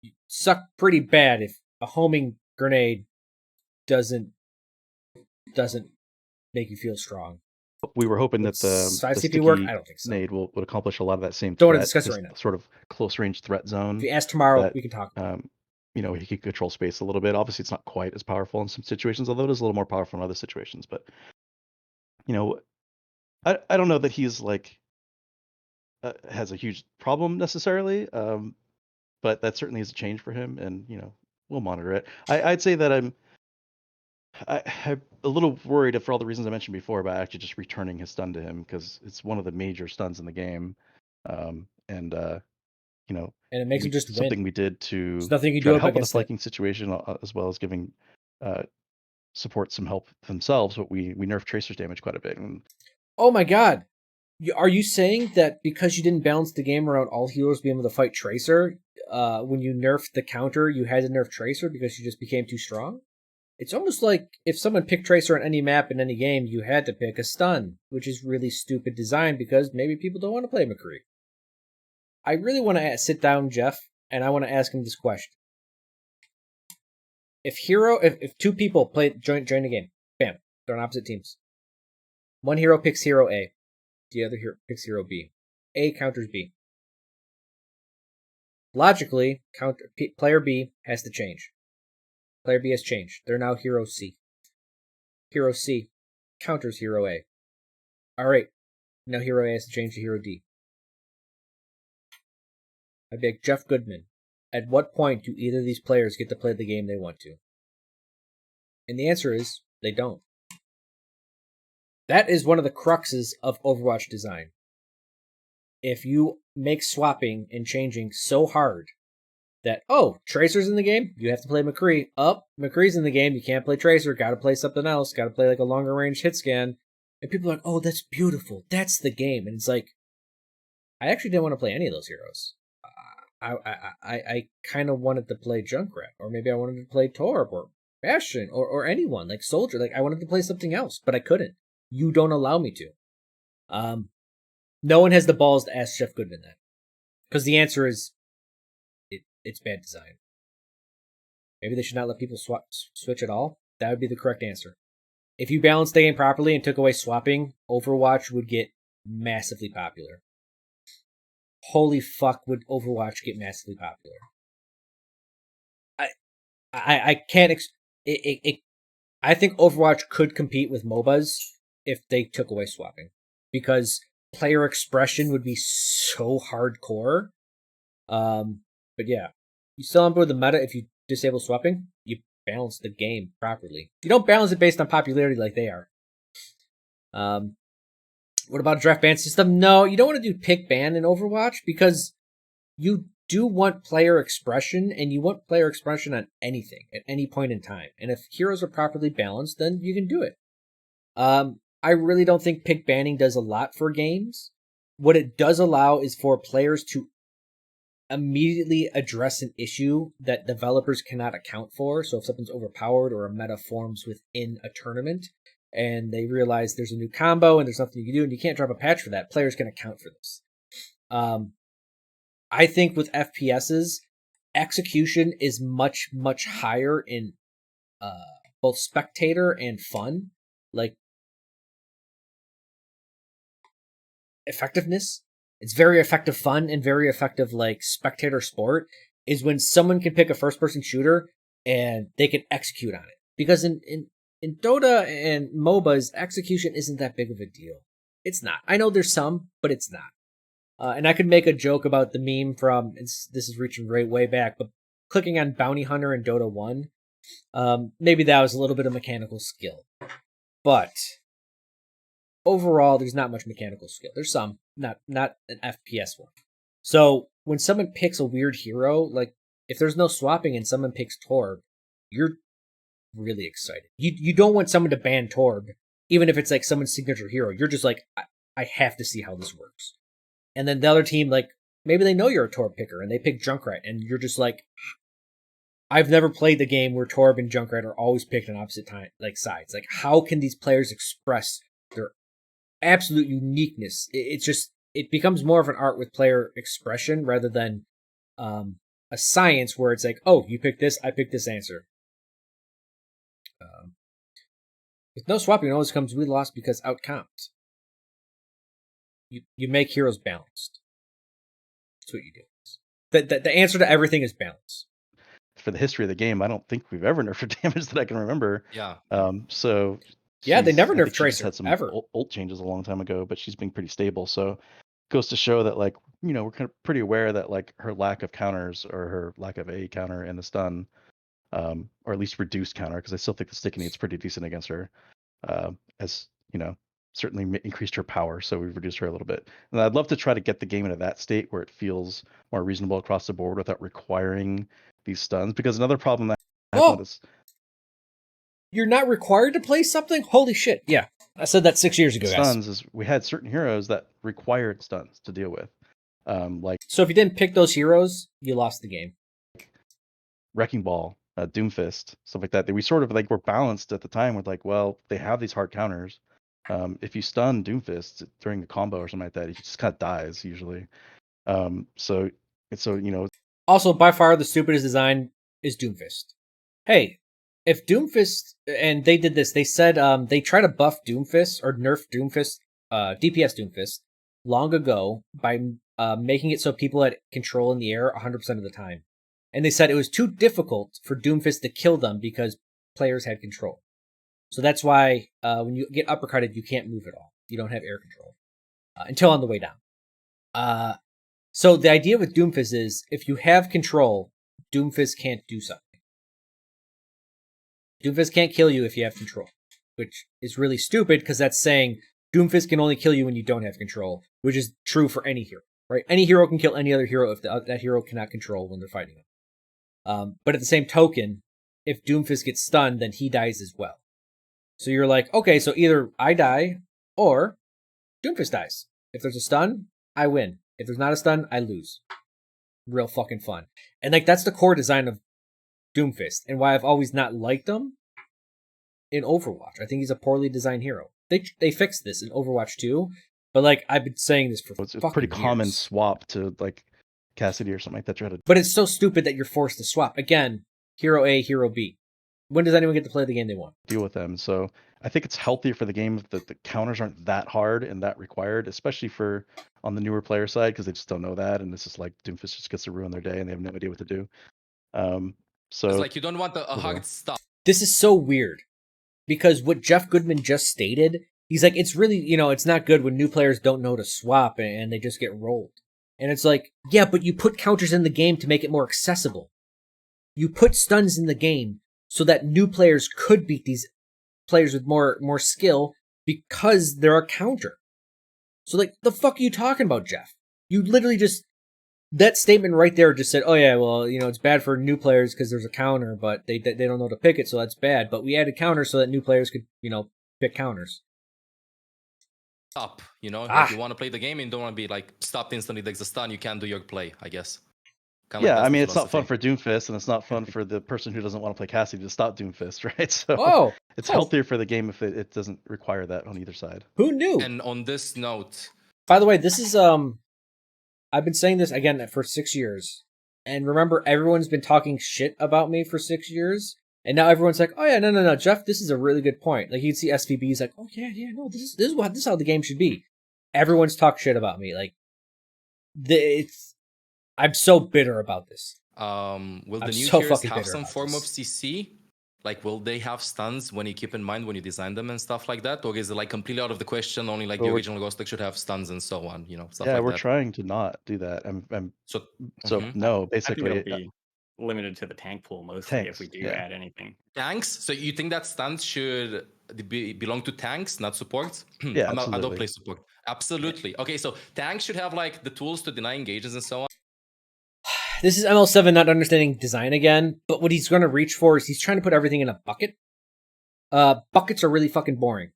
you suck pretty bad if a homing grenade doesn't make you feel strong. We were hoping that the 5 sticky CP work. I don't think so. Nade would accomplish a lot of that same. Don't want to discuss it right now. Sort of close range threat zone. If you ask tomorrow, we can talk. You know, he could control space a little bit. Obviously, it's not quite as powerful in some situations, although it is a little more powerful in other situations. But you know, I don't know that he's like has a huge problem necessarily. But that certainly is a change for him, and you know, we'll monitor it. I'd say that I'm a little worried for all the reasons I mentioned before about actually just returning his stun to him, because it's one of the major stuns in the game, you know, and it makes him just something win. we did to There's nothing you can try do to help with the against flanking situation, as well as giving support some help themselves. But we nerfed Tracer's damage quite a bit. And oh my god, are you saying that because you didn't balance the game around all healers being able to fight Tracer, when you nerfed the counter, you had to nerf Tracer because you just became too strong? It's almost like if someone picked Tracer on any map in any game, you had to pick a stun, which is really stupid design because maybe people don't want to play McCree. I really want to sit down, Geoff, and I want to ask him this question. If two people join the game, bam, they're on opposite teams. One hero picks hero A, the other hero picks hero B. A counters B. Logically, player B has to change. Player B has changed. They're now hero C. Hero C counters hero A. Alright, now hero A has to change to hero D. I beg Geoff Goodman, at what point do either of these players get to play the game they want to? And the answer is, they don't. That is one of the cruxes of Overwatch design. If you make swapping and changing so hard that, oh, Tracer's in the game, you have to play McCree. McCree's in the game, you can't play Tracer, gotta play something else, gotta play like a longer range hit scan. And people are like, oh, that's beautiful, that's the game. And it's like, I actually didn't want to play any of those heroes. I kind of wanted to play Junkrat, or maybe I wanted to play Torb, or Bastion, or anyone, like Soldier. Like, I wanted to play something else, but I couldn't. You don't allow me to. No one has the balls to ask Geoff Goodman that. Because the answer is, it's bad design. Maybe they should not let people switch at all. That would be the correct answer. If you balanced the game properly and took away swapping, Overwatch would get massively popular. Holy fuck, would Overwatch get massively popular? I can't. I think Overwatch could compete with Mobas if they took away swapping, because player expression would be so hardcore. But yeah, you still on board the meta if you disable swapping. You balance the game properly. You don't balance it based on popularity like they are. What about a draft ban system? No, you don't want to do pick ban in Overwatch, because you do want player expression, and you want player expression on anything at any point in time. And if heroes are properly balanced, then you can do it. I really don't think pick banning does a lot for games. What it does allow is for players to immediately address an issue that developers cannot account for. So if something's overpowered or a meta forms within a tournament and they realize there's a new combo and there's nothing you can do and you can't drop a patch for that, players can account for this. I think with FPSs, execution is much, much higher in both spectator and fun. Like, effectiveness. It's very effective fun and very effective, like, spectator sport is when someone can pick a first-person shooter and they can execute on it. Because in Dota and MOBAs, execution isn't that big of a deal. It's not. I know there's some, but it's not. And I could make a joke about the meme from, this is reaching way back, but clicking on Bounty Hunter in Dota 1, maybe that was a little bit of mechanical skill. But overall, there's not much mechanical skill. There's some, not an FPS one. So when someone picks a weird hero, like if there's no swapping and someone picks Torb, you're really excited. You don't want someone to ban Torb, even if it's like someone's signature hero. You're just like, I have to see how this works. And then the other team, like, maybe they know you're a Torb picker and they pick Junkrat, and you're just like, I've never played the game where Torb and Junkrat are always picked on opposite sides. Like, how can these players express their absolute uniqueness? It becomes more of an art with player expression rather than a science where it's like, oh, you pick this, I pick this answer. With no swapping, it always comes we lost because outcomped. You make heroes balanced. That's what you do. The answer to everything is balance. For the history of the game, I don't think we've ever nerfed damage that I can remember. Yeah. So yeah, they never I nerfed think she just Tracer had some ever. ult changes a long time ago, but she's been pretty stable. So goes to show that, like, you know, we're kind of pretty aware that, like, her lack of counters or her lack of a counter and the stun, or at least reduced counter, because I still think the sticky is pretty decent against her, as you know, certainly increased her power. So we've reduced her a little bit, and I'd love to try to get the game into that state where it feels more reasonable across the board without requiring these stuns. Because another problem that I have with this, you're not required to play something? Holy shit! Yeah, I said that 6 years ago, guys. stuns is we had certain heroes that required stuns to deal with, like, so if you didn't pick those heroes, you lost the game. Wrecking Ball, Doomfist, stuff like that. We sort of, like, were balanced at the time with, like, well, they have these hard counters. If you stun Doomfist during the combo or something like that, he just kind of dies usually. So you know. Also, by far the stupidest design is Doomfist. Hey, if Doomfist, and they did this, they said they tried to buff Doomfist or nerf Doomfist, DPS Doomfist, long ago by making it so people had control in the air 100% of the time. And they said it was too difficult for Doomfist to kill them because players had control. So that's why when you get uppercutted, you can't move at all. You don't have air control until on the way down. So the idea with Doomfist is if you have control, Doomfist can't do something. Doomfist can't kill you if you have control, which is really stupid because that's saying Doomfist can only kill you when you don't have control, which is true for any hero, right? Any hero can kill any other hero if that hero cannot control when they're fighting him. But at the same token, if Doomfist gets stunned, then he dies as well. So you're like, okay, so either I die or Doomfist dies. If there's a stun, I win. If there's not a stun, I lose. Real fucking fun. And like that's the core design of Doomfist and why I've always not liked him in Overwatch. I think he's a poorly designed hero. They fixed this in Overwatch 2, but like I've been saying this for it's a pretty common swap to like Cassidy or something like that. But it's so stupid that you're forced to swap. Again, hero A, hero B. When does anyone get to play the game they want? Deal with them. So I think it's healthier for the game that the counters aren't that hard and that required, especially for on the newer player side, because they just don't know that, and it's just like Doomfist just gets to ruin their day and they have no idea what to do. So it's like you don't want a hard stop. This is so weird because what Geoff Goodman just stated, he's like, it's really, it's not good when new players don't know to swap and they just get rolled. And it's like, yeah, but you put counters in the game to make it more accessible. You put stuns in the game so that new players could beat these players with more skill because they're a counter. So like, the fuck are you talking about, Geoff? You literally just, that statement right there just said, oh yeah, well, it's bad for new players because there's a counter, but they don't know to pick it, so that's bad. But we added counters so that new players could, pick counters. Stop, if you want to play the game and don't want to be like stopped instantly like the stun, you can't do your play, I guess. Kind of Yeah, like I that's mean, the it's not fun philosophy. for Doomfist, and it's not fun for the person who doesn't want to play Cassidy to stop Doomfist, right? So Oh, it's oh, healthier for the game if it doesn't require that on either side. who knew? And on this note, By the way, this is I've been saying this again for 6 years. And remember, everyone's been talking shit about me for 6 years. And now everyone's like, oh yeah, no, Geoff, this is a really good point. Like you'd see SVB's like, oh yeah, no, this is how the game should be. Everyone's talked shit about me. Like I'm so bitter about this. will the I'm new so heroes fucking have bitter some about form of this. CC? Like, will they have stuns when you keep in mind when you design them and stuff like that? Or is it like completely out of the question? Only like Well, the we're- original Ghost Deck should have stuns and so on, stuff Yeah, like we're that. trying to not do that. So, So mhm. no, I think it'll basically be limited to the tank pool mostly if we tanks. do Yeah, add anything. Tanks. So you think that stuns should belong to tanks, not supports? yeah, I don't absolutely. play support. Absolutely. Okay, so tanks should have like the tools to deny engages and so on. This is ML7 not understanding design again, but what he's going to reach for is he's trying to put everything in a bucket. Buckets are really fucking boring.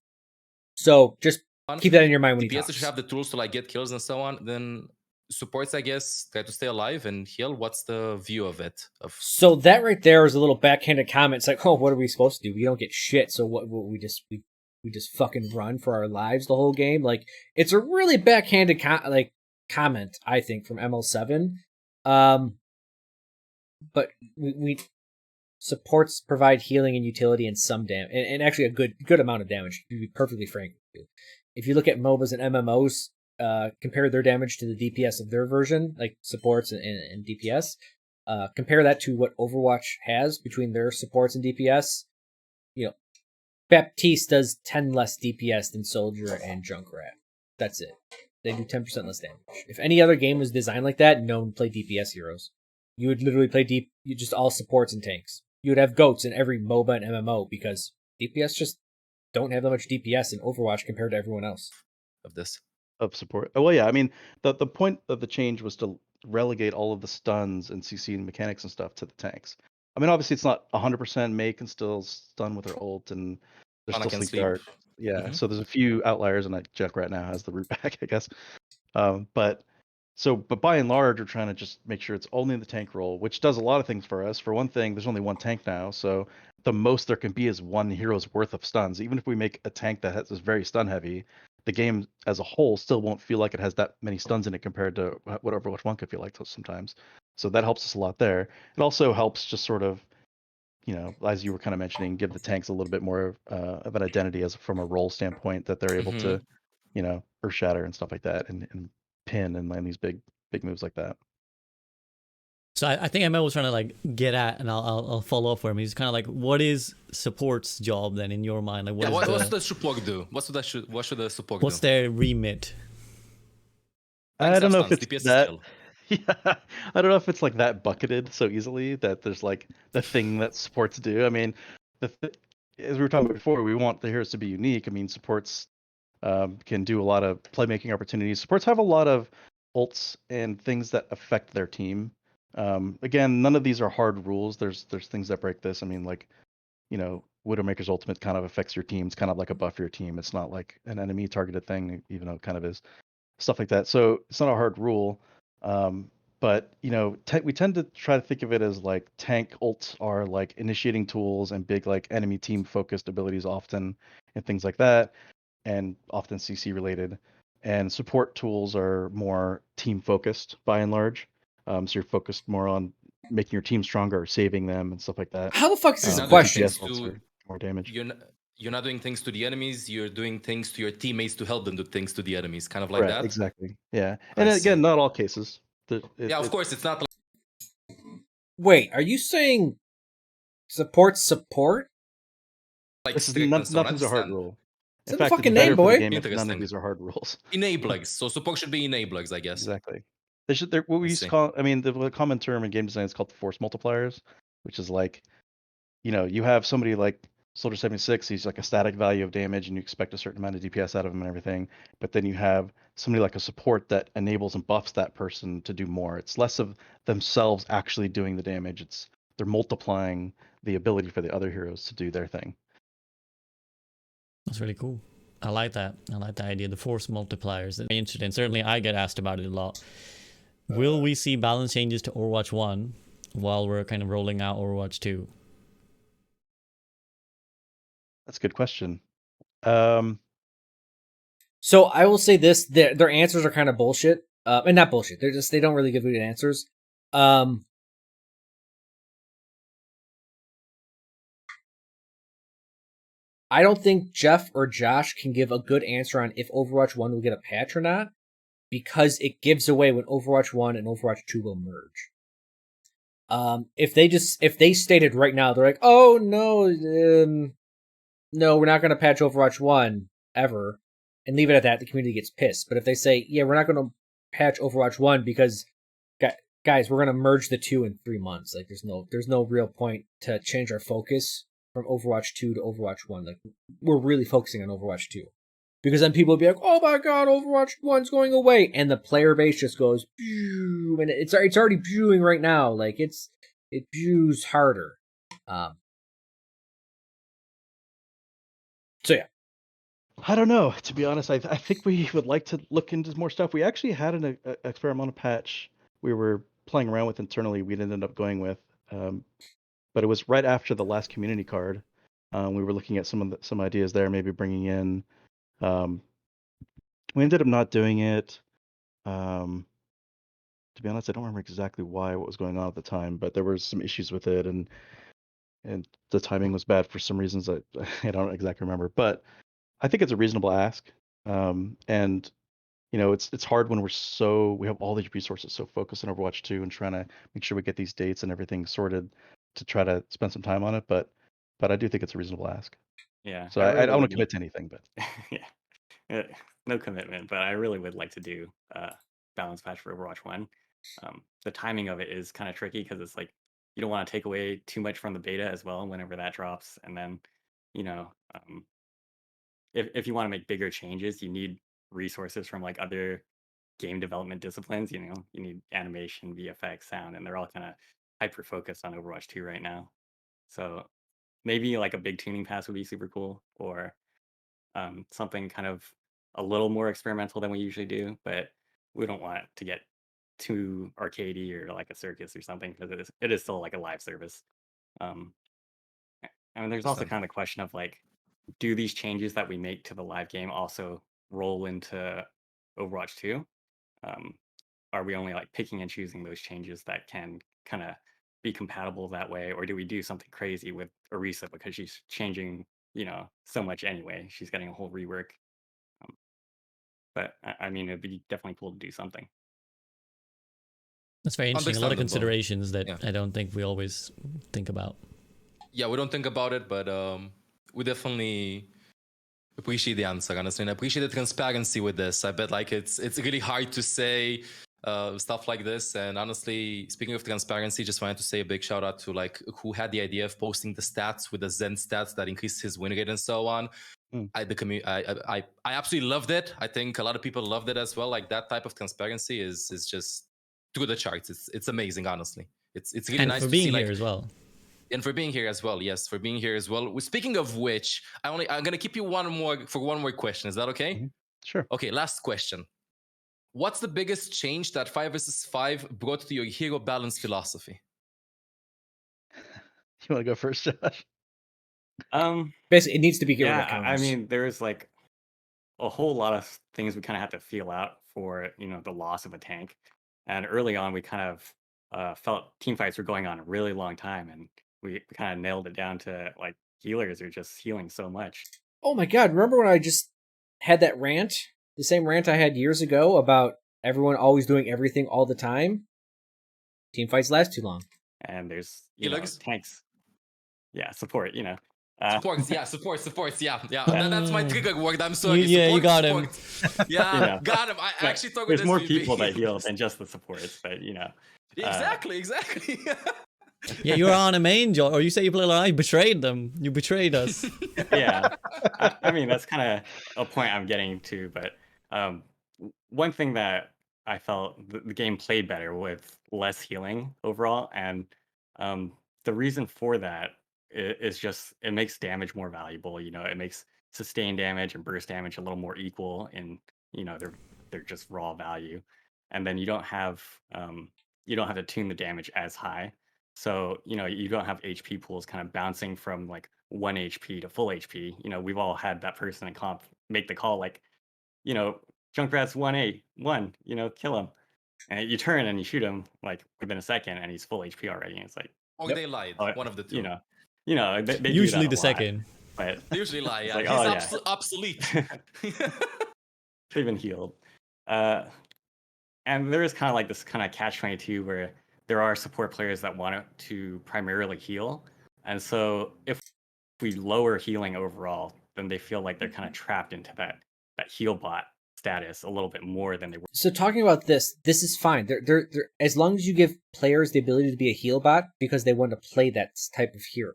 So just keep that in your mind when he DPS talks. should have the tools to like get kills and so on. Then supports, I guess, try to stay alive and heal. What's the view of it? So that right there is a little backhanded comment. It's like, oh, what are we supposed to do? We don't get shit. So what we just fucking run for our lives the whole game. Like it's a really backhanded comment, I think, from ML7. But we supports provide healing and utility and some damage, and actually a good amount of damage. To be perfectly frank with you, if you look at MOBAs and MMOs, compare their damage to the DPS of their version, like supports and DPS. Compare that to what Overwatch has between their supports and DPS. Baptiste does 10 less DPS than Soldier and Junkrat. That's it. They do 10% less damage. If any other game was designed like that, no one would play DPS heroes. You would literally play you just all supports and tanks. You would have goats in every MOBA and MMO because DPS just don't have that much DPS in Overwatch compared to everyone else. Of this. Of support. Oh well, yeah. I mean, the point of the change was to relegate all of the stuns and CC and mechanics and stuff to the tanks. I mean, obviously it's not 100%. May can still stun with her ult, and there's Ana still can sleep sleep. dart. Yeah. Mhm. So there's a few outliers, and like Junkrat now has the root back, I guess. But by and large, we're trying to just make sure it's only the tank role, which does a lot of things for us. For one thing, there's only one tank now, so the most there can be is one hero's worth of stuns. Even if we make a tank that is very stun heavy, the game as a whole still won't feel like it has that many stuns in it compared to whatever which one could feel like sometimes. So that helps us a lot there. It also helps just sort of, as you were kind of mentioning, give the tanks a little bit more of an identity as from a role standpoint that they're able to, earth shatter and stuff like that, and pin and land these big moves like that. So I think ML was trying to like get at, and I'll follow up for him. He's kind of like, what is support's job then in your mind? Like, What does support do? What should the support what's do? their remit? I don't know if Stuns, it's DPS that. skill. Yeah, I don't know if it's like that bucketed so easily that there's like the thing that supports do. I mean, as we were talking about before, we want the heroes to be unique. I mean, supports can do a lot of playmaking opportunities. Supports have a lot of ults and things that affect their team. Again, none of these are hard rules. There's things that break this. I mean, like, Widowmaker's ultimate kind of affects your team. It's kind of like a buff for your team. It's not like an enemy targeted thing, even though it kind of is. Stuff like that. So it's not a hard rule. But we tend to try to think of it as like tank ults are like initiating tools and big like enemy team focused abilities often and things like that, and often CC related. And support tools are more team focused by and large. So you're focused more on making your team stronger, saving them, and stuff like that. How the fuck is this a Not question? doing DPS things ults to- are more damage. You're not doing things to the enemies. You're doing things to your teammates to help them do things to the enemies, kind of like Right, that. exactly. Yeah, I and see. again, not all cases. Of course, it's not. Wait, are you saying support? Like This is strict and so on. nothing's a hard Understand. rule. It's In in the fact, it's fucking better name, for the boy. game if none of Interesting. these are hard rules. Enablers. So support should be enablers, I guess. Exactly. What we used to see. call. I mean, the common term in game design is called force multipliers, which is like, you have somebody like Soldier 76. He's like a static value of damage, and you expect a certain amount of DPS out of him and everything. But then you have somebody like a support that enables and buffs that person to do more. It's less of themselves actually doing the damage. They're multiplying the ability for the other heroes to do their thing. That's really cool. I like that. I like the idea. The force multipliers. It's interesting. Certainly, I get asked about it a lot. Will we see balance changes to Overwatch 1 while we're kind of rolling out Overwatch 2? That's a good question. So I will say this: their answers are kind of bullshit, and not bullshit. They don't really give good answers. I don't think Geoff or Josh can give a good answer on if Overwatch 1 will get a patch or not, because it gives away when Overwatch 1 and Overwatch 2 will merge. If they stated right now, they're like, oh no, no, we're not going to patch Overwatch 1 ever, and leave it at that, the community gets pissed. But if they say, yeah, we're not going to patch Overwatch 1 because, guys, we're going to merge the two in 3 months. Like, there's no real point to change our focus from Overwatch 2 to Overwatch 1. Like, we're really focusing on Overwatch 2. Because then people will be like, oh my god, Overwatch 1's going away. And the player base just goes, pew, and it's already pewing right now. Like, it pews harder. So yeah. I don't know. To be honest, I think we would like to look into more stuff. We actually had an experimental patch we were playing around with internally. We ended up going with, but it was right after the last community card. We were looking at some ideas there, maybe bringing in. We ended up not doing it. To be honest, I don't remember exactly what was going on at the time, but there were some issues with it, and the timing was bad for some reasons that I don't exactly remember. But I think it's a reasonable ask, and it's hard when we have all these resources so focused on Overwatch 2 and trying to make sure we get these dates and everything sorted to try to spend some time on it. But I do think it's a reasonable ask. Yeah. So I really don't want would to commit to anything, but yeah. No commitment, but I really would like to do balance patch for Overwatch 1. The timing of it is kind of tricky because it's like you don't want to take away too much from the beta as well whenever that drops, and then if you want to make bigger changes, you need resources from like other game development disciplines. You need animation, VFX, sound, and they're all kind of hyper focused on Overwatch 2 right now. So maybe like a big tuning pass would be super cool, or something kind of a little more experimental than we usually do. But we don't want to get too arcadey or like a circus or something, because it is still like a live service. I mean, there's also kind of the question of like, do these changes that we make to the live game also roll into Overwatch 2? Are we only like picking and choosing those changes that can kind of be compatible that way, or do we do something crazy with Orisa because she's changing, so much anyway? She's getting a whole rework. But I mean, it'd be definitely cool to do something. That's very interesting. A lot of Understandable. considerations that Yeah. I don't think we always think about. Yeah, we don't think about it, but we definitely appreciate the answer, honestly, and I appreciate the transparency with this. I bet like it's really hard to say stuff like this. And honestly, speaking of transparency, just wanted to say a big shout out to like who had the idea of posting the stats with the Zen stats that increased his win rate and so on. I absolutely loved it. I think a lot of people loved it as well. Like that type of transparency is just through the charts. It's amazing, honestly. It's really And nice for to being see, here like, as well. and for being here as well. Yes, for being here as well. Speaking of which, I'm gonna keep you one more question. Is that okay? Mhm. Sure. Okay, last question. What's the biggest change that 5 vs 5 brought to your hero balance philosophy? You want to go first, Josh? Basically, it needs to be get rid of Yeah, I counters. mean, there's like a whole lot of things we kind of have to feel out for the loss of a tank. And early on, we kind of felt team fights were going on a really long time, and we kind of nailed it down to like healers are just healing so much. Oh my god, remember when I just had that rant? The same rant I had years ago about everyone always doing everything all the time? Team fights last too long. And there's Healers? tanks. Yeah, support. Supports, yeah, supports, yeah. That's my trigger word. I'm sorry. You got him. Yeah, got him. I but actually thought there's this more would be- people that heal than just the supports, but Exactly. Yeah, you're on a main job, or you say you play like I betrayed them. You betrayed us. yeah. I mean, that's kind of a point I'm getting to, but one thing that I felt the game played better with less healing overall, and the reason for that is just it makes damage more valuable. It makes sustained damage and burst damage a little more equal in they're just raw value. and then you don't have to tune the damage as high. So you don't have HP pools kind of bouncing from like 1 HP to full HP. We've all had that person in comp make the call like, Junkrat's 1 kill him. And you turn and you shoot him like within a second, and he's full HP already. And it's like, Or Yep. they lied. One of the two. they do Usually that a the lot, second. but They usually lie. It's Yeah, like, he's oh, yeah. obsolete. they've been healed. And there is kind of like this kind of catch-22 where there are support players that want to primarily heal. And so if we lower healing overall, then they feel like they're kind of trapped into that heal bot status a little bit more than they were. So talking about this is fine. They're as long as you give players the ability to be a heal bot because they want to play that type of hero.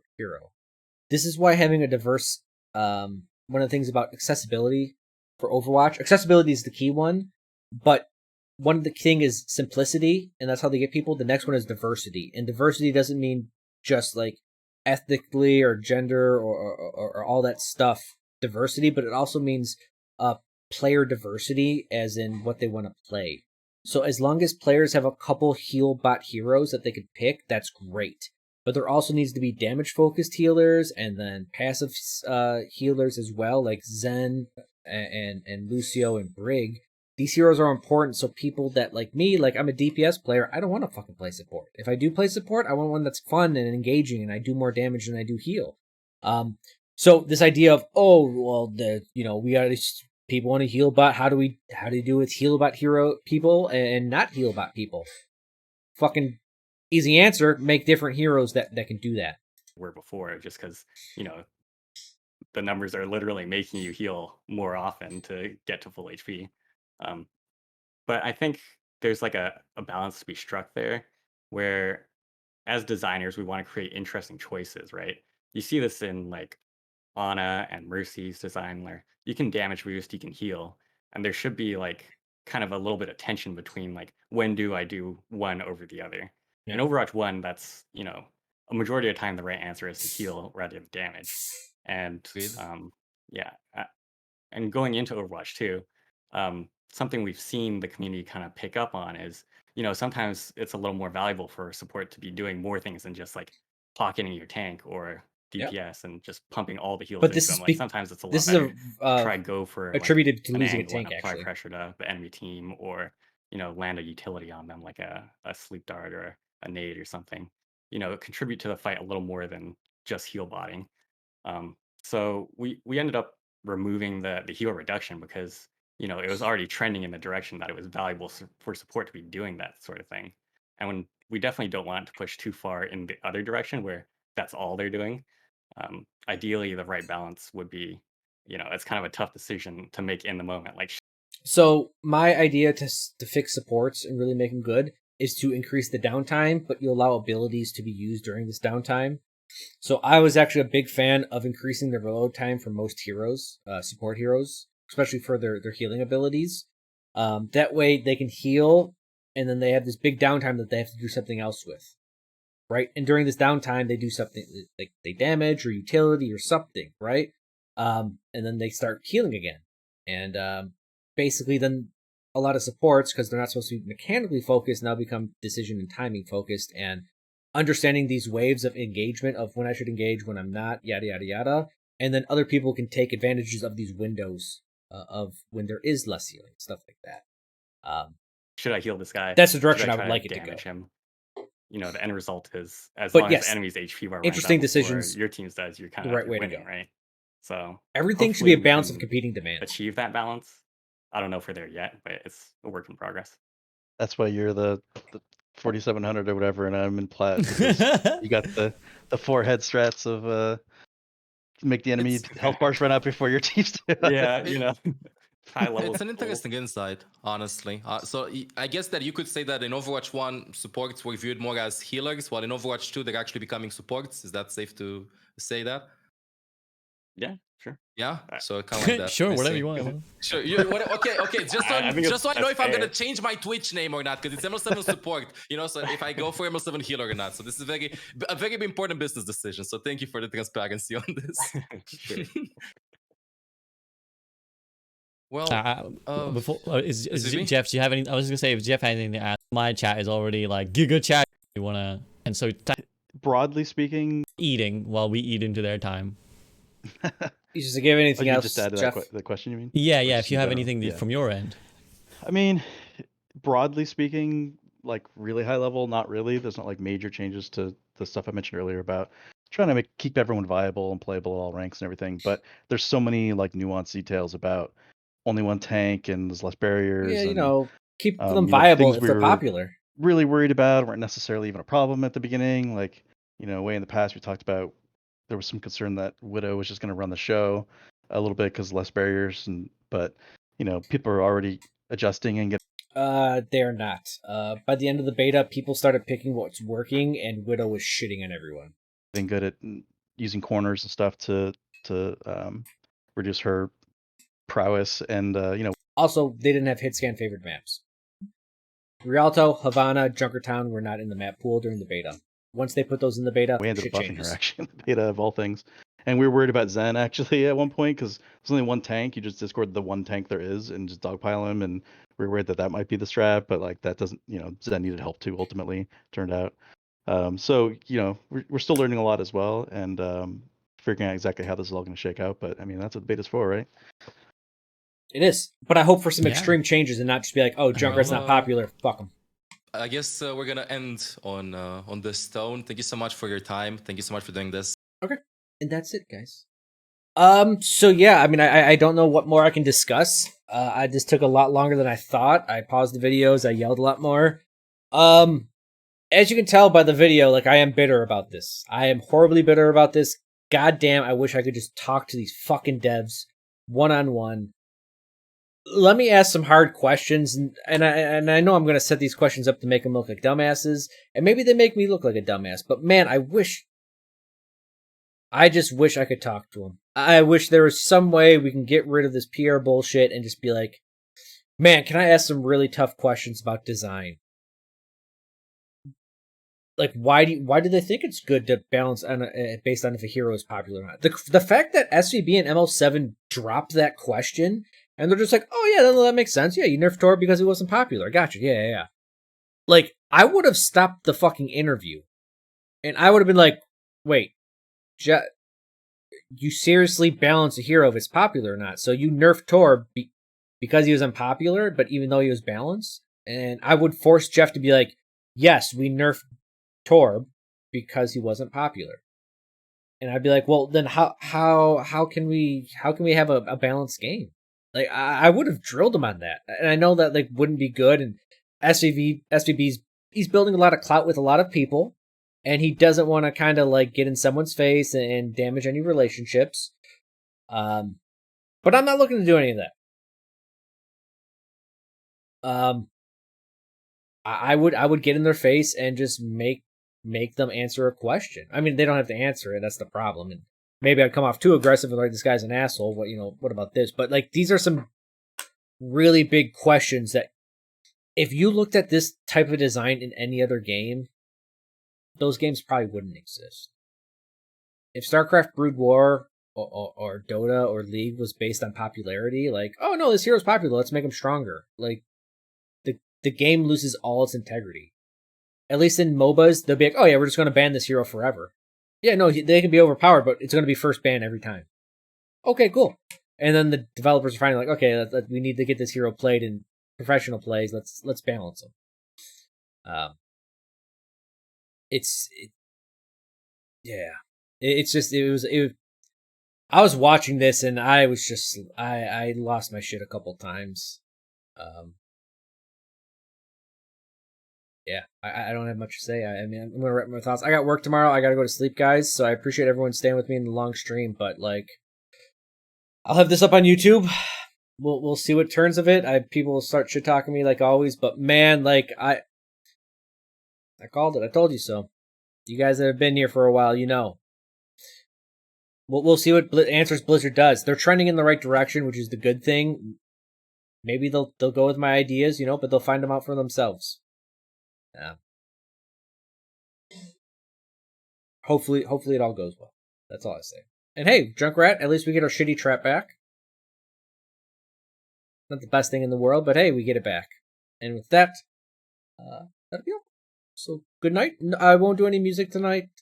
This is why having a diverse one of the things about accessibility for Overwatch. Accessibility is the key one, but one of the thing is simplicity, and that's how they get people. The next one is diversity, and diversity doesn't mean just like ethnically or gender or all that stuff diversity, but it also means player diversity, as in what they want to play. So as long as players have a couple heal bot heroes that they could pick, that's great. But there also needs to be damage focused healers and then passive healers as well, like Zen and Lucio and Brig. These heroes are important, so people that like me, like I'm a DPS player, I don't want to fucking play support. If I do play support, I want one that's fun and engaging, and I do more damage than I do heal. So this idea of we got people want to heal bot. How do you do with heal bot hero people and not heal bot people? Fucking easy answer: make different heroes that can do that. Were before, just because the numbers are literally making you heal more often to get to full HP. But I think there's like a balance to be struck there, where as designers we want to create interesting choices, right? You see this in like Ana and Mercy's design, where you can damage boost, you can heal, and there should be like kind of a little bit of tension between like when do I do one over the other. Yeah. In Overwatch 1, that's a majority of the time the right answer is to heal rather than damage. And and going into Overwatch 2, something we've seen the community kind of pick up on is, sometimes it's a little more valuable for support to be doing more things than just like pocketing your tank or DPS and just pumping all the heals But into this them. is Like sometimes it's a lot better to try go for attributed to an losing a angle and tank, apply actually. pressure to the enemy team, or land a utility on them like a sleep dart or a nade or something. Contribute to the fight a little more than just heal botting. So we ended up removing the heal reduction because it was already trending in the direction that it was valuable for support to be doing that sort of thing. And when we definitely don't want it to push too far in the other direction where that's all they're doing. Ideally, the right balance would be, it's kind of a tough decision to make in the moment. Like, so my idea to fix supports and really make them good is to increase the downtime, but you allow abilities to be used during this downtime. So I was actually a big fan of increasing the reload time for most heroes, support heroes, especially for their healing abilities. That way they can heal, and then they have this big downtime that they have to do something else with, right? And during this downtime, they do something like they damage or utility or something, right? And then they start healing again. And basically then a lot of supports, because they're not supposed to be mechanically focused, now become decision and timing focused, and understanding these waves of engagement of when I should engage, when I'm not, yada, yada, yada. And then other people can take advantages of these windows of when there is less healing, stuff like that. Should I heal this guy? That's the direction I try would like it to damage go. him? The end result is as But long yes, as the enemy's HP bar interesting runs out before decisions, your team's does, you're kind the of right way to winning, go. right? So Everything should be a hopefully we balance of can competing demands. achieve that balance. I don't know if we're there yet, but it's a work in progress. That's why you're the 4700 or whatever, and I'm in plat because you got the 4 head strats of make the enemy health bars run out before your teams do. Yeah, high level. It's an interesting insight, honestly. So I guess that you could say that in Overwatch 1, supports were viewed more as healers, while in Overwatch 2, they're actually becoming supports. Is that safe to say that? Yeah, sure. Yeah, so kind of like that. Sure, I whatever see. you want. Sure. Okay. Just so I know if I'm gonna change my Twitch name or not, because it's ML7 support. So if I go for ML7 healer or not. So this is a very important business decision. So thank you for the transparency on this. Sure. Well, Before is excuse me? Jeff? Do you have any? I was gonna say if Jeff has anything to add. My chat is already like giga chat. You wanna and so Broadly speaking, eating while we eat into their time. You just give anything you else, just add to Jeff? the question, you mean? Yeah, Or yeah. just If you in have general? anything Yeah. from your end. I mean, broadly speaking, like really high level, not really. There's not like major changes to the stuff I mentioned earlier about trying to keep everyone viable and playable at all ranks and everything. But there's so many like nuanced details about only one tank and there's less barriers. Yeah, you and know, keep them you know, viable things if we they're were popular. really worried about weren't necessarily even a problem at the beginning. Like, you know, way in the past we talked about there was some concern that Widow was just going to run the show a little bit because less barriers, but you know, people are already adjusting and They're not. By the end of the beta, people started picking what's working, and Widow was shitting on everyone. getting good at using corners and stuff to reduce her prowess, and you know, Also, they didn't have hit scan favored maps. Rialto, Havana, Junkertown were not in the map pool during the beta. Once they put those in the beta, we ended up shit buffing changes. her actually in the beta of all things. And we were worried about Zen actually at one point because there's only one tank. You just discord the one tank there is and just dogpile him. And we were worried that might be the strat, but like that doesn't, you know, Zen needed help too. Ultimately, turned out. So you know, we're still learning a lot as well, and figuring out exactly how this is all going to shake out. But I mean, that's what beta's for, right? It is, but I hope for some Yeah. extreme changes and not just be like, "Oh, Junkrat's not popular. Fuck him." I guess we're gonna end on this stone. Thank you so much for your time. Thank you so much for doing this. Okay, and that's it, guys. So yeah, I mean, I don't know what more I can discuss. I just took a lot longer than I thought. I paused the videos. I yelled a lot more. As you can tell by the video, like I am bitter about this. I am horribly bitter about this. God damn, I wish I could just talk to these fucking devs one-on-one. Let me ask some hard questions, and I know I'm gonna set these questions up to make them look like dumbasses, and maybe they make me look like a dumbass. But man, I just wish I could talk to them. I wish there was some way we can get rid of this PR bullshit and just be like, man, can I ask some really tough questions about design? Like, why do they think it's good to balance on based on if a hero is popular or not? The fact that SVB and ML7 dropped that question and they're just like, oh yeah, that makes sense. Yeah, you nerfed Tor because he wasn't popular. I got you. Yeah. Like, I would have stopped the fucking interview, and I would have been like, wait, you seriously balance a hero if it's popular or not? So you nerfed Tor because he was unpopular, but even though he was balanced? And I would force Geoff to be like, yes, we nerfed Torb because he wasn't popular. And I'd be like, well, then how can we have a balanced game? Like, I would have drilled him on that. And I know that like wouldn't be good, and SVB's he's building a lot of clout with a lot of people, and he doesn't want to kind of like get in someone's face and damage any relationships. But I'm not looking to do any of that. I would get in their face and just make them answer a question. I mean, they don't have to answer it. That's the problem. And maybe I'd come off too aggressive and like, this guy's an asshole. What about this? But like, these are some really big questions that if you looked at this type of design in any other game, those games probably wouldn't exist. If StarCraft Brood War or Dota or League was based on popularity, like, oh no, this hero's popular, let's make him stronger. Like, the game loses all its integrity. At least in MOBAs, they'll be like, oh yeah, we're just going to ban this hero forever. Yeah, no, they can be overpowered, but it's going to be first ban every time. Okay, cool. And then the developers are finally like, okay, we need to get this hero played in professional plays. Let's balance them. I was watching this and I was just, I lost my shit a couple times. Yeah, I don't have much to say. I mean, I'm gonna wrap my thoughts. I got work tomorrow. I gotta go to sleep, guys. So I appreciate everyone staying with me in the long stream. But like, I'll have this up on YouTube. We'll see what turns of it. People will start shit talking me like always. But man, like I called it. I told you so. You guys that have been here for a while, you know. We'll see what answers Blizzard does. They're trending in the right direction, which is the good thing. Maybe they'll go with my ideas, you know, but they'll find them out for themselves. Yeah. Hopefully it all goes well. That's all I say. And hey, Junkrat, at least we get our shitty trap back. Not the best thing in the world, but hey, we get it back. And with that, that'll be all. So good night. I won't do any music tonight.